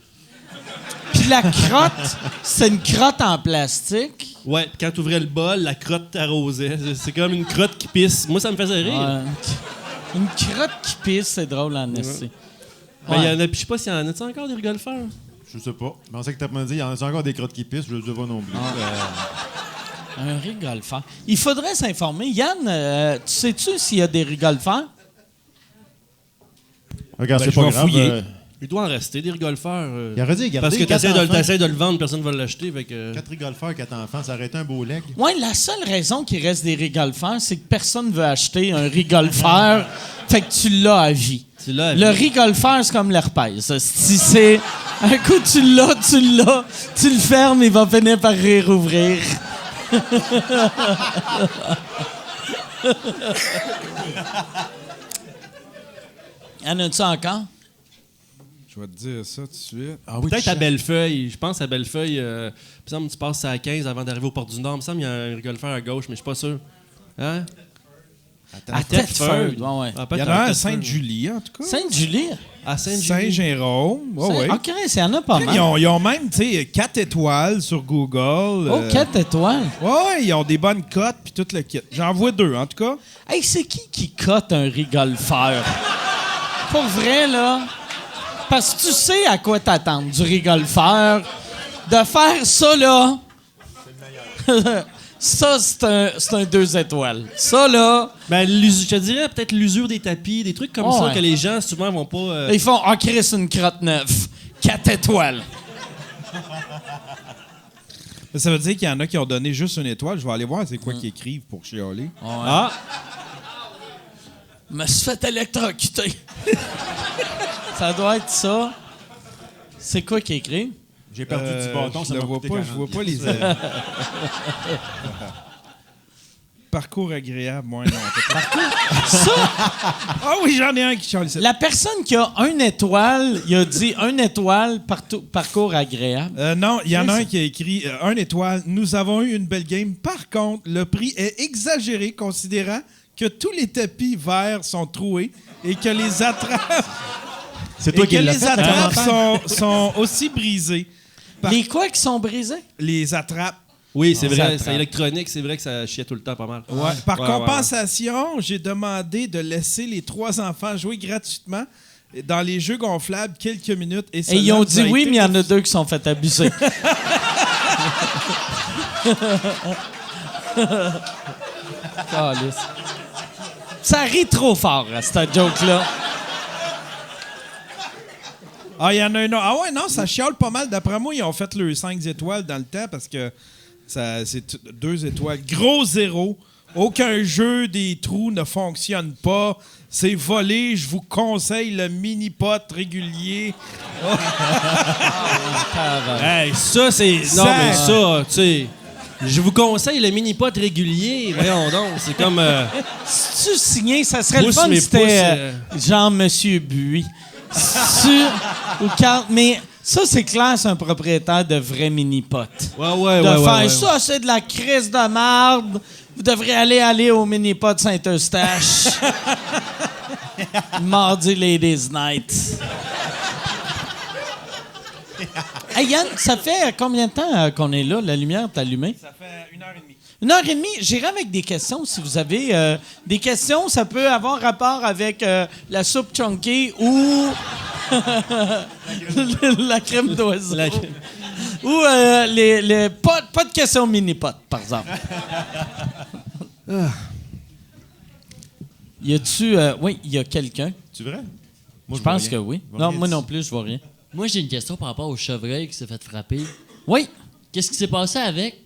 Puis la crotte, c'est une crotte en plastique. Ouais, puis quand tu ouvrais le bol, la crotte t'arrosait. C'est comme une crotte qui pisse. Moi, ça me faisait rire. Ouais. Une crotte qui pisse, c'est drôle en esti. Ben, il y Ouais. en a, puis je sais pas s'il y en a. Tu encore des Rigolfeurs? Je sais pas. Je pensais que t'as pas dit, il y en a encore des crottes qui pissent, je le sais pas non plus. Un rigolfeur. Il faudrait s'informer. Yann, tu sais-tu s'il y a des rigolfeurs? Regarde, Ben, c'est je pas vais grave. fouiller. Il doit en rester, des rigolfeurs. Il aurait dit, Parce que t'essaies de le vendre, personne ne va l'acheter. Fait que... 4 rigolfeurs, 4 enfants, ça aurait été un beau leg. Oui, la seule raison qu'il reste des rigolfeurs, c'est que personne ne veut acheter un rigolfeur. Fait que tu l'as à vie. Tu l'as à Le vie. rigolfeur, c'est comme l'herpès. Si c'est. Un coup, tu l'as, tu le fermes, il va finir par réouvrir. Y en a-tu encore? Je vais te dire ça tout de suite. Peut-être à Bellefeuille. Je pense à Bellefeuille. Il me semble que tu passes à 15 avant d'arriver au Port du Nord. Il me semble qu'il y a un rigolfeur à gauche, mais je suis pas sûr. Hein? À Thetford. Ouais, ouais. Ah, Il y peut-être en a un à Thetford. Sainte-Julie, en tout cas. Sainte-Julie? À Sainte-Julie. Saint-Jérôme. Ouais, ouais. OK, il y en a pas mal. Ils ont même, tu sais, 4 étoiles sur Google. Oh, 4 étoiles. Ouais, ils ont des bonnes cotes puis tout le kit. J'en vois 2, en tout cas. Hey, c'est qui cote un rigolfeur? Pour vrai, là. Parce que tu sais à quoi t'attendre du rigolfeur. De faire ça, là. Ça, c'est un 2 étoiles. Ça, là. Ben, je te dirais peut-être l'usure des tapis, des trucs comme Oh, ça ouais. que les gens souvent vont pas. Ils font Chris, une crotte neuve. 4 étoiles. Ça veut dire qu'il y en a qui ont donné juste une étoile. Je vais aller voir c'est quoi qu'ils écrivent pour chialer. Ah! Me suis fait électrocuter. Ça doit être ça. C'est quoi qui est écrit? J'ai perdu du bâton, je ça le m'a vois coûté pas, 40. je vois pas les. Parcours agréable, moi non. Ça, Ah oui, j'en ai un qui chiale ici. la personne qui a 1 étoile, il a dit 1 étoile, parcours agréable. Non, il y en a un qui a écrit 1 étoile. Nous avons eu une belle game. Par contre, le prix est exagéré considérant que tous les tapis verts sont troués et que les attrapes, C'est toi et qui que l'as les fait, attrapes hein? sont aussi brisées. Les quoi qui sont brisés? Les attrapes. Oui, c'est Ça vrai, attrape. c'est électronique, c'est vrai que ça chiait tout le temps pas mal. Ouais. Par Ouais, compensation, j'ai demandé de laisser les 3 enfants jouer gratuitement dans les jeux gonflables quelques minutes. Et Et ils ont dit cela nous a oui, été mais il y en a 2 qui sont fait abuser. Calisse. Ça rit trop fort, à cette joke-là. Ah, il y en a un autre. Ah ouais, non, ça chiale pas mal. D'après moi, ils ont fait le 5 étoiles dans le temps parce que c'est 2 étoiles. Gros 0. Aucun jeu des trous ne fonctionne pas. C'est volé. Je vous conseille le mini-pot régulier. Hey, ça, c'est. Non, Ça- mais ça, tu sais. Je vous conseille le mini-pot régulier. Voyons donc, c'est comme. Si tu signais, ça serait le Pousse fun mes si c'était pouces, genre Monsieur Buis. Ou Carl. Mais ça, c'est clair, c'est un propriétaire de vrai mini-pot. Ouais, De ouais, faire ouais. ça, c'est de la crise de marde. Vous devriez aller au mini-pot de Saint-Eustache. Mardi Ladies Night. Hey Yann, ça fait combien de temps qu'on est là? La lumière est allumée? Ça fait 1h30. 1h30, j'irai avec des questions si vous avez des questions. Ça peut avoir rapport avec la soupe chunky ou la crème d'oiseau. Ou pas de questions mini-pot, par exemple. Y a-tu... oui, il y a quelqu'un. Tu vrai? Je pense que oui. Non, moi non plus, je vois rien. Moi, j'ai une question par rapport au chevreuil qui s'est fait frapper. Oui. Qu'est-ce qui s'est passé avec?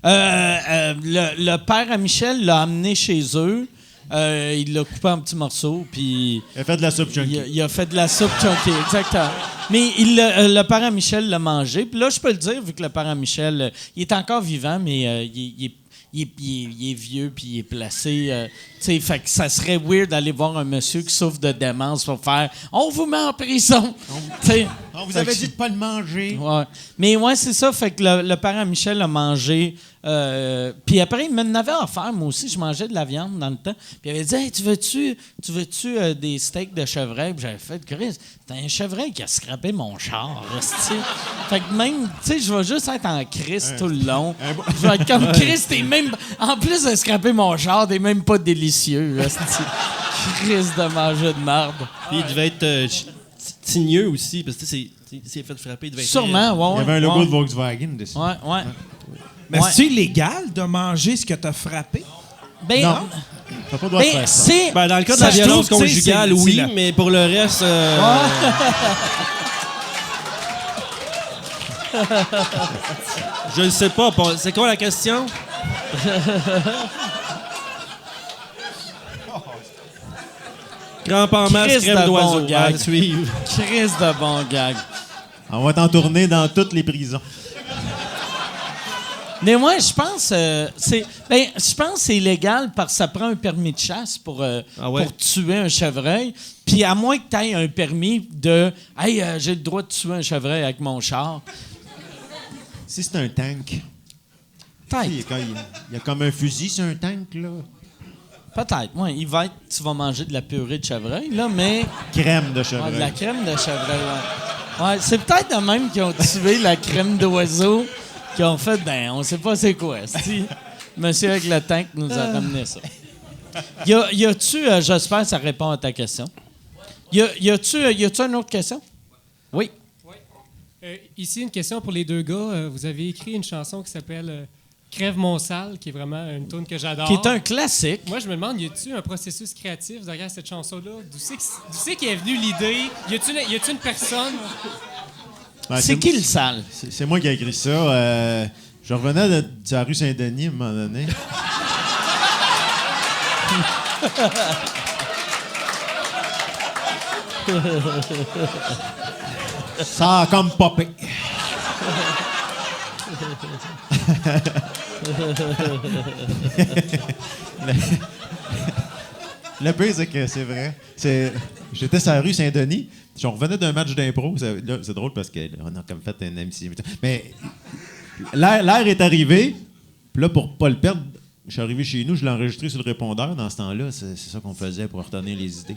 Le père à Michel l'a amené chez eux. Il l'a coupé en petits morceaux, puis Elle fait de la soupe chunky. il a fait de la soupe chunky, exactement. Mais le père à Michel l'a mangé. Puis là, je peux le dire, vu que le père à Michel, il est encore vivant, mais il est vieux, puis il est placé. Tu sais, fait que ça serait weird d'aller voir un monsieur qui souffre de démence pour faire « On vous met en prison! » Tu sais. On vous Fait avait que- dit de pas le manger. Ouais. Mais ouais, c'est ça. Fait que le parent Michel a mangé. Puis après, il m'en avait offert. Moi aussi, je mangeais de la viande dans le temps. Puis il avait dit hey, tu veux-tu des steaks de chevreuil? Puis j'avais fait Chris, c'est un chevreuil qui a scrappé mon char. Esti. Fait que même, tu sais, je vais juste être en Chris tout le long. Je vais être comme Chris, t'es même. En plus de scraper mon char, t'es même pas délicieux. Esti. Chris de manger de marde. Puis il devait être tigneux aussi, parce que s'il s'est fait frapper, il devait être... Sûrement, ouais. Il y avait un logo ouais. de Volkswagen dessus. Ouais, ouais. Mais Ouais. c'est illégal de manger ce que t'as frappé? Ben, Non. T'as pas le droit de ben, faire ça. c'est. Ben, dans le cas de Ça, la je violence trouve, tu sais, conjugale, c'est oui, la- mais pour le reste... Je ne sais pas. C'est quoi la question? Crampe en masse, Christ crème de d'oiseau. bon gag. À suivre. Crise de bon gag. On va t'en tourner dans toutes les prisons. Mais moi, je pense je pense que c'est illégal parce que ça prend un permis de chasse pour tuer un chevreuil. Puis à moins que tu aies un permis de « Hey, j'ai le droit de tuer un chevreuil avec mon char. Si c'est un tank, » Peut-être. il y a comme un fusil sur un tank, là. Peut-être. Ouais, tu vas manger de la purée de chevreuil, là, mais... Crème de Ouais, chevreuil. de la crème de chevreuil, ouais. C'est peut-être de même qui ont tué la crème d'oiseau, qui ont fait, on sait pas c'est quoi. Monsieur avec le tank nous a ramené ça. Y a-tu, j'espère que ça répond à ta question. Y a-tu une autre question? Oui. Ici, une question pour les deux gars. Vous avez écrit une chanson qui s'appelle Crève mon sale, qui est vraiment une tune que j'adore. Qui est un classique. Moi, je me demande, y a-tu un processus créatif derrière cette chanson-là? D'où c'est qu'est venue l'idée? Y a-tu une personne? Ouais, C'est qui le sale? C'est moi qui ai écrit ça. Je revenais de la rue Saint-Denis à un moment donné. Ça a comme popé. Le pire, c'est que c'est vrai. J'étais sur la rue Saint-Denis. On revenait d'un match d'impro. C'est drôle parce qu'on a comme fait un MC. Mais l'air est arrivé. Puis là, pour pas le perdre, je suis arrivé chez nous, je l'ai enregistré sur le répondeur. Dans ce temps-là, c'est ça qu'on faisait pour retenir les idées.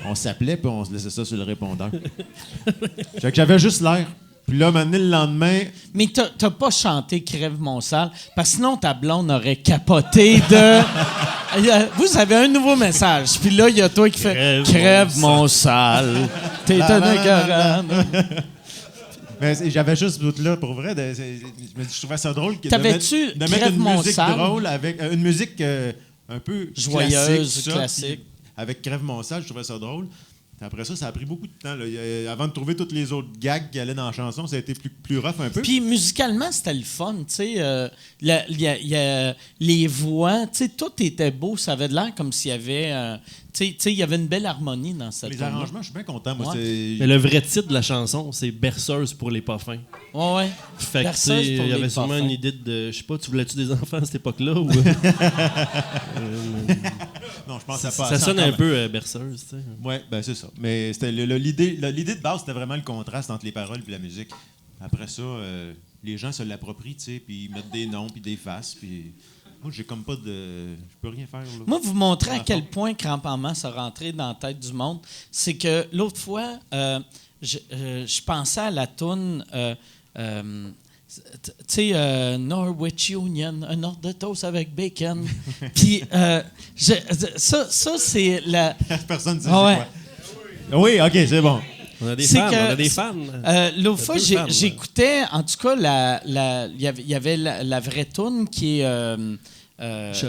On s'appelait, puis on se laissait ça sur le répondeur. Fait que j'avais juste l'air. Puis là, maintenant, le lendemain, Mais t'as pas chanté Crève mon sale, parce que sinon ta blonde aurait capoté de... Vous avez un nouveau message. Puis là, il y a toi qui fait Crève mon sale. T'es un écœurant. mais j'avais juste ce bout-là, pour vrai. Je trouvais ça drôle T'avais-tu de mettre Crève une mon musique sale? drôle avec une musique un peu Joyeuse, classique. Puis avec Crève mon sale, je trouvais ça drôle. Puis après ça a pris beaucoup de temps. Là. Avant de trouver toutes les autres gags qui allaient dans la chanson, ça a été plus rough un peu. Puis musicalement, c'était le fun, tu sais. Les voix, tu sais, tout était beau. Ça avait de l'air comme s'il y avait... tu sais, il y avait une belle harmonie dans cette Les tune-là. arrangements, je suis bien content. Moi, Ouais. Mais le vrai titre de la chanson, c'est Berceuse pour les pas fins. Ouais. Fait que, Berceuse tu sais, pour il y les avait pas sûrement fins. une idée de... Je sais pas, tu voulais-tu des enfants à cette époque-là? Ou... non, je pensais pas à ça sonne encore. un peu berceuse, tu sais. Oui, ben c'est ça. Mais c'était l'idée de base, c'était vraiment le contraste entre les paroles et la musique. Après ça, les gens se l'approprient, tu sais, puis ils mettent des noms puis des faces, puis moi j'ai comme pas de, je peux rien faire. Là. Moi, vous montrer à quel point Crampe en masse a rentré dans la tête du monde. C'est que l'autre fois, je pensais à la toune... tu sais, Norwich Union, un ordre de toast avec bacon. Puis, ça c'est la... Personne ne dit Ah ouais. quoi. Oui, OK, c'est bon. On a des C'est fans, que- on a des fans. L'autre fois, deux fans, j'écoutais, en tout cas, il y avait la vraie toune qui est...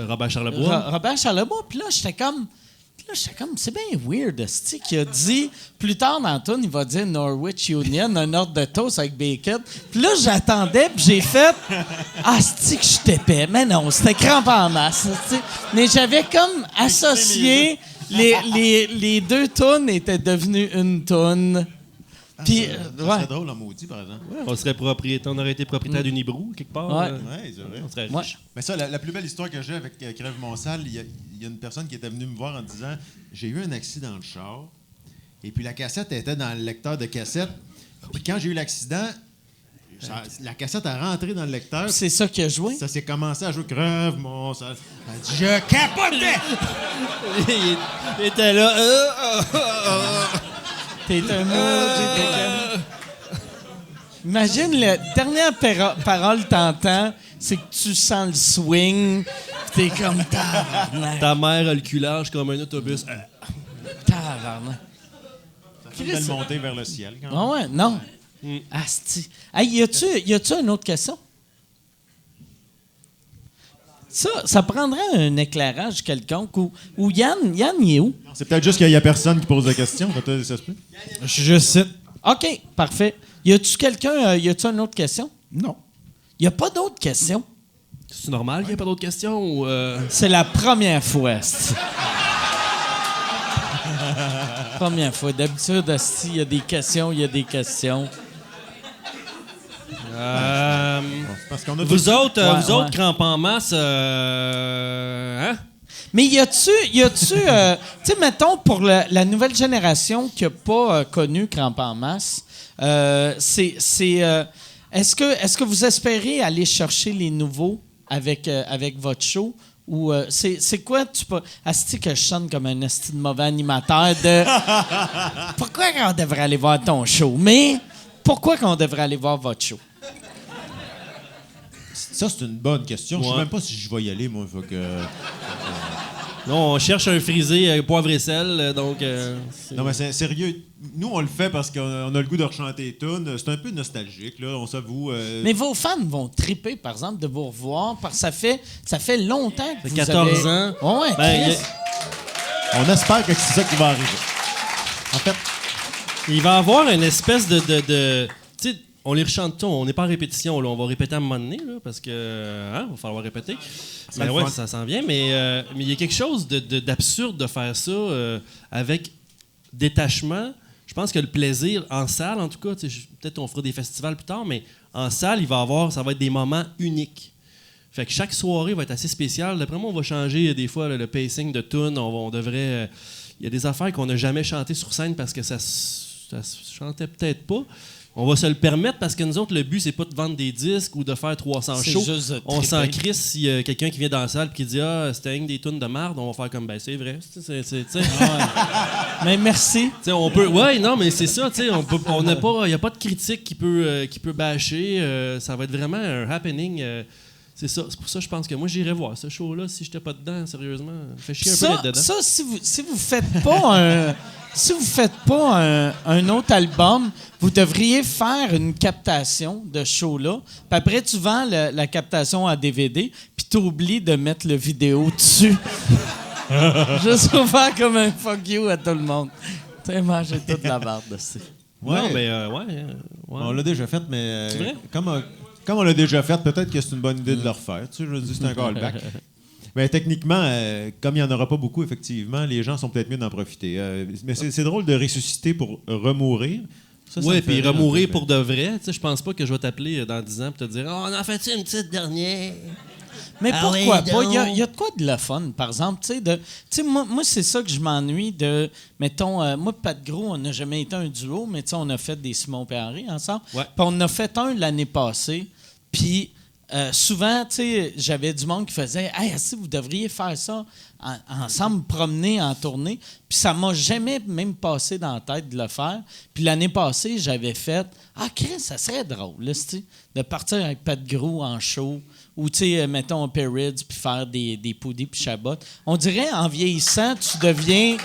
Robert Charlebois. Robert Charlebois. Puis là, j'étais comme, c'est bien weird, esti, qui a dit, plus tard dans la toune, il va dire Norwich Union, un ordre de toast avec bacon. Puis là, j'attendais, puis j'ai fait, asti que je t'épais. Mais non, c'était Crampe en masse, esti. Mais j'avais comme associé, les deux tounes étaient devenues une toune. Puis, Ça ouais. serait drôle en maudit, par exemple. On aurait été propriétaire d'une Hibrou, quelque part. Ouais. Oui, c'est vrai. On serait Ouais. riche. Mais ça, la plus belle histoire que j'ai avec Crève Monsal, il y a une personne qui était venue me voir en disant j'ai eu un accident de char, et puis la cassette était dans le lecteur de cassette. Puis quand j'ai eu l'accident, la cassette a rentré dans le lecteur. C'est ça qui a joué. Ça s'est commencé à jouer Crève Monsal. Elle dit je capotais! Il était là. T'es un maudit bacon. Imagine, la dernière parole que t'entends, c'est que tu sens le swing. T'es comme tabarnak. Ta mère a le culage comme un autobus. Tabarnak. Une belle montée vers le ciel. Quand même. Ah ouais, non. Asti. Hey, y a-tu une autre question? Ça prendrait un éclairage quelconque ou Yann, il est où? C'est peut-être juste qu'il n'y a personne qui pose la question. Ça se peut? Je cite. OK, parfait. Y a-tu quelqu'un, y a-tu une autre question? Non. Y a pas d'autres questions? C'est normal qu'il n'y ait pas d'autres questions ou C'est la première fois, asti. Première fois. D'habitude, asti, il y a des questions. Parce qu'on a Vous autres, Ouais. crampes en masse, hein? Mais y a-tu tu sais, mettons, pour la nouvelle génération qui n'a pas connu Crampe en masse, est-ce que vous espérez aller chercher les nouveaux avec votre show? Ou c'est quoi asti que je sonne comme un asti de mauvais animateur de pourquoi on devrait aller voir ton show? Mais pourquoi qu'on devrait aller voir votre show? Ça, c'est une bonne question. Je ne sais Ouais. même pas si je vais y aller, moi. Faut que... Non, on cherche un frisé poivre et sel, donc... Non, mais c'est sérieux. Nous, on le fait parce qu'on a le goût de rechanter les tunes. C'est un peu nostalgique, là, on s'avoue. Mais vos fans vont triper, par exemple, de vous revoir, parce que ça fait longtemps que vous 14 avez... ans. Ouais, Ben, Chris. On espère que c'est ça qui va arriver. En fait, il va y avoir une espèce de tu sais, on les rechante tout, on n'est pas en répétition, là, on va répéter à un moment donné, là, parce que va falloir répéter. Mais ouais, ça s'en vient, mais il y a quelque chose d'absurde de faire ça avec détachement. Je pense que le plaisir en salle, en tout cas, peut-être on fera des festivals plus tard, mais en salle, ça va être des moments uniques. Fait que chaque soirée va être assez spéciale. D'après moi, on va changer des fois le pacing de tunes. On devrait. Il y a des affaires qu'on n'a jamais chantées sur scène parce que ça se chantait peut-être pas. On va se le permettre parce que nous autres, le but, c'est pas de vendre des disques ou de faire 300 C'est shows. juste de On s'en triper. crisse s'il y a quelqu'un qui vient dans la salle et qui dit c'était rien que des tunes de marde. On va faire comme c'est vrai. Mais merci. T'sais, on peut. Ouais, non, mais c'est ça. On n'a pas. Il n'y a pas de critique qui peut bâcher. Ça va être vraiment un happening. C'est ça. C'est pour ça que je pense que moi, j'irais voir ce show-là si j'étais pas dedans, sérieusement. Fait chier un peu d'être dedans. Ça, si vous faites pas un autre album, vous devriez faire une captation de show-là. Puis après, tu vends la captation en DVD, puis tu oublies de mettre le vidéo dessus. Juste pour faire comme un fuck you à tout le monde. Tu sais, manger toute la barre dessus. ouais. Non, mais On l'a déjà fait, mais C'est vrai? comme on l'a déjà fait, peut-être que c'est une bonne idée de le refaire. Tu sais, je veux dire, c'est un callback. Mais techniquement, comme il n'y en aura pas beaucoup, effectivement, les gens sont peut-être mieux d'en profiter. Mais c'est drôle de ressusciter pour remourir. Ça me oui, fait puis rire un remourir peu, pour de vrai. Je pense pas que je vais t'appeler dans 10 ans et te dire on en fait une petite dernière. Mais Ah pourquoi oui, pas? donc. Il y a de quoi de le fun, par exemple. Tu sais, moi, c'est ça que je m'ennuie de. Mettons, moi, Pat Gros, on n'a jamais été un duo, mais tu sais, on a fait des Simon Perry ensemble. Ouais. Puis on en a fait un l'année passée. Puis souvent, tu sais, j'avais du monde qui faisait hey, si vous devriez faire ça ensemble, promener en tournée. Puis ça m'a jamais même passé dans la tête de le faire. Puis l'année passée, j'avais fait Chris, ça serait drôle, là, tu sais, de partir avec Pat Gros en show. Ou, tu sais, mettons, Perrids, puis faire des Poudy puis Chabot. On dirait, en vieillissant, tu deviens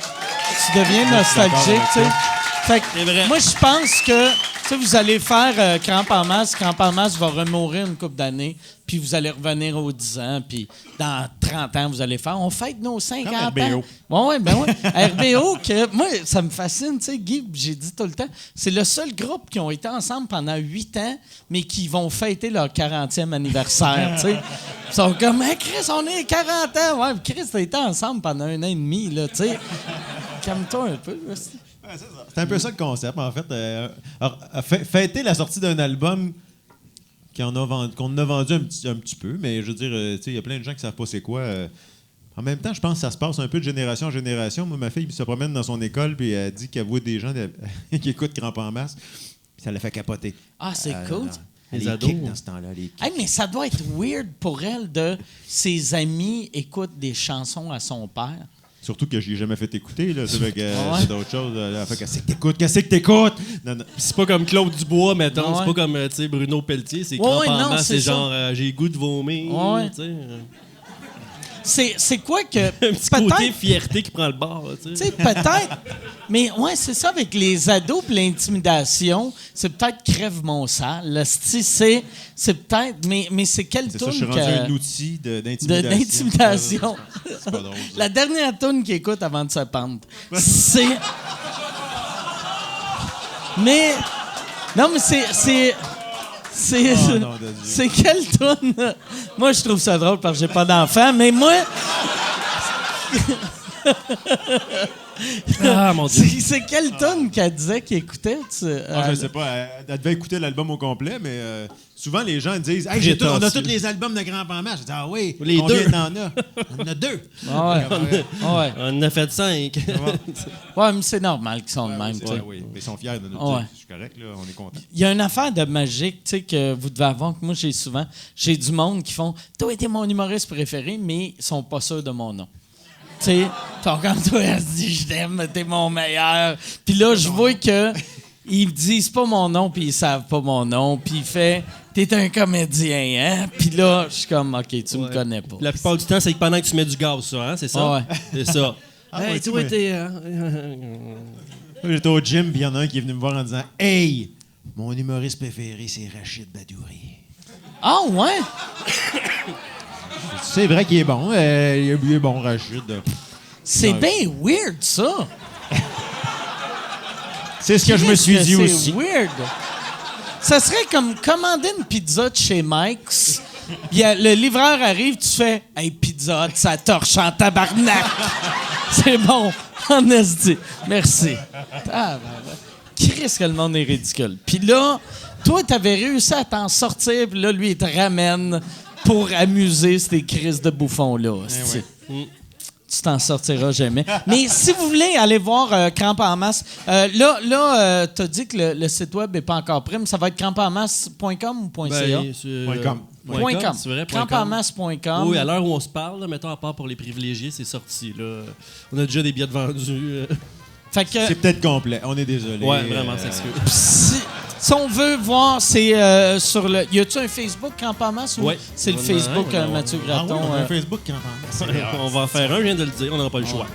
nostalgique, tu sais. Fait que, C'est vrai. moi, je pense que, tu sais, vous allez faire Crampe en masse. Crampe en masse va remourir une couple d'années, puis vous allez revenir aux 10 ans, puis dans 30 ans, vous allez faire, on fête nos 50 ans. RBO. Ouais, ben ouais. RBO, que moi, ça me fascine, tu sais, Guy, j'ai dit tout le temps, c'est le seul groupe qui ont été ensemble pendant 8 ans, mais qui vont fêter leur 40e anniversaire, tu sais. Ils sont comme, hey, Chris, on est 40 ans. Ouais, Chris, t'as été ensemble pendant 1 an et demi, là, tu sais. Calme-toi un peu, là. C'est un peu ça le concept, en fait. Fêter la sortie d'un album qu'on a vendu un petit peu, mais je veux dire, tu sais, il y a plein de gens qui savent pas c'est quoi. En même temps, je pense que ça se passe un peu de génération en génération. Moi, ma fille se promène dans son école puis elle dit qu'elle voit des gens qui écoutent Crampe en masse. Puis ça la fait capoter. Ah, c'est cool. Les Les ados. kicks dans ce temps-là. Les kicks. Hey, mais ça doit être weird pour elle de ses amis écoutent des chansons à son père. Surtout que je l'ai jamais fait écouter. Là, c'est Ouais. d'autres choses. Là. Fait qu'est-ce que t'écoutes? Non, non. C'est pas comme Claude Dubois, mettons. Ouais. C'est pas comme tu sais, Bruno Pelletier. C'est Ouais, Crampe ouais, en non, masse. c'est C'est ça. genre j'ai goût de vomir. Ouais. Tu sais. c'est quoi que. Un petit côté Peut-être. fierté qui prend le bord. Là, tu Tu sais. sais, peut-être. Mais ouais, c'est ça avec les ados et l'intimidation. C'est peut-être crève mon sang. Le style, c'est peut-être. Mais c'est quelle C'est ça, je suis toune rendu que. un outil D'intimidation. d'intimidation. C'est pas drôle. ça. La dernière toune qu'il écoute avant de se pendre. C'est. Mais. Non, mais c'est. Oh, non, de Dieu. C'est quelle toune? Moi, je trouve ça drôle parce que j'ai pas d'enfant, mais moi. Ah, mon Dieu. C'est quelle toune qu'elle disait qu'il écoutait? Je sais pas, elle devait écouter l'album au complet, mais souvent les gens disent hey, on a tous les albums de Grand Pamage. Je dis ah oui, Les combien deux. t'en as? On en a 2. Ah ouais. Ah ouais. On en a fait 5. Ouais, mais c'est normal qu'ils sont de même. tu sais. Oui, mais ils sont fiers de nous Ouais. dire. Je suis correct, là, on est content. Il y a une affaire de magique, tu sais, que vous devez avoir, que moi j'ai souvent. J'ai du monde qui font toi, t'es mon humoriste préféré, mais ils sont pas sûrs de mon nom. Tu sais, ton comme toi, elle se dit je t'aime, t'es mon meilleur. Puis là, je vois que ils me disent pas mon nom, puis ils savent pas mon nom, puis il fait t'es un comédien, hein? Puis là, je suis comme ok, tu me connais pas. La plupart du temps, c'est que pendant que tu mets du gaz, ça, hein? C'est ça? Ah ouais. C'est ça. ouais, Hey, tu ouais. vois, t'es. Moi, j'étais au gym, puis il y en a un qui est venu me voir en disant hey, mon humoriste préféré, c'est Rachid Badouri. Ah ouais? C'est vrai qu'il est bon. Il est bon, Rachid. C'est Ouais. bien weird, ça. C'est ce que je me suis dit aussi. C'est weird. Ça serait comme commander une pizza de chez Mike's. Puis le livreur arrive, tu fais hey, pizza, ça torche en tabarnak. C'est bon. En esti. Merci. Ah, Chris, que le monde est ridicule. Puis là, toi, t'avais réussi à t'en sortir, puis là, lui, il te ramène pour amuser ces crises de bouffons-là. esti. Tu t'en sortiras jamais. Mais si vous voulez aller voir Crampe en masse, t'as dit que le site web n'est pas encore prêt, mais ça va être crampeamasse.com ou .ca? Ben, c'est, .com. .com. C'est vrai, Crampeamasse.com. Oui, à l'heure où on se parle, là, mettons, à part pour les privilégiés, c'est sorti. Là. On a déjà des billets de vendus. Fait que C'est peut-être complet. On est désolé. Ouais, vraiment, ça excuse. si on veut voir, c'est sur le... Y a-tu un Facebook Crampe en masse ou Ouais. c'est le On en a Facebook un, on en a Mathieu Ah oui, Graton? on a un Facebook qui en parle. On va en faire un, je viens de le dire, on n'aura pas le choix.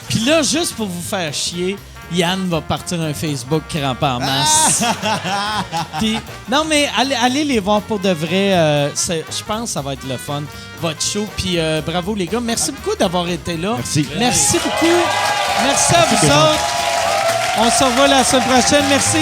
Puis là, juste pour vous faire chier, Yann va partir un Facebook Crampe en masse. Puis, non, mais allez les voir pour de vrai. Je pense que ça va être le fun, votre show. Puis bravo, les gars. Merci beaucoup d'avoir été là. Merci. Merci beaucoup. Merci à vous autres. On se revoit la semaine prochaine. Merci.